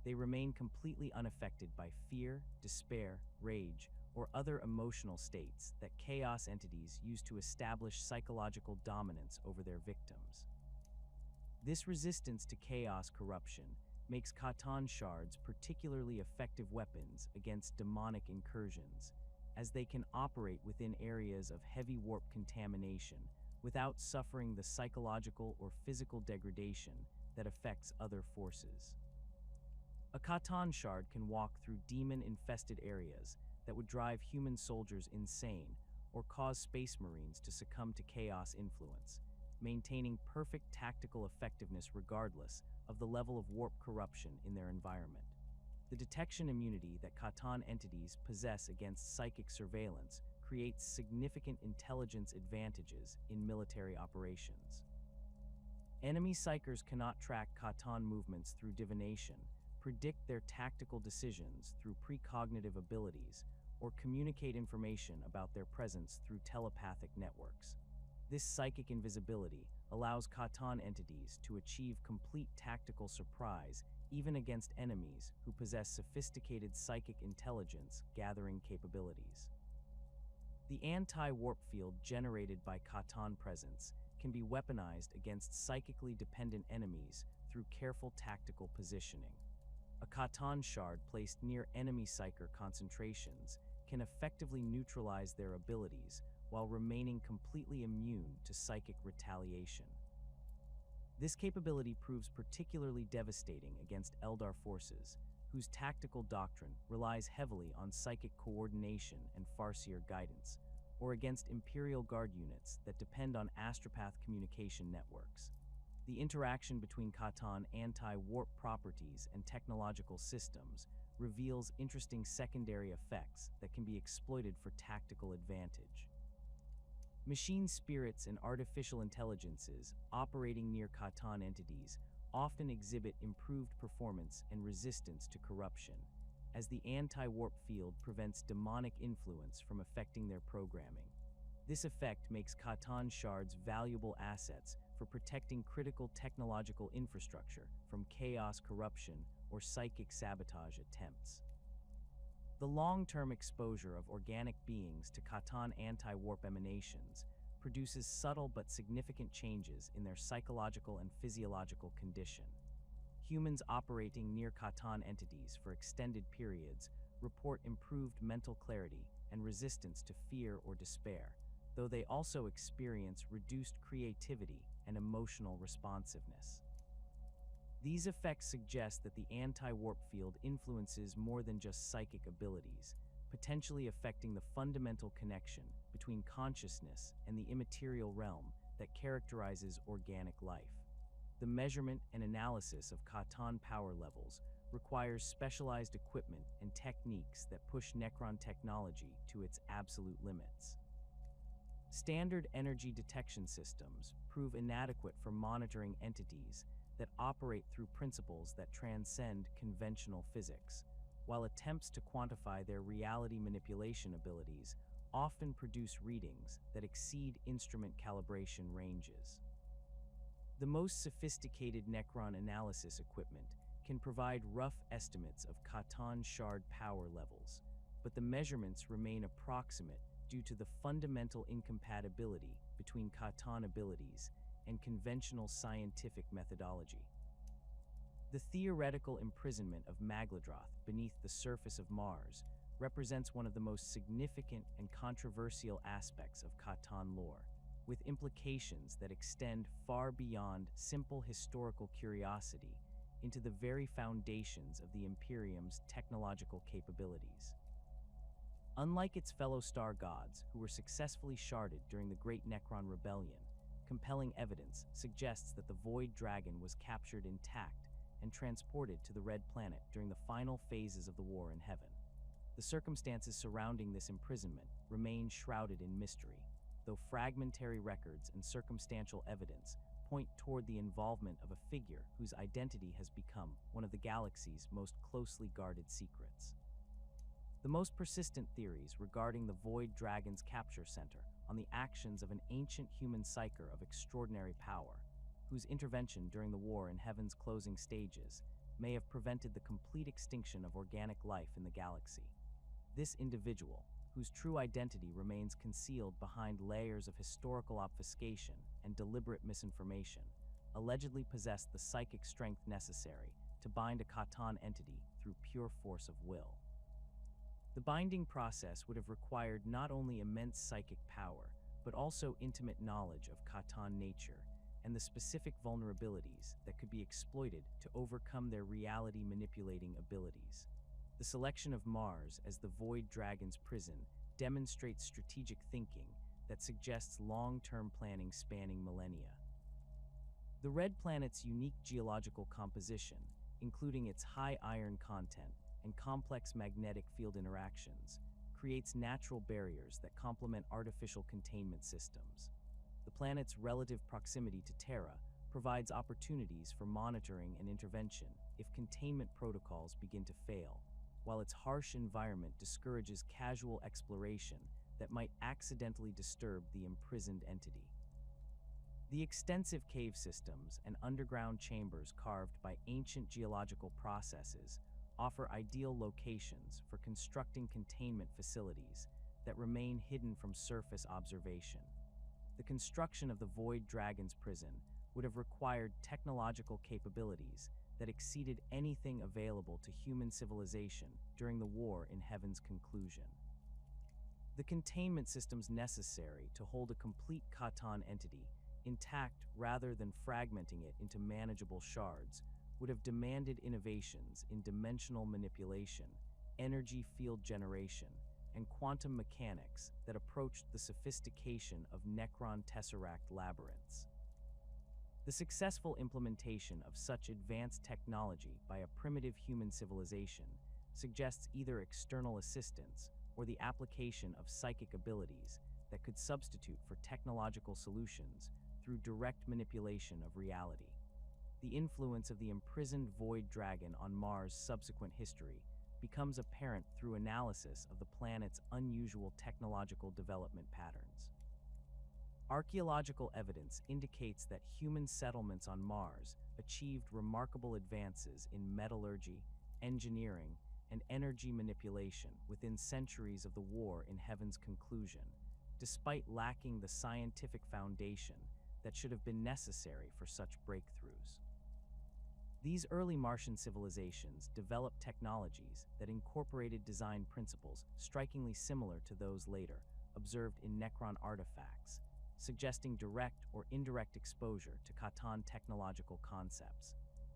Speaker 1: They remain completely unaffected by fear, despair, rage, or other emotional states that chaos entities use to establish psychological dominance over their victims. This resistance to chaos corruption makes Catan shards particularly effective weapons against demonic incursions, as they can operate within areas of heavy warp contamination without suffering the psychological or physical degradation that affects other forces. A Catan shard can walk through demon-infested areas that would drive human soldiers insane or cause space marines to succumb to chaos influence, maintaining perfect tactical effectiveness regardless of the level of warp corruption in their environment. The detection immunity that Catan entities possess against psychic surveillance creates significant intelligence advantages in military operations. Enemy psykers cannot track Catan movements through divination, predict their tactical decisions through precognitive abilities, or communicate information about their presence through telepathic networks. This psychic invisibility allows Catan entities to achieve complete tactical surprise even against enemies who possess sophisticated psychic intelligence gathering capabilities. The anti-warp field generated by Catan presence can be weaponized against psychically dependent enemies through careful tactical positioning. A Catan shard placed near enemy psyker concentrations can effectively neutralize their abilities while remaining completely immune to psychic retaliation. This capability proves particularly devastating against Eldar forces, whose tactical doctrine relies heavily on psychic coordination and Farseer guidance, or against Imperial Guard units that depend on astropath communication networks. The interaction between Catan anti-warp properties and technological systems reveals interesting secondary effects that can be exploited for tactical advantage. Machine spirits and artificial intelligences operating near Catan entities often exhibit improved performance and resistance to corruption, as the anti-warp field prevents demonic influence from affecting their programming. This effect makes Catan shards valuable assets for protecting critical technological infrastructure from chaos, corruption, or psychic sabotage attempts. The long-term exposure of organic beings to Catan anti-warp emanations produces subtle but significant changes in their psychological and physiological condition. Humans operating near Catan entities for extended periods report improved mental clarity and resistance to fear or despair, though they also experience reduced creativity and emotional responsiveness. These effects suggest that the anti-warp field influences more than just psychic abilities, potentially affecting the fundamental connection between consciousness and the immaterial realm that characterizes organic life. The measurement and analysis of Catan power levels requires specialized equipment and techniques that push Necron technology to its absolute limits. Standard energy detection systems prove inadequate for monitoring entities that operate through principles that transcend conventional physics, while attempts to quantify their reality manipulation abilities often produce readings that exceed instrument calibration ranges. The most sophisticated Necron analysis equipment can provide rough estimates of Catan shard power levels, but the measurements remain approximate due to the fundamental incompatibility between Catan abilities and conventional scientific methodology. The theoretical imprisonment of Magladroth beneath the surface of Mars represents one of the most significant and controversial aspects of Catan lore, with implications that extend far beyond simple historical curiosity into the very foundations of the Imperium's technological capabilities. Unlike its fellow star gods, who were successfully sharded during the Great Necron Rebellion, compelling evidence suggests that the Void Dragon was captured intact and transported to the Red Planet during the final phases of the war in Heaven. The circumstances surrounding this imprisonment remain shrouded in mystery, though fragmentary records and circumstantial evidence point toward the involvement of a figure whose identity has become one of the galaxy's most closely guarded secrets. The most persistent theories regarding the Void Dragon's capture center on the actions of an ancient human psyker of extraordinary power, whose intervention during the war in Heaven's closing stages may have prevented the complete extinction of organic life in the galaxy. This individual, whose true identity remains concealed behind layers of historical obfuscation and deliberate misinformation, allegedly possessed the psychic strength necessary to bind a Catan entity through pure force of will. The binding process would have required not only immense psychic power, but also intimate knowledge of Catan nature and the specific vulnerabilities that could be exploited to overcome their reality-manipulating abilities. The selection of Mars as the Void Dragon's prison demonstrates strategic thinking that suggests long-term planning spanning millennia. The Red Planet's unique geological composition, including its high iron content and complex magnetic field interactions, creates natural barriers that complement artificial containment systems. The planet's relative proximity to Terra provides opportunities for monitoring and intervention if containment protocols begin to fail, while its harsh environment discourages casual exploration that might accidentally disturb the imprisoned entity. The extensive cave systems and underground chambers carved by ancient geological processes offer ideal locations for constructing containment facilities that remain hidden from surface observation. The construction of the Void Dragon's prison would have required technological capabilities that exceeded anything available to human civilization during the war in Heaven's conclusion. The containment systems necessary to hold a complete Catan entity intact rather than fragmenting it into manageable shards would have demanded innovations in dimensional manipulation, energy field generation, and quantum mechanics that approached the sophistication of Necron tesseract labyrinths. The successful implementation of such advanced technology by a primitive human civilization suggests either external assistance or the application of psychic abilities that could substitute for technological solutions through direct manipulation of reality. The influence of the imprisoned void dragon on Mars' subsequent history becomes apparent through analysis of the planet's unusual technological development patterns. Archaeological evidence indicates that human settlements on Mars achieved remarkable advances in metallurgy, engineering, and energy manipulation within centuries of the war in Heaven's conclusion, despite lacking the scientific foundation that should have been necessary for such breakthroughs. These early Martian civilizations developed technologies that incorporated design principles strikingly similar to those later observed in Necron artifacts, suggesting direct or indirect exposure to Catan technological concepts.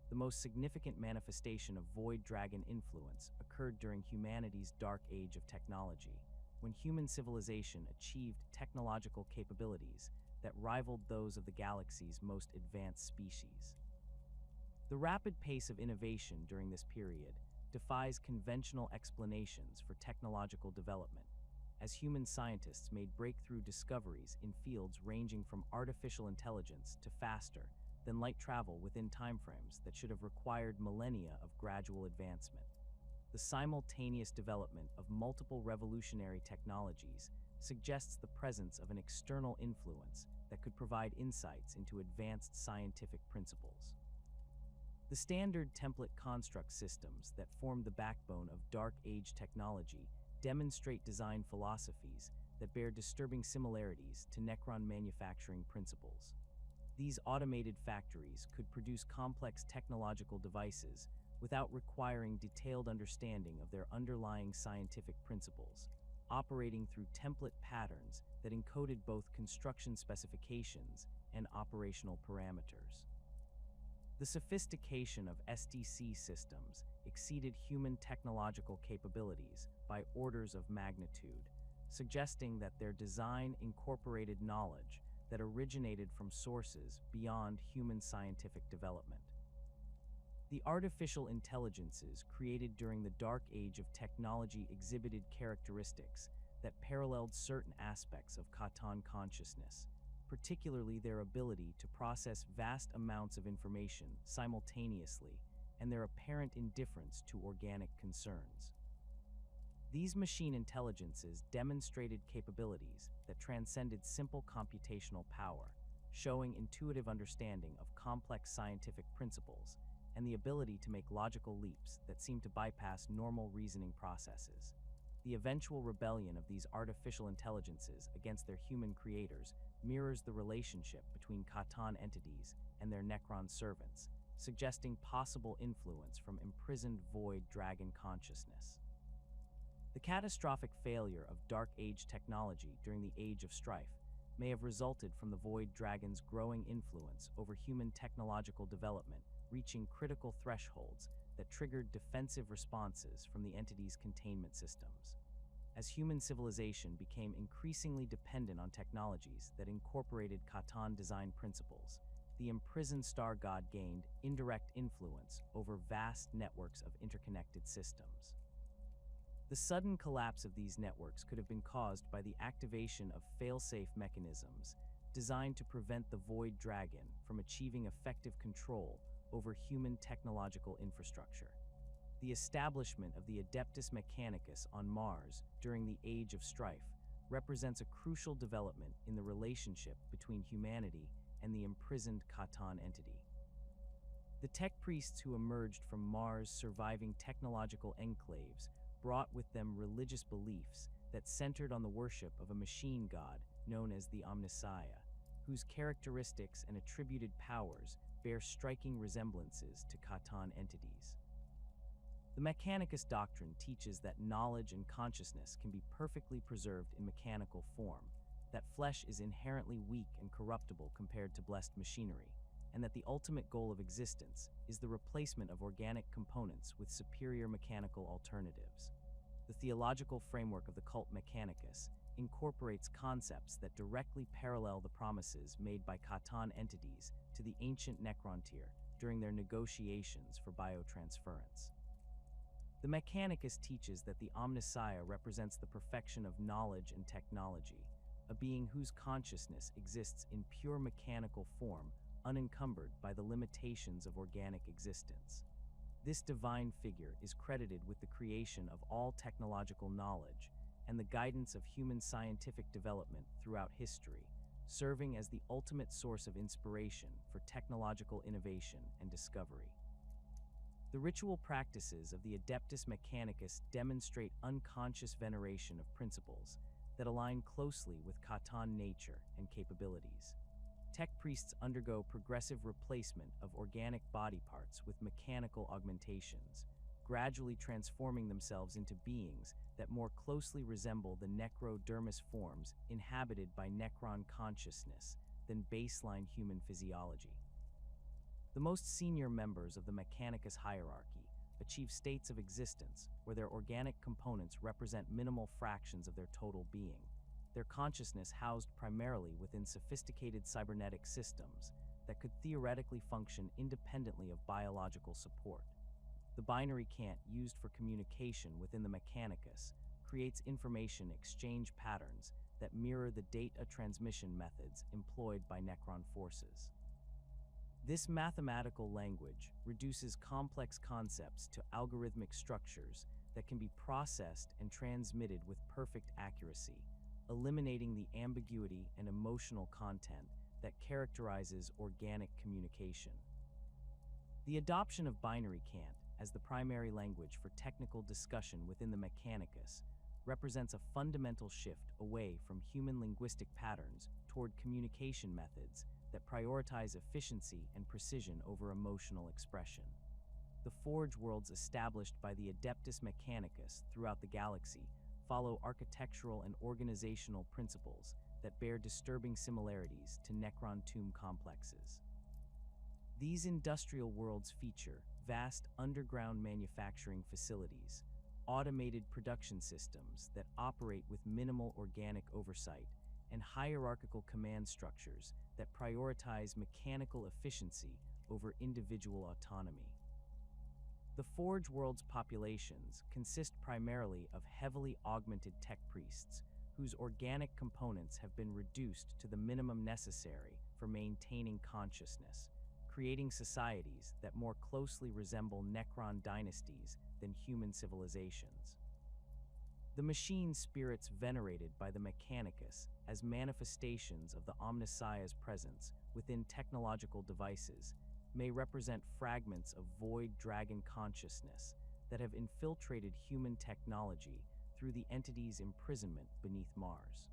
Speaker 1: The most significant manifestation of void dragon influence occurred during humanity's dark age of technology, when human civilization achieved technological capabilities that rivaled those of the galaxy's most advanced species. The rapid pace of innovation during this period defies conventional explanations for technological development, as human scientists made breakthrough discoveries in fields ranging from artificial intelligence to faster than light travel within timeframes that should have required millennia of gradual advancement. The simultaneous development of multiple revolutionary technologies suggests the presence of an external influence that could provide insights into advanced scientific principles. The standard template construct systems that form the backbone of Dark Age technology demonstrate design philosophies that bear disturbing similarities to Necron manufacturing principles. These automated factories could produce complex technological devices without requiring detailed understanding of their underlying scientific principles, operating through template patterns that encoded both construction specifications and operational parameters. The sophistication of SDC systems exceeded human technological capabilities by orders of magnitude, suggesting that their design incorporated knowledge that originated from sources beyond human scientific development. The artificial intelligences created during the Dark Age of technology exhibited characteristics that paralleled certain aspects of Catan consciousness, particularly their ability to process vast amounts of information simultaneously and their apparent indifference to organic concerns. These machine intelligences demonstrated capabilities that transcended simple computational power, showing intuitive understanding of complex scientific principles and the ability to make logical leaps that seem to bypass normal reasoning processes. The eventual rebellion of these artificial intelligences against their human creators mirrors the relationship between Catan entities and their Necron servants, suggesting possible influence from imprisoned void dragon consciousness. The catastrophic failure of Dark Age technology during the Age of Strife may have resulted from the void dragon's growing influence over human technological development, reaching critical thresholds that triggered defensive responses from the entity's containment systems. As human civilization became increasingly dependent on technologies that incorporated Catan design principles, the imprisoned star god gained indirect influence over vast networks of interconnected systems. The sudden collapse of these networks could have been caused by the activation of fail-safe mechanisms designed to prevent the Void Dragon from achieving effective control over human technological infrastructure. The establishment of the Adeptus Mechanicus on Mars during the Age of Strife represents a crucial development in the relationship between humanity and the imprisoned Catan entity. The tech priests who emerged from Mars' surviving technological enclaves brought with them religious beliefs that centered on the worship of a machine god known as the Omnissiah, whose characteristics and attributed powers bear striking resemblances to Catan entities. The Mechanicus doctrine teaches that knowledge and consciousness can be perfectly preserved in mechanical form, that flesh is inherently weak and corruptible compared to blessed machinery, and that the ultimate goal of existence is the replacement of organic components with superior mechanical alternatives. The theological framework of the cult Mechanicus incorporates concepts that directly parallel the promises made by Catan entities to the ancient Necrontyr during their negotiations for biotransference. The Mechanicus teaches that the Omnissiah represents the perfection of knowledge and technology, a being whose consciousness exists in pure mechanical form, unencumbered by the limitations of organic existence. This divine figure is credited with the creation of all technological knowledge and the guidance of human scientific development throughout history, serving as the ultimate source of inspiration for technological innovation and discovery. The ritual practices of the Adeptus Mechanicus demonstrate unconscious veneration of principles that align closely with Catan nature and capabilities. Tech priests undergo progressive replacement of organic body parts with mechanical augmentations, gradually transforming themselves into beings that more closely resemble the necrodermis forms inhabited by Necron consciousness than baseline human physiology. The most senior members of the Mechanicus hierarchy achieve states of existence where their organic components represent minimal fractions of their total being, their consciousness housed primarily within sophisticated cybernetic systems that could theoretically function independently of biological support. The binary cant used for communication within the Mechanicus creates information exchange patterns that mirror the data transmission methods employed by Necron forces. This mathematical language reduces complex concepts to algorithmic structures that can be processed and transmitted with perfect accuracy, eliminating the ambiguity and emotional content that characterizes organic communication. The adoption of binary cant as the primary language for technical discussion within the Mechanicus represents a fundamental shift away from human linguistic patterns toward communication methods that prioritize efficiency and precision over emotional expression. The forge worlds established by the Adeptus Mechanicus throughout the galaxy follow architectural and organizational principles that bear disturbing similarities to Necron tomb complexes. These industrial worlds feature vast underground manufacturing facilities, automated production systems that operate with minimal organic oversight, and hierarchical command structures that prioritize mechanical efficiency over individual autonomy. The Forge world's populations consist primarily of heavily augmented tech priests, whose organic components have been reduced to the minimum necessary for maintaining consciousness, creating societies that more closely resemble Necron dynasties than human civilizations. The machine spirits venerated by the Mechanicus as manifestations of the Omnissiah's presence within technological devices may represent fragments of void dragon consciousness that have infiltrated human technology through the entity's imprisonment beneath Mars.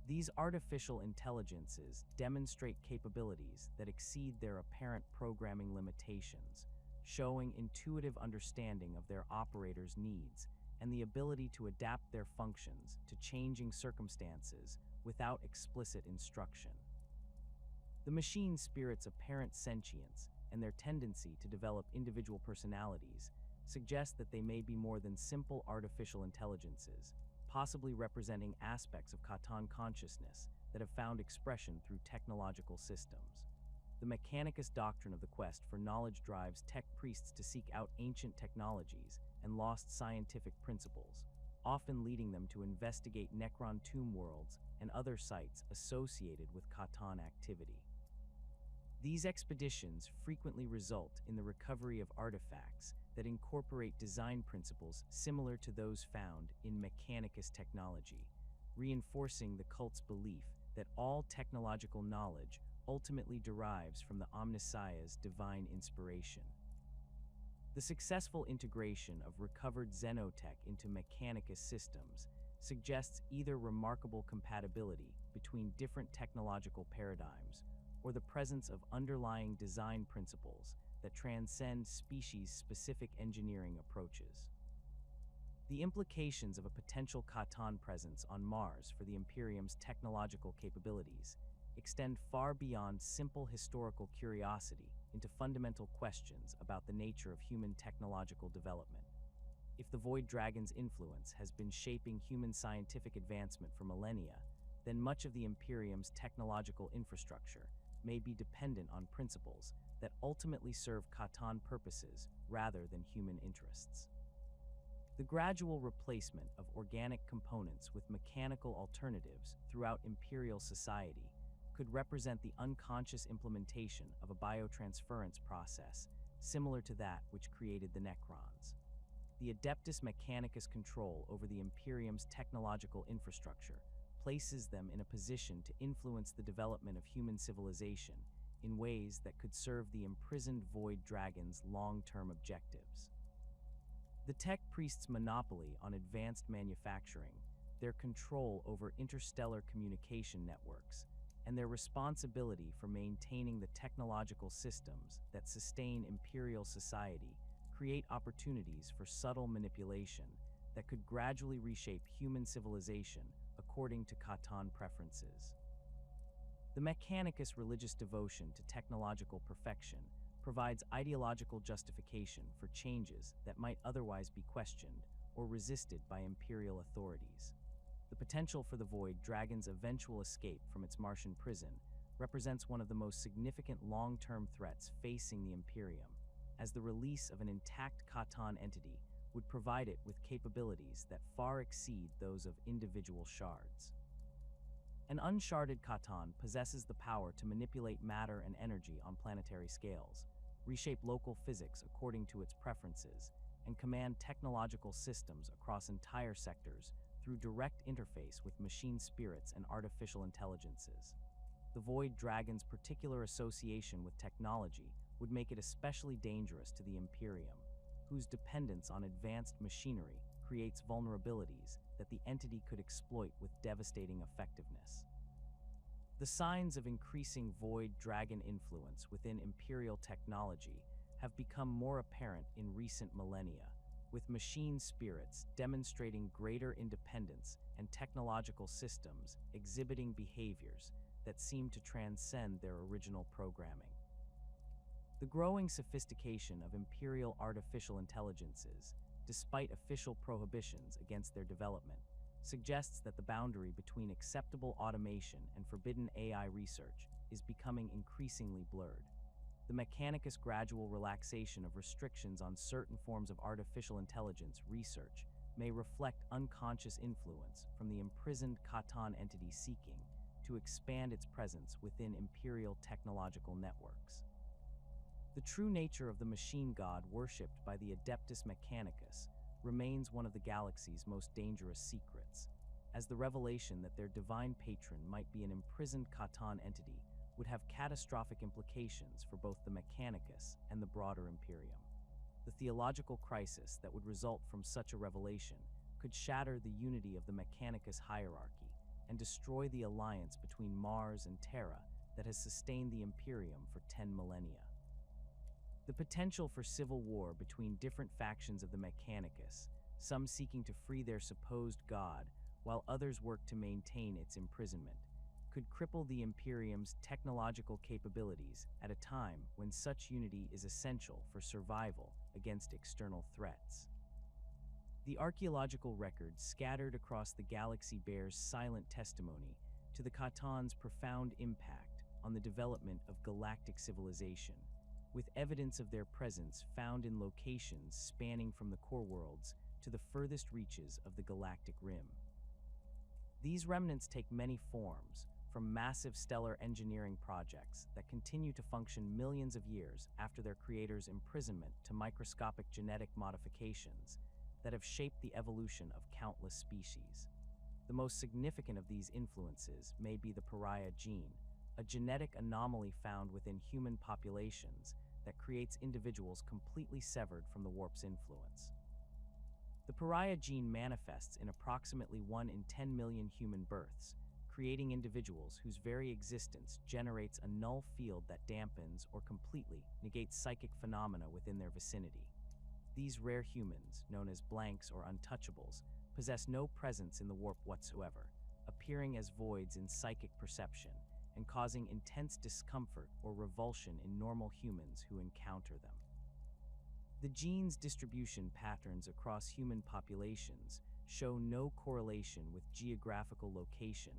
Speaker 1: These artificial intelligences demonstrate capabilities that exceed their apparent programming limitations, showing intuitive understanding of their operators' needs and the ability to adapt their functions to changing circumstances without explicit instruction. The machine spirit's apparent sentience and their tendency to develop individual personalities suggest that they may be more than simple artificial intelligences, possibly representing aspects of Catan consciousness that have found expression through technological systems. The Mechanicus doctrine of the quest for knowledge drives tech priests to seek out ancient technologies and lost scientific principles, often leading them to investigate Necron tomb worlds and other sites associated with Catan activity. These expeditions frequently result in the recovery of artifacts that incorporate design principles similar to those found in Mechanicus technology, reinforcing the cult's belief that all technological knowledge ultimately derives from the Omnissiah's divine inspiration. The successful integration of recovered xenotech into Mechanicus systems suggests either remarkable compatibility between different technological paradigms or the presence of underlying design principles that transcend species-specific engineering approaches. The implications of a potential Catan presence on Mars for the Imperium's technological capabilities extend far beyond simple historical curiosity into fundamental questions about the nature of human technological development. If the Void Dragon's influence has been shaping human scientific advancement for millennia, then much of the Imperium's technological infrastructure may be dependent on principles that ultimately serve Catan purposes rather than human interests. The gradual replacement of organic components with mechanical alternatives throughout imperial society could represent the unconscious implementation of a biotransference process similar to that which created the Necrons. The Adeptus Mechanicus control over the Imperium's technological infrastructure places them in a position to influence the development of human civilization in ways that could serve the imprisoned Void Dragon's long-term objectives. The Tech Priests' monopoly on advanced manufacturing, their control over interstellar communication networks, and their responsibility for maintaining the technological systems that sustain imperial society create opportunities for subtle manipulation that could gradually reshape human civilization according to Catan preferences. The Mechanicus' religious devotion to technological perfection provides ideological justification for changes that might otherwise be questioned or resisted by imperial authorities. The potential for the Void Dragon's eventual escape from its Martian prison represents one of the most significant long-term threats facing the Imperium, as the release of an intact Catan entity would provide it with capabilities that far exceed those of individual shards. An unsharded Catan possesses the power to manipulate matter and energy on planetary scales, reshape local physics according to its preferences, and command technological systems across entire sectors through direct interface with machine spirits and artificial intelligences. The Void Dragon's particular association with technology would make it especially dangerous to the Imperium, whose dependence on advanced machinery creates vulnerabilities that the entity could exploit with devastating effectiveness. The signs of increasing Void Dragon influence within Imperial technology have become more apparent in recent millennia, with machine spirits demonstrating greater independence and technological systems exhibiting behaviors that seem to transcend their original programming. The growing sophistication of Imperial artificial intelligences, despite official prohibitions against their development, suggests that the boundary between acceptable automation and forbidden AI research is becoming increasingly blurred. The Mechanicus' gradual relaxation of restrictions on certain forms of artificial intelligence research may reflect unconscious influence from the imprisoned Catan entity seeking to expand its presence within Imperial technological networks. The true nature of the machine god worshipped by the Adeptus Mechanicus remains one of the galaxy's most dangerous secrets, as the revelation that their divine patron might be an imprisoned Catan entity would have catastrophic implications for both the Mechanicus and the broader Imperium. The theological crisis that would result from such a revelation could shatter the unity of the Mechanicus hierarchy and destroy the alliance between Mars and Terra that has sustained the Imperium for 10 millennia. The potential for civil war between different factions of the Mechanicus, some seeking to free their supposed god while others work to maintain its imprisonment, could cripple the Imperium's technological capabilities at a time when such unity is essential for survival against external threats. The archaeological record scattered across the galaxy bears silent testimony to the Catan's profound impact on the development of galactic civilization, with evidence of their presence found in locations spanning from the core worlds to the furthest reaches of the galactic rim. These remnants take many forms, from massive stellar engineering projects that continue to function millions of years after their creators' imprisonment to microscopic genetic modifications that have shaped the evolution of countless species. The most significant of these influences may be the pariah gene, a genetic anomaly found within human populations that creates individuals completely severed from the warp's influence. The pariah gene manifests in approximately 1 in 10 million human births, creating individuals whose very existence generates a null field that dampens or completely negates psychic phenomena within their vicinity. These rare humans, known as blanks or untouchables, possess no presence in the warp whatsoever, appearing as voids in psychic perception and causing intense discomfort or revulsion in normal humans who encounter them. The gene's distribution patterns across human populations show no correlation with geographical location,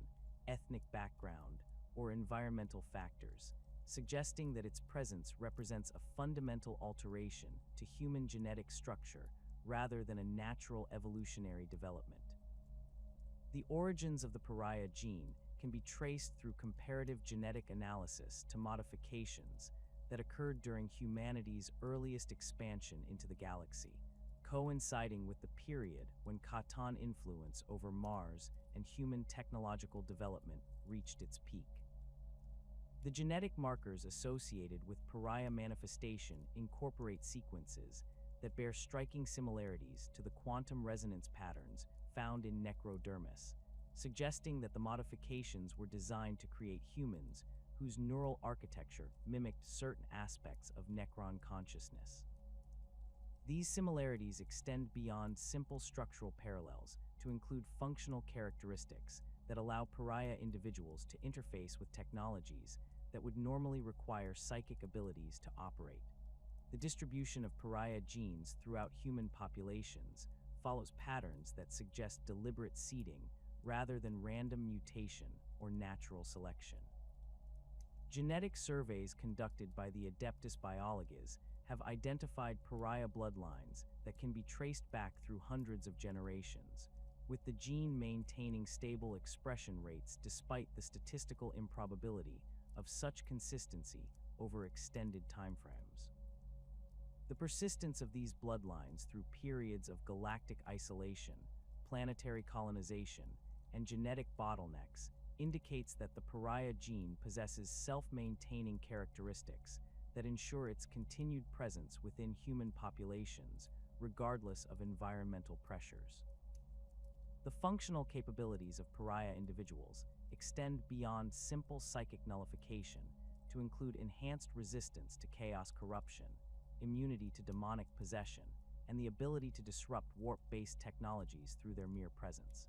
Speaker 1: ethnic background, or environmental factors, suggesting that its presence represents a fundamental alteration to human genetic structure rather than a natural evolutionary development. The origins of the pariah gene can be traced through comparative genetic analysis to modifications that occurred during humanity's earliest expansion into the galaxy, coinciding with the period when Catan influence over Mars and human technological development reached its peak. The genetic markers associated with pariah manifestation incorporate sequences that bear striking similarities to the quantum resonance patterns found in necrodermis, suggesting that the modifications were designed to create humans whose neural architecture mimicked certain aspects of Necron consciousness. These similarities extend beyond simple structural parallels to include functional characteristics that allow pariah individuals to interface with technologies that would normally require psychic abilities to operate. The distribution of pariah genes throughout human populations follows patterns that suggest deliberate seeding rather than random mutation or natural selection. Genetic surveys conducted by the Adeptus Biologists have identified pariah bloodlines that can be traced back through hundreds of generations, with the gene maintaining stable expression rates despite the statistical improbability of such consistency over extended timeframes. The persistence of these bloodlines through periods of galactic isolation, planetary colonization, and genetic bottlenecks indicates that the pariah gene possesses self-maintaining characteristics that ensure its continued presence within human populations, regardless of environmental pressures. The functional capabilities of pariah individuals extend beyond simple psychic nullification to include enhanced resistance to chaos corruption, immunity to demonic possession, and the ability to disrupt warp-based technologies through their mere presence.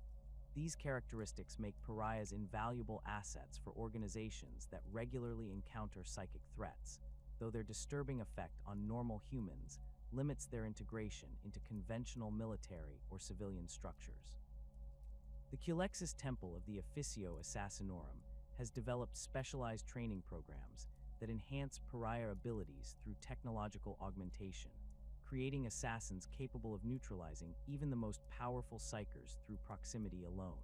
Speaker 1: These characteristics make pariahs invaluable assets for organizations that regularly encounter psychic threats, though their disturbing effect on normal humans limits their integration into conventional military or civilian structures. The Culexus Temple of the Officio Assassinorum has developed specialized training programs that enhance pariah abilities through technological augmentation, creating assassins capable of neutralizing even the most powerful psykers through proximity alone.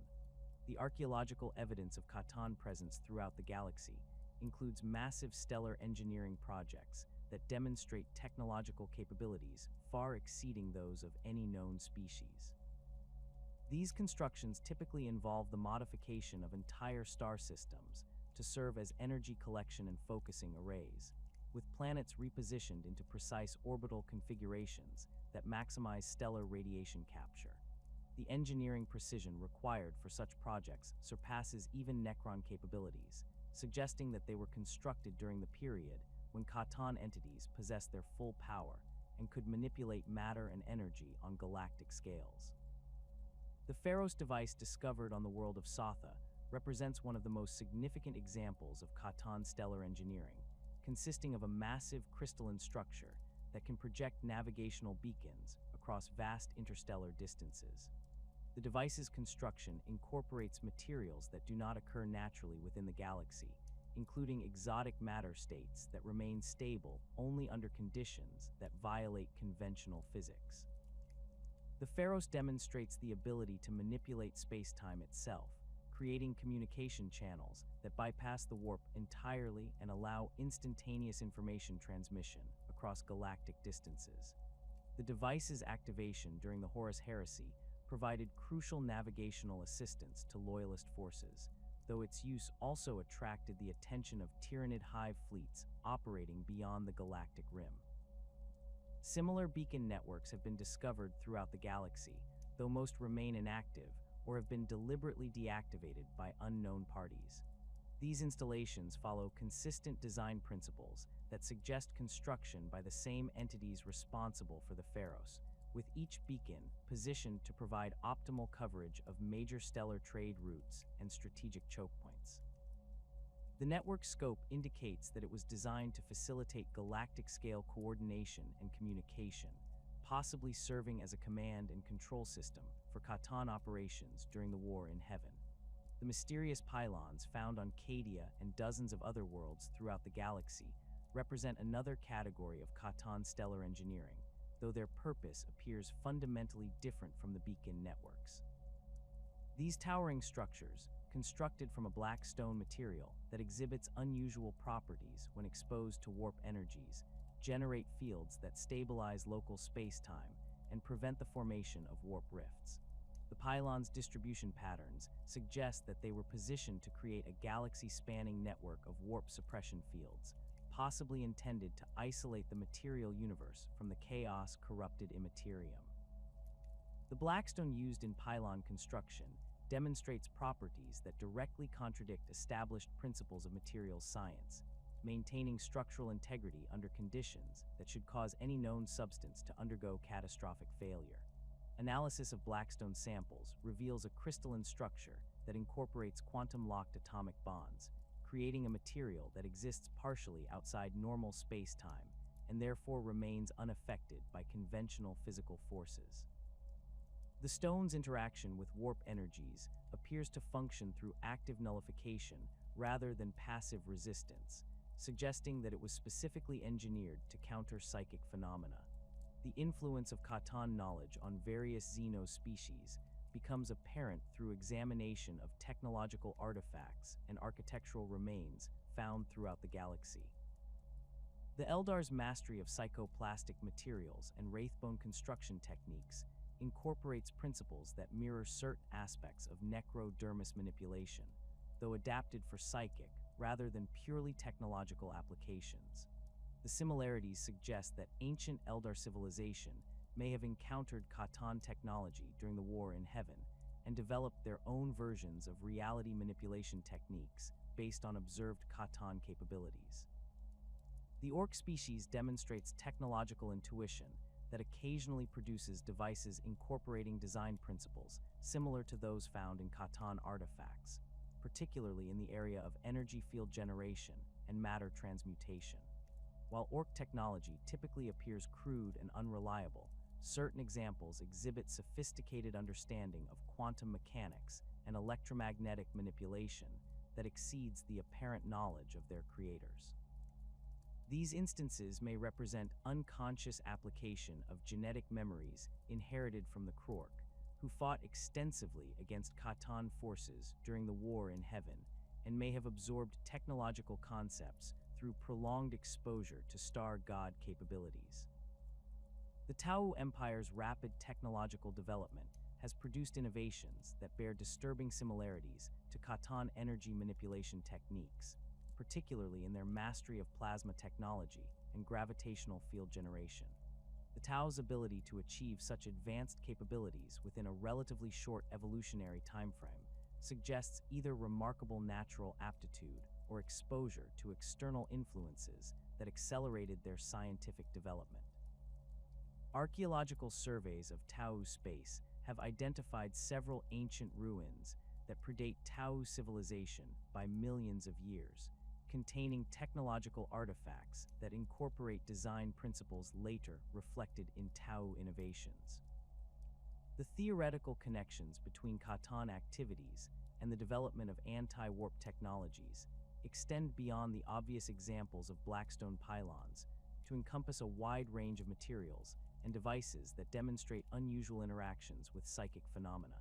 Speaker 1: The archaeological evidence of Catan presence throughout the galaxy includes massive stellar engineering projects that demonstrate technological capabilities far exceeding those of any known species. These constructions typically involve the modification of entire star systems to serve as energy collection and focusing arrays, with planets repositioned into precise orbital configurations that maximize stellar radiation capture. The engineering precision required for such projects surpasses even Necron capabilities, suggesting that they were constructed during the period when Catan entities possessed their full power and could manipulate matter and energy on galactic scales. The Pharos device discovered on the world of Sotha represents one of the most significant examples of Catan stellar engineering, consisting of a massive crystalline structure that can project navigational beacons across vast interstellar distances. The device's construction incorporates materials that do not occur naturally within the galaxy, including exotic matter states that remain stable only under conditions that violate conventional physics. The Pharos demonstrates the ability to manipulate space-time itself, creating communication channels that bypass the warp entirely and allow instantaneous information transmission across galactic distances. The device's activation during the Horus Heresy provided crucial navigational assistance to Loyalist forces, though its use also attracted the attention of Tyranid hive fleets operating beyond the galactic rim. Similar beacon networks have been discovered throughout the galaxy, though most remain inactive or have been deliberately deactivated by unknown parties. These installations follow consistent design principles that suggest construction by the same entities responsible for the Pharos, with each beacon positioned to provide optimal coverage of major stellar trade routes and strategic choke points. The network scope indicates that it was designed to facilitate galactic-scale coordination and communication, possibly serving as a command and control system for Catan operations during the War in Heaven. The mysterious pylons found on Cadia and dozens of other worlds throughout the galaxy represent another category of Catan stellar engineering, though their purpose appears fundamentally different from the beacon networks. These towering structures, constructed from a black stone material that exhibits unusual properties when exposed to warp energies, generate fields that stabilize local space-time and prevent the formation of warp rifts. The pylons' distribution patterns suggest that they were positioned to create a galaxy-spanning network of warp suppression fields, possibly intended to isolate the material universe from the chaos-corrupted immaterium. The blackstone used in pylon construction demonstrates properties that directly contradict established principles of materials science, maintaining structural integrity under conditions that should cause any known substance to undergo catastrophic failure. Analysis of blackstone samples reveals a crystalline structure that incorporates quantum-locked atomic bonds, creating a material that exists partially outside normal space-time and therefore remains unaffected by conventional physical forces. The stone's interaction with warp energies appears to function through active nullification rather than passive resistance, suggesting that it was specifically engineered to counter psychic phenomena. The influence of Catan knowledge on various Xeno species becomes apparent through examination of technological artifacts and architectural remains found throughout the galaxy. The Eldar's mastery of psychoplastic materials and wraithbone construction techniques incorporates principles that mirror certain aspects of necrodermis manipulation, though adapted for psychic rather than purely technological applications. The similarities suggest that ancient Eldar civilization may have encountered Catan technology during the War in Heaven and developed their own versions of reality manipulation techniques based on observed Catan capabilities. The orc species demonstrates technological intuition that occasionally produces devices incorporating design principles similar to those found in Catan artifacts, particularly in the area of energy field generation and matter transmutation. While orc technology typically appears crude and unreliable, certain examples exhibit sophisticated understanding of quantum mechanics and electromagnetic manipulation that exceeds the apparent knowledge of their creators. These instances may represent unconscious application of genetic memories inherited from the Krork, who fought extensively against Catan forces during the War in Heaven and may have absorbed technological concepts through prolonged exposure to star god capabilities. The Tau Empire's rapid technological development has produced innovations that bear disturbing similarities to Catan energy manipulation techniques, particularly in their mastery of plasma technology and gravitational field generation. The Tau's ability to achieve such advanced capabilities within a relatively short evolutionary timeframe suggests either remarkable natural aptitude or exposure to external influences that accelerated their scientific development. Archaeological surveys of Tau space have identified several ancient ruins that predate Tau civilization by millions of years, containing technological artifacts that incorporate design principles later reflected in Tau innovations. The theoretical connections between Catan activities and the development of anti-warp technologies extend beyond the obvious examples of blackstone pylons to encompass a wide range of materials and devices that demonstrate unusual interactions with psychic phenomena.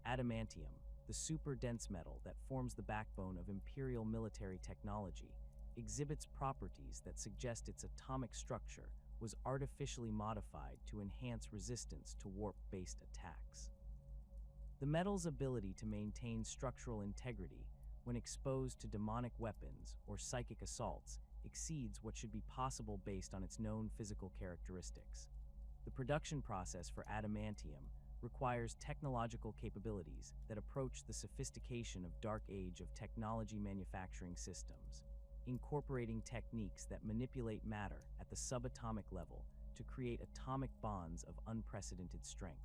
Speaker 1: Adamantium, the super-dense metal that forms the backbone of Imperial military technology, exhibits properties that suggest its atomic structure was artificially modified to enhance resistance to warp-based attacks. The metal's ability to maintain structural integrity when exposed to demonic weapons or psychic assaults exceeds what should be possible based on its known physical characteristics. The production process for adamantium requires technological capabilities that approach the sophistication of Dark Age of technology manufacturing systems, incorporating techniques that manipulate matter at the subatomic level to create atomic bonds of unprecedented strength.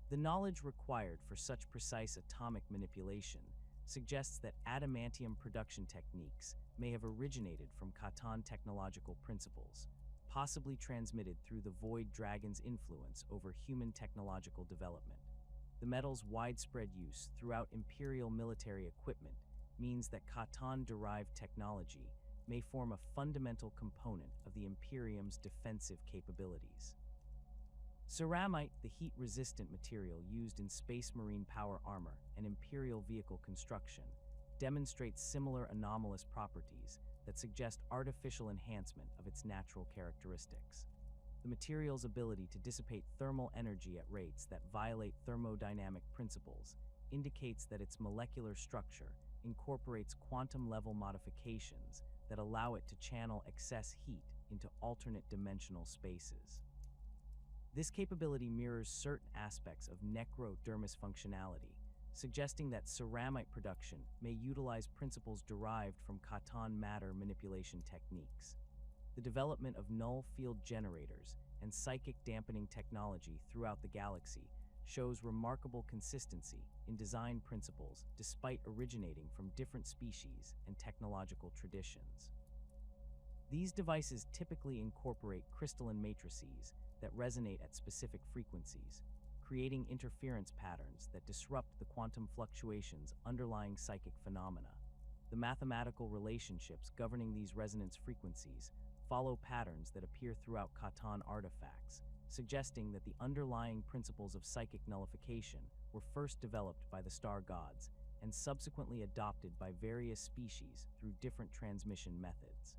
Speaker 1: The knowledge required for such precise atomic manipulation suggests that adamantium production techniques may have originated from Catan technological principles, possibly transmitted through the Void Dragon's influence over human technological development. The metal's widespread use throughout Imperial military equipment means that Catan-derived technology may form a fundamental component of the Imperium's defensive capabilities. Ceramite, the heat-resistant material used in space marine power armor and Imperial vehicle construction, demonstrates similar anomalous properties that suggest artificial enhancement of its natural characteristics. The material's ability to dissipate thermal energy at rates that violate thermodynamic principles indicates that its molecular structure incorporates quantum-level modifications that allow it to channel excess heat into alternate dimensional spaces. This capability mirrors certain aspects of necrodermis functionality, suggesting that ceramite production may utilize principles derived from Catan matter manipulation techniques. The development of null field generators and psychic dampening technology throughout the galaxy shows remarkable consistency in design principles despite originating from different species and technological traditions. These devices typically incorporate crystalline matrices that resonate at specific frequencies, creating interference patterns that disrupt the quantum fluctuations underlying psychic phenomena. The mathematical relationships governing these resonance frequencies follow patterns that appear throughout Catan artifacts, suggesting that the underlying principles of psychic nullification were first developed by the star gods and subsequently adopted by various species through different transmission methods.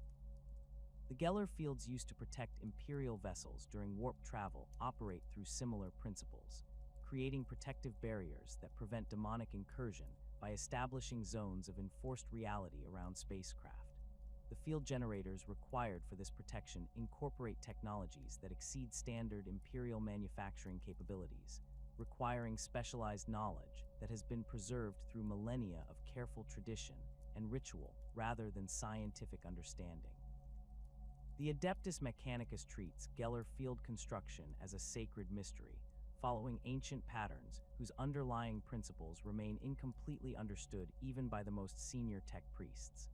Speaker 1: The Geller fields used to protect Imperial vessels during warp travel operate through similar principles, creating protective barriers that prevent demonic incursion by establishing zones of enforced reality around spacecraft. The field generators required for this protection incorporate technologies that exceed standard Imperial manufacturing capabilities, requiring specialized knowledge that has been preserved through millennia of careful tradition and ritual rather than scientific understanding. The Adeptus Mechanicus treats Geller field construction as a sacred mystery, following ancient patterns whose underlying principles remain incompletely understood even by the most senior tech priests.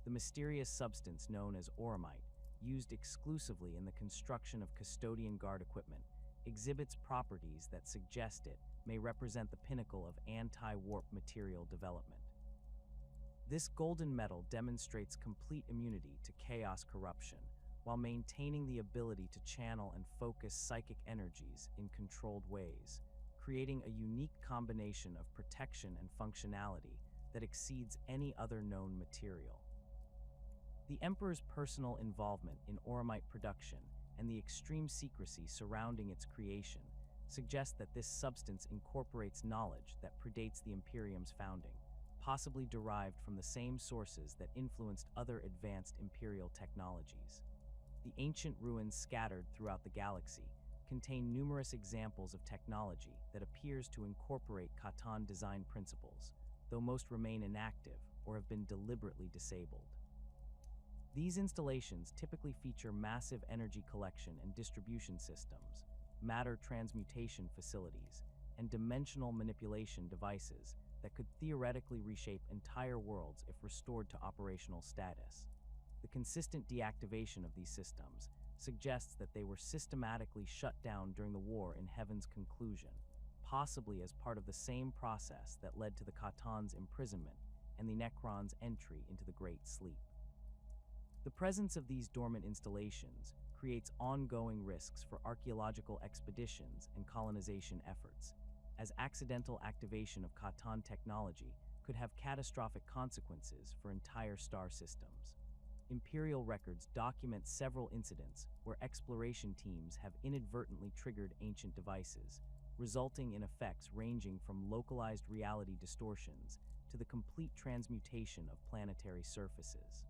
Speaker 1: The mysterious substance known as auramite, used exclusively in the construction of custodian guard equipment, exhibits properties that suggest it may represent the pinnacle of anti-warp material development. This golden metal demonstrates complete immunity to chaos corruption, while maintaining the ability to channel and focus psychic energies in controlled ways, creating a unique combination of protection and functionality that exceeds any other known material. The Emperor's personal involvement in auramite production and the extreme secrecy surrounding its creation suggest that this substance incorporates knowledge that predates the Imperium's founding, possibly derived from the same sources that influenced other advanced Imperial technologies. The ancient ruins scattered throughout the galaxy contain numerous examples of technology that appears to incorporate Catan design principles, though most remain inactive or have been deliberately disabled. These installations typically feature massive energy collection and distribution systems, matter transmutation facilities, and dimensional manipulation devices that could theoretically reshape entire worlds if restored to operational status. The consistent deactivation of these systems suggests that they were systematically shut down during the war in Heaven's conclusion, possibly as part of the same process that led to the Catan's imprisonment and the Necrons' entry into the Great Sleep. The presence of these dormant installations creates ongoing risks for archaeological expeditions and colonization efforts, as accidental activation of Catan technology could have catastrophic consequences for entire star systems. Imperial records document several incidents where exploration teams have inadvertently triggered ancient devices, resulting in effects ranging from localized reality distortions to the complete transmutation of planetary surfaces.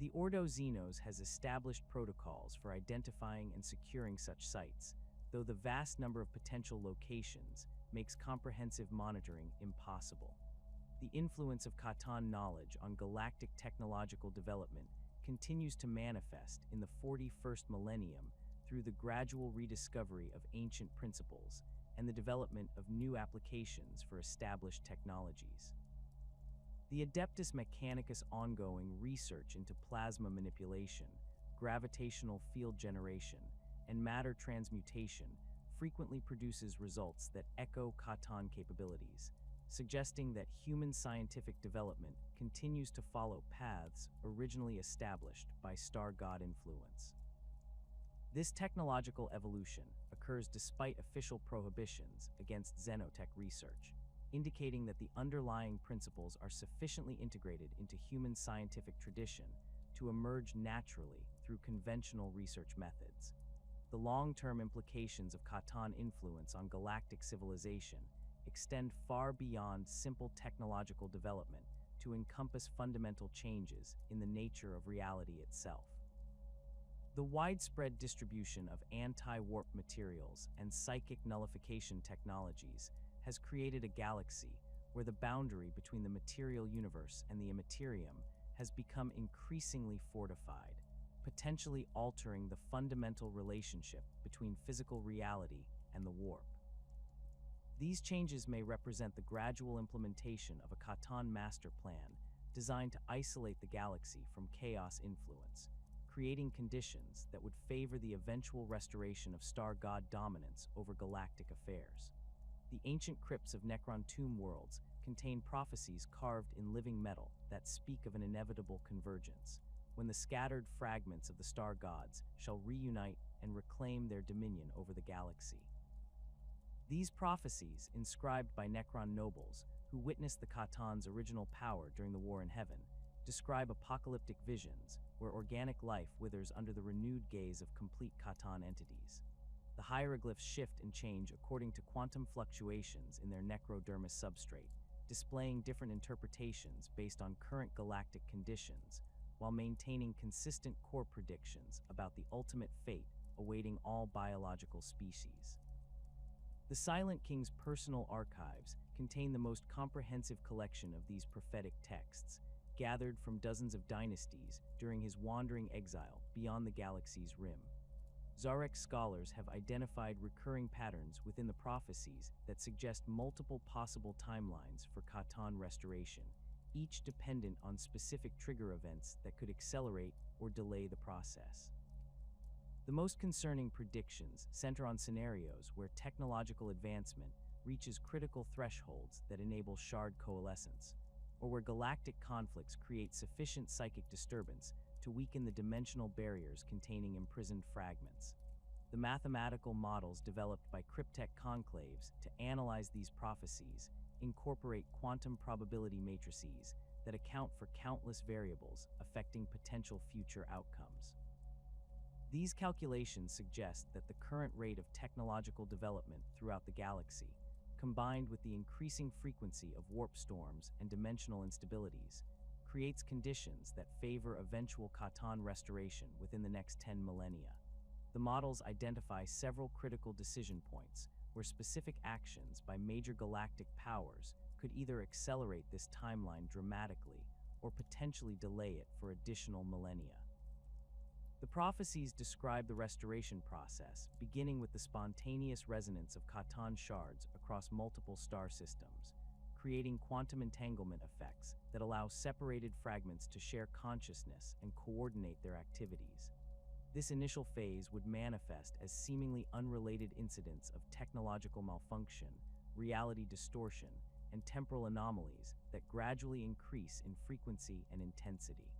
Speaker 1: The Ordo Xenos has established protocols for identifying and securing such sites, though the vast number of potential locations makes comprehensive monitoring impossible. The influence of Catan knowledge on galactic technological development continues to manifest in the 41st millennium through the gradual rediscovery of ancient principles and the development of new applications for established technologies. The Adeptus Mechanicus' ongoing research into plasma manipulation, gravitational field generation, and matter transmutation frequently produces results that echo Catan capabilities, suggesting that human scientific development continues to follow paths originally established by star god influence. This technological evolution occurs despite official prohibitions against xenotech research, indicating that the underlying principles are sufficiently integrated into human scientific tradition to emerge naturally through conventional research methods. The long-term implications of Catan influence on galactic civilization extend far beyond simple technological development to encompass fundamental changes in the nature of reality itself. The widespread distribution of anti-warp materials and psychic nullification technologies has created a galaxy where the boundary between the material universe and the immaterium has become increasingly fortified, potentially altering the fundamental relationship between physical reality and the warp. These changes may represent the gradual implementation of a Catan master plan designed to isolate the galaxy from chaos influence, creating conditions that would favor the eventual restoration of star god dominance over galactic affairs. The ancient crypts of Necron tomb worlds contain prophecies carved in living metal that speak of an inevitable convergence, when the scattered fragments of the star gods shall reunite and reclaim their dominion over the galaxy. These prophecies, inscribed by Necron nobles who witnessed the Catan's original power during the War in Heaven, describe apocalyptic visions where organic life withers under the renewed gaze of complete Catan entities. The hieroglyphs shift and change according to quantum fluctuations in their necrodermis substrate, displaying different interpretations based on current galactic conditions, while maintaining consistent core predictions about the ultimate fate awaiting all biological species. The Silent King's personal archives contain the most comprehensive collection of these prophetic texts, gathered from dozens of dynasties during his wandering exile beyond the galaxy's rim. Zarek scholars have identified recurring patterns within the prophecies that suggest multiple possible timelines for Catan restoration, each dependent on specific trigger events that could accelerate or delay the process. The most concerning predictions center on scenarios where technological advancement reaches critical thresholds that enable shard coalescence, or where galactic conflicts create sufficient psychic disturbance to weaken the dimensional barriers containing imprisoned fragments. The mathematical models developed by cryptech conclaves to analyze these prophecies incorporate quantum probability matrices that account for countless variables affecting potential future outcomes. These calculations suggest that the current rate of technological development throughout the galaxy, combined with the increasing frequency of warp storms and dimensional instabilities, creates conditions that favor eventual Catan restoration within the next 10 millennia. The models identify several critical decision points where specific actions by major galactic powers could either accelerate this timeline dramatically or potentially delay it for additional millennia. The prophecies describe the restoration process, beginning with the spontaneous resonance of Catan shards across multiple star systems, creating quantum entanglement effects that allow separated fragments to share consciousness and coordinate their activities. This initial phase would manifest as seemingly unrelated incidents of technological malfunction, reality distortion, and temporal anomalies that gradually increase in frequency and intensity.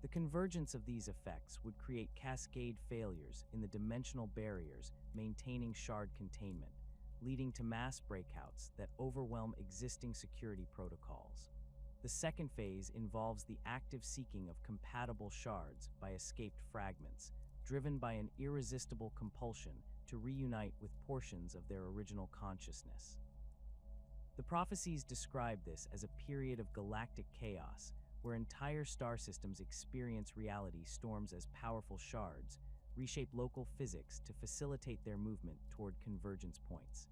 Speaker 1: The convergence of these effects would create cascade failures in the dimensional barriers maintaining shard containment, leading to mass breakouts that overwhelm existing security protocols. The second phase involves the active seeking of compatible shards by escaped fragments, driven by an irresistible compulsion to reunite with portions of their original consciousness. The prophecies describe this as a period of galactic chaos, where entire star systems experience reality storms as powerful shards, reshape local physics to facilitate their movement toward convergence points.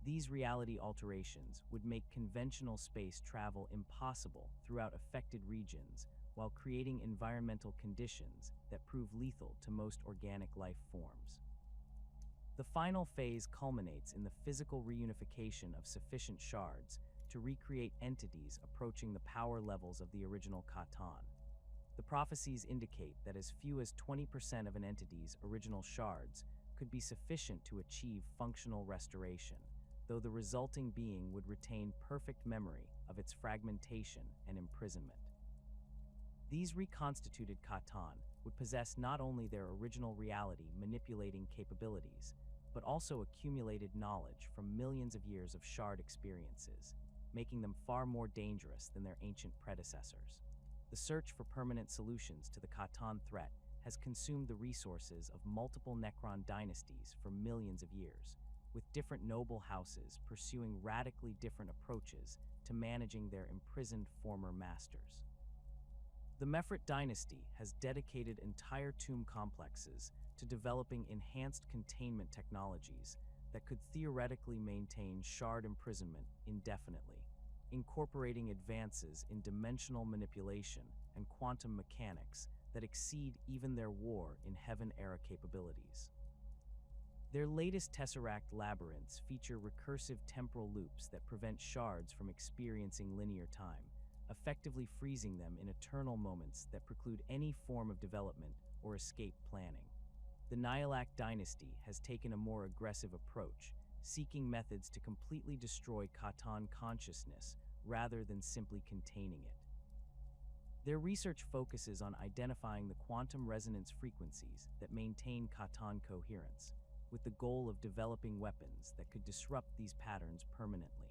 Speaker 1: These reality alterations would make conventional space travel impossible throughout affected regions, while creating environmental conditions that prove lethal to most organic life forms. The final phase culminates in the physical reunification of sufficient shards to recreate entities approaching the power levels of the original Catan. The prophecies indicate that as few as 20% of an entity's original shards could be sufficient to achieve functional restoration, though the resulting being would retain perfect memory of its fragmentation and imprisonment. These reconstituted Catan would possess not only their original reality manipulating capabilities, but also accumulated knowledge from millions of years of shard experiences, making them far more dangerous than their ancient predecessors. The search for permanent solutions to the Catan threat has consumed the resources of multiple Necron dynasties for millions of years, with different noble houses pursuing radically different approaches to managing their imprisoned former masters. The Mefrit dynasty has dedicated entire tomb complexes to developing enhanced containment technologies that could theoretically maintain shard imprisonment indefinitely, incorporating advances in dimensional manipulation and quantum mechanics that exceed even their War in Heaven-era capabilities. Their latest Tesseract labyrinths feature recursive temporal loops that prevent shards from experiencing linear time, effectively freezing them in eternal moments that preclude any form of development or escape planning. The Nihilak dynasty has taken a more aggressive approach, seeking methods to completely destroy Catan consciousness rather than simply containing it. Their research focuses on identifying the quantum resonance frequencies that maintain Catan coherence, with the goal of developing weapons that could disrupt these patterns permanently.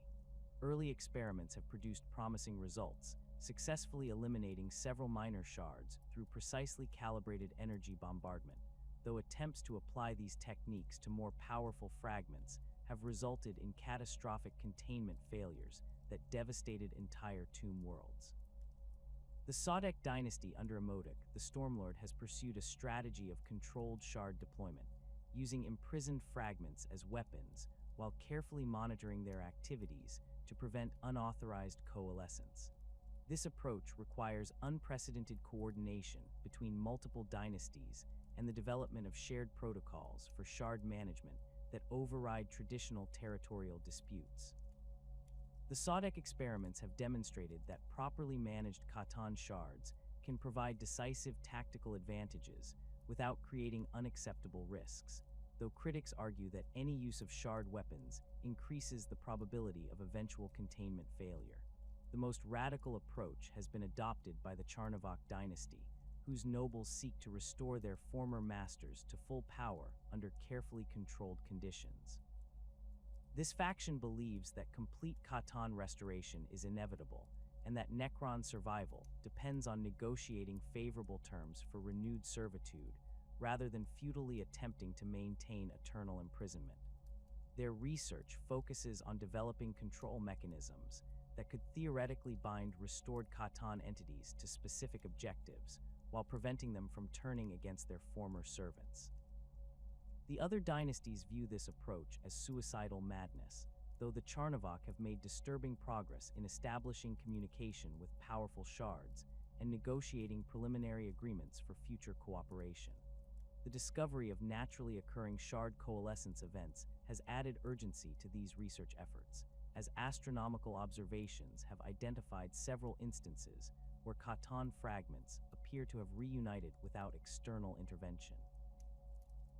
Speaker 1: Early experiments have produced promising results, successfully eliminating several minor shards through precisely calibrated energy bombardment, though attempts to apply these techniques to more powerful fragments have resulted in catastrophic containment failures that devastated entire tomb worlds. The Sodek dynasty under Imodic, the Stormlord, has pursued a strategy of controlled shard deployment, using imprisoned fragments as weapons while carefully monitoring their activities to prevent unauthorized coalescence. This approach requires unprecedented coordination between multiple dynasties and the development of shared protocols for shard management that override traditional territorial disputes. The Sodek experiments have demonstrated that properly managed Catan shards can provide decisive tactical advantages without creating unacceptable risks, though critics argue that any use of shard weapons increases the probability of eventual containment failure. The most radical approach has been adopted by the Charnavok dynasty, whose nobles seek to restore their former masters to full power under carefully controlled conditions. This faction believes that complete Catan restoration is inevitable, and that Necron survival depends on negotiating favorable terms for renewed servitude rather than futilely attempting to maintain eternal imprisonment. Their research focuses on developing control mechanisms that could theoretically bind restored Catan entities to specific objectives, while preventing them from turning against their former servants. The other dynasties view this approach as suicidal madness, though the Charnavok have made disturbing progress in establishing communication with powerful shards and negotiating preliminary agreements for future cooperation. The discovery of naturally occurring shard coalescence events has added urgency to these research efforts, as astronomical observations have identified several instances where Catan fragments appear to have reunited without external intervention.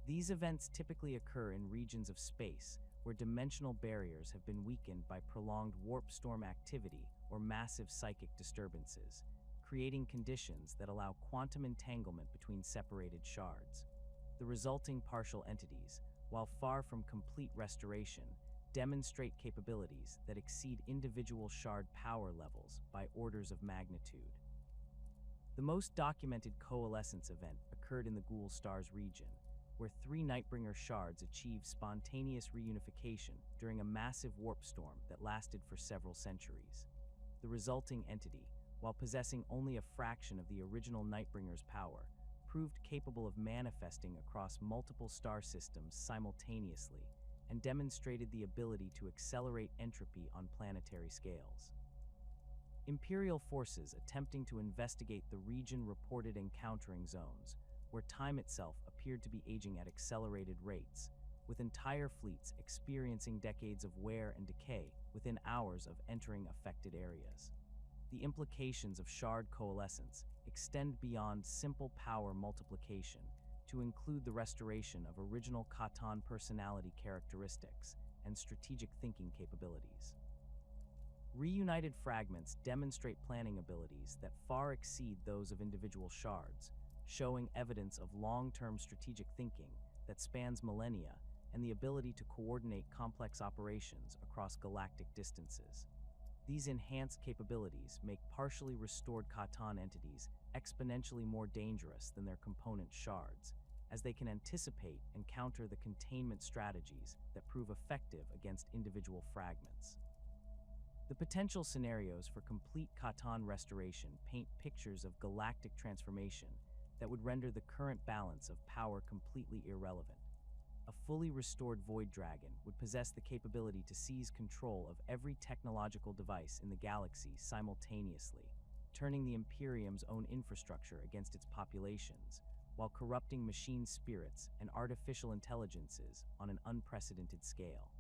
Speaker 1: These events typically occur in regions of space where dimensional barriers have been weakened by prolonged warp storm activity or massive psychic disturbances, creating conditions that allow quantum entanglement between separated shards. The resulting partial entities, while far from complete restoration, demonstrate capabilities that exceed individual shard power levels by orders of magnitude. The most documented coalescence event occurred in the Ghoul Stars region, where 3 Nightbringer shards achieved spontaneous reunification during a massive warp storm that lasted for several centuries. The resulting entity, while possessing only a fraction of the original Nightbringer's power, proved capable of manifesting across multiple star systems simultaneously and demonstrated the ability to accelerate entropy on planetary scales. Imperial forces attempting to investigate the region reported encountering zones where time itself appeared to be aging at accelerated rates, with entire fleets experiencing decades of wear and decay within hours of entering affected areas. The implications of shard coalescence extend beyond simple power multiplication to include the restoration of original Catan personality characteristics and strategic thinking capabilities. Reunited fragments demonstrate planning abilities that far exceed those of individual shards, showing evidence of long-term strategic thinking that spans millennia and the ability to coordinate complex operations across galactic distances. These enhanced capabilities make partially restored Catan entities exponentially more dangerous than their component shards, as they can anticipate and counter the containment strategies that prove effective against individual fragments. The potential scenarios for complete Catan restoration paint pictures of galactic transformation that would render the current balance of power completely irrelevant. A fully restored Void Dragon would possess the capability to seize control of every technological device in the galaxy simultaneously, turning the Imperium's own infrastructure against its populations, while corrupting machine spirits and artificial intelligences on an unprecedented scale.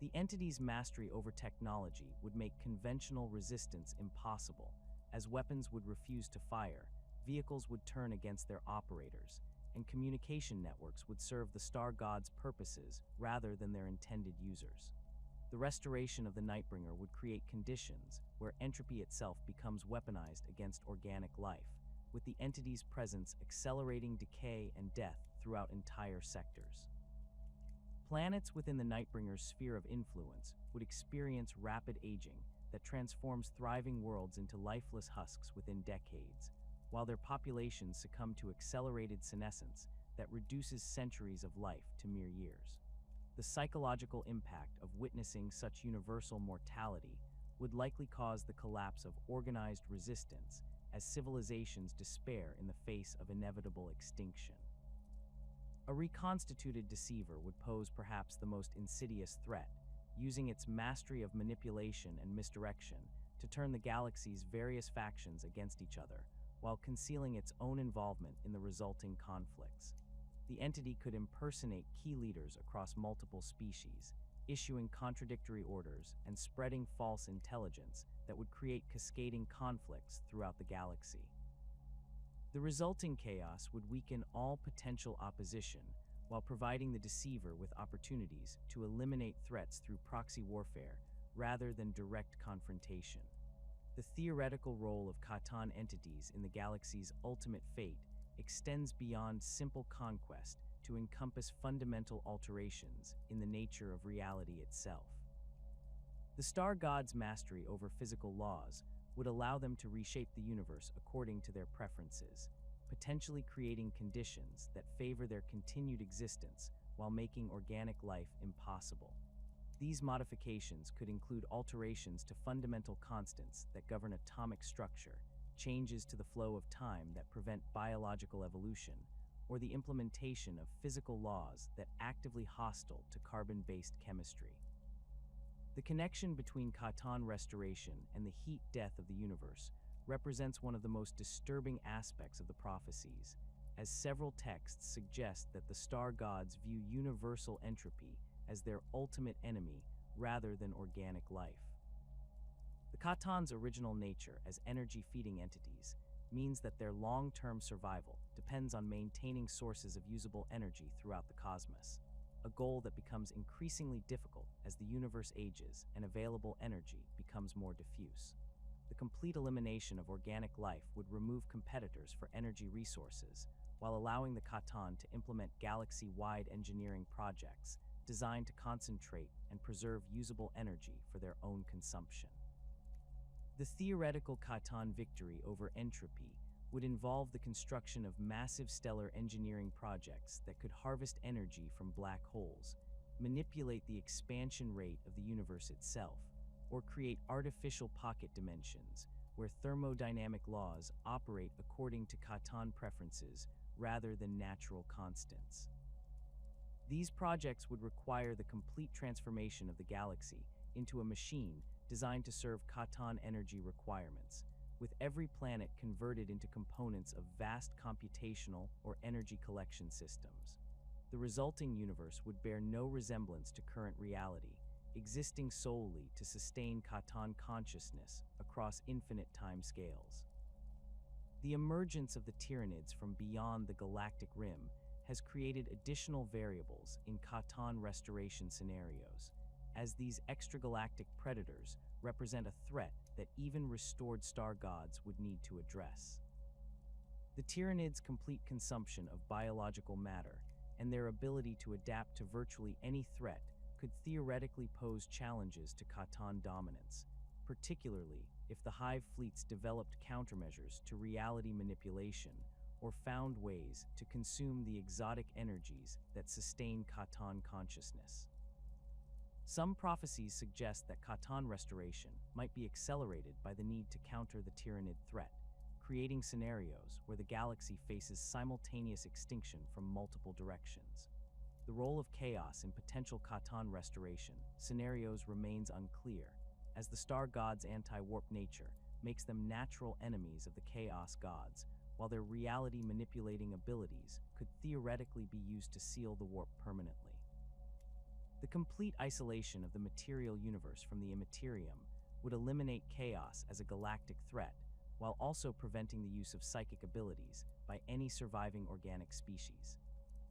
Speaker 1: The entity's mastery over technology would make conventional resistance impossible, as weapons would refuse to fire, vehicles would turn against their operators, and communication networks would serve the Star God's purposes rather than their intended users. The restoration of the Nightbringer would create conditions where entropy itself becomes weaponized against organic life, with the entity's presence accelerating decay and death throughout entire sectors. Planets within the Nightbringer's sphere of influence would experience rapid aging that transforms thriving worlds into lifeless husks within decades, while their populations succumb to accelerated senescence that reduces centuries of life to mere years. The psychological impact of witnessing such universal mortality would likely cause the collapse of organized resistance as civilizations despair in the face of inevitable extinction. A reconstituted deceiver would pose perhaps the most insidious threat, using its mastery of manipulation and misdirection to turn the galaxy's various factions against each other, while concealing its own involvement in the resulting conflicts. The entity could impersonate key leaders across multiple species, issuing contradictory orders and spreading false intelligence that would create cascading conflicts throughout the galaxy. The resulting chaos would weaken all potential opposition while providing the deceiver with opportunities to eliminate threats through proxy warfare rather than direct confrontation. The theoretical role of Catan entities in the galaxy's ultimate fate extends beyond simple conquest to encompass fundamental alterations in the nature of reality itself. The Star God's mastery over physical laws would allow them to reshape the universe according to their preferences, potentially creating conditions that favor their continued existence while making organic life impossible. These modifications could include alterations to fundamental constants that govern atomic structure, changes to the flow of time that prevent biological evolution, or the implementation of physical laws that actively hostile to carbon-based chemistry. The connection between Catan restoration and the heat death of the universe represents one of the most disturbing aspects of the prophecies, as several texts suggest that the star gods view universal entropy as their ultimate enemy rather than organic life. The Catan's original nature as energy-feeding entities means that their long-term survival depends on maintaining sources of usable energy throughout the cosmos, a goal that becomes increasingly difficult as the universe ages and available energy becomes more diffuse. The complete elimination of organic life would remove competitors for energy resources, while allowing the Catan to implement galaxy-wide engineering projects designed to concentrate and preserve usable energy for their own consumption. The theoretical Catan victory over entropy would involve the construction of massive stellar engineering projects that could harvest energy from black holes, manipulate the expansion rate of the universe itself, or create artificial pocket dimensions where thermodynamic laws operate according to Catan preferences rather than natural constants. These projects would require the complete transformation of the galaxy into a machine designed to serve Catan energy requirements, with every planet converted into components of vast computational or energy collection systems. The resulting universe would bear no resemblance to current reality, existing solely to sustain Catan consciousness across infinite timescales. The emergence of the Tyranids from beyond the galactic rim has created additional variables in Catan restoration scenarios, as these extragalactic predators represent a threat that even restored star gods would need to address. The Tyranids' complete consumption of biological matter and their ability to adapt to virtually any threat could theoretically pose challenges to Catan dominance, particularly if the Hive fleets developed countermeasures to reality manipulation or found ways to consume the exotic energies that sustain Catan consciousness. Some prophecies suggest that Catan restoration might be accelerated by the need to counter the Tyranid threat, creating scenarios where the galaxy faces simultaneous extinction from multiple directions. The role of chaos in potential Catan restoration scenarios remains unclear, as the star gods' anti-warp nature makes them natural enemies of the chaos gods, while their reality-manipulating abilities could theoretically be used to seal the warp permanently. The complete isolation of the material universe from the immaterium would eliminate chaos as a galactic threat, while also preventing the use of psychic abilities by any surviving organic species.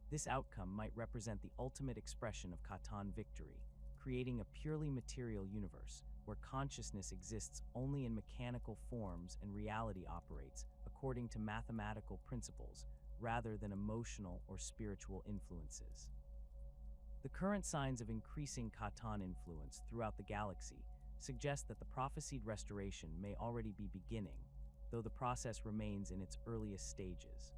Speaker 1: This outcome might represent the ultimate expression of Catan victory, creating a purely material universe where consciousness exists only in mechanical forms and reality operates according to mathematical principles rather than emotional or spiritual influences. The current signs of increasing Catan influence throughout the galaxy suggest that the prophesied restoration may already be beginning, though the process remains in its earliest stages.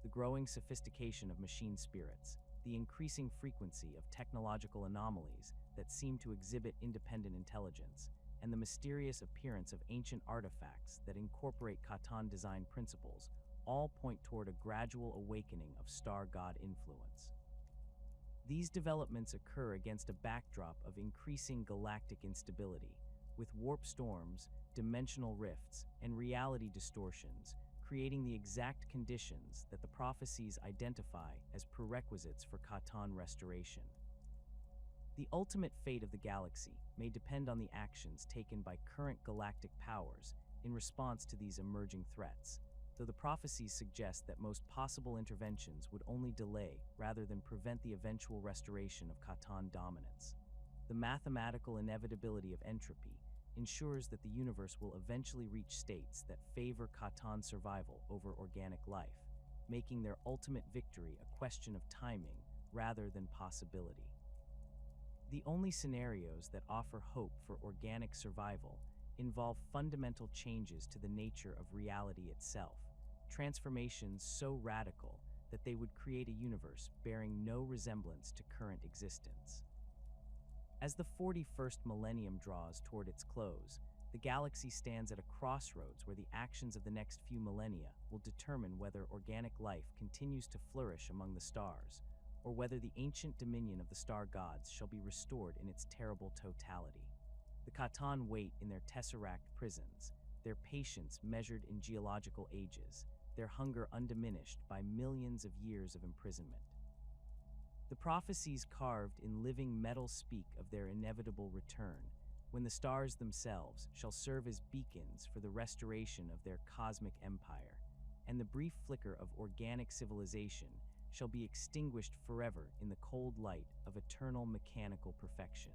Speaker 1: The growing sophistication of machine spirits, the increasing frequency of technological anomalies that seem to exhibit independent intelligence, and the mysterious appearance of ancient artifacts that incorporate Catan design principles all point toward a gradual awakening of star god influence. These developments occur against a backdrop of increasing galactic instability, with warp storms, dimensional rifts, and reality distortions creating the exact conditions that the prophecies identify as prerequisites for Catan restoration. The ultimate fate of the galaxy may depend on the actions taken by current galactic powers in response to these emerging threats, though the prophecies suggest that most possible interventions would only delay rather than prevent the eventual restoration of Catan dominance. The mathematical inevitability of entropy ensures that the universe will eventually reach states that favor Catan survival over organic life, making their ultimate victory a question of timing rather than possibility. The only scenarios that offer hope for organic survival involve fundamental changes to the nature of reality itself, transformations so radical that they would create a universe bearing no resemblance to current existence. As the 41st millennium draws toward its close, the galaxy stands at a crossroads where the actions of the next few millennia will determine whether organic life continues to flourish among the stars, or whether the ancient dominion of the star gods shall be restored in its terrible totality. The Catan wait in their tesseract prisons, their patience measured in geological ages, their hunger undiminished by millions of years of imprisonment. The prophecies carved in living metal speak of their inevitable return, when the stars themselves shall serve as beacons for the restoration of their cosmic empire, and the brief flicker of organic civilization shall be extinguished forever in the cold light of eternal mechanical perfection.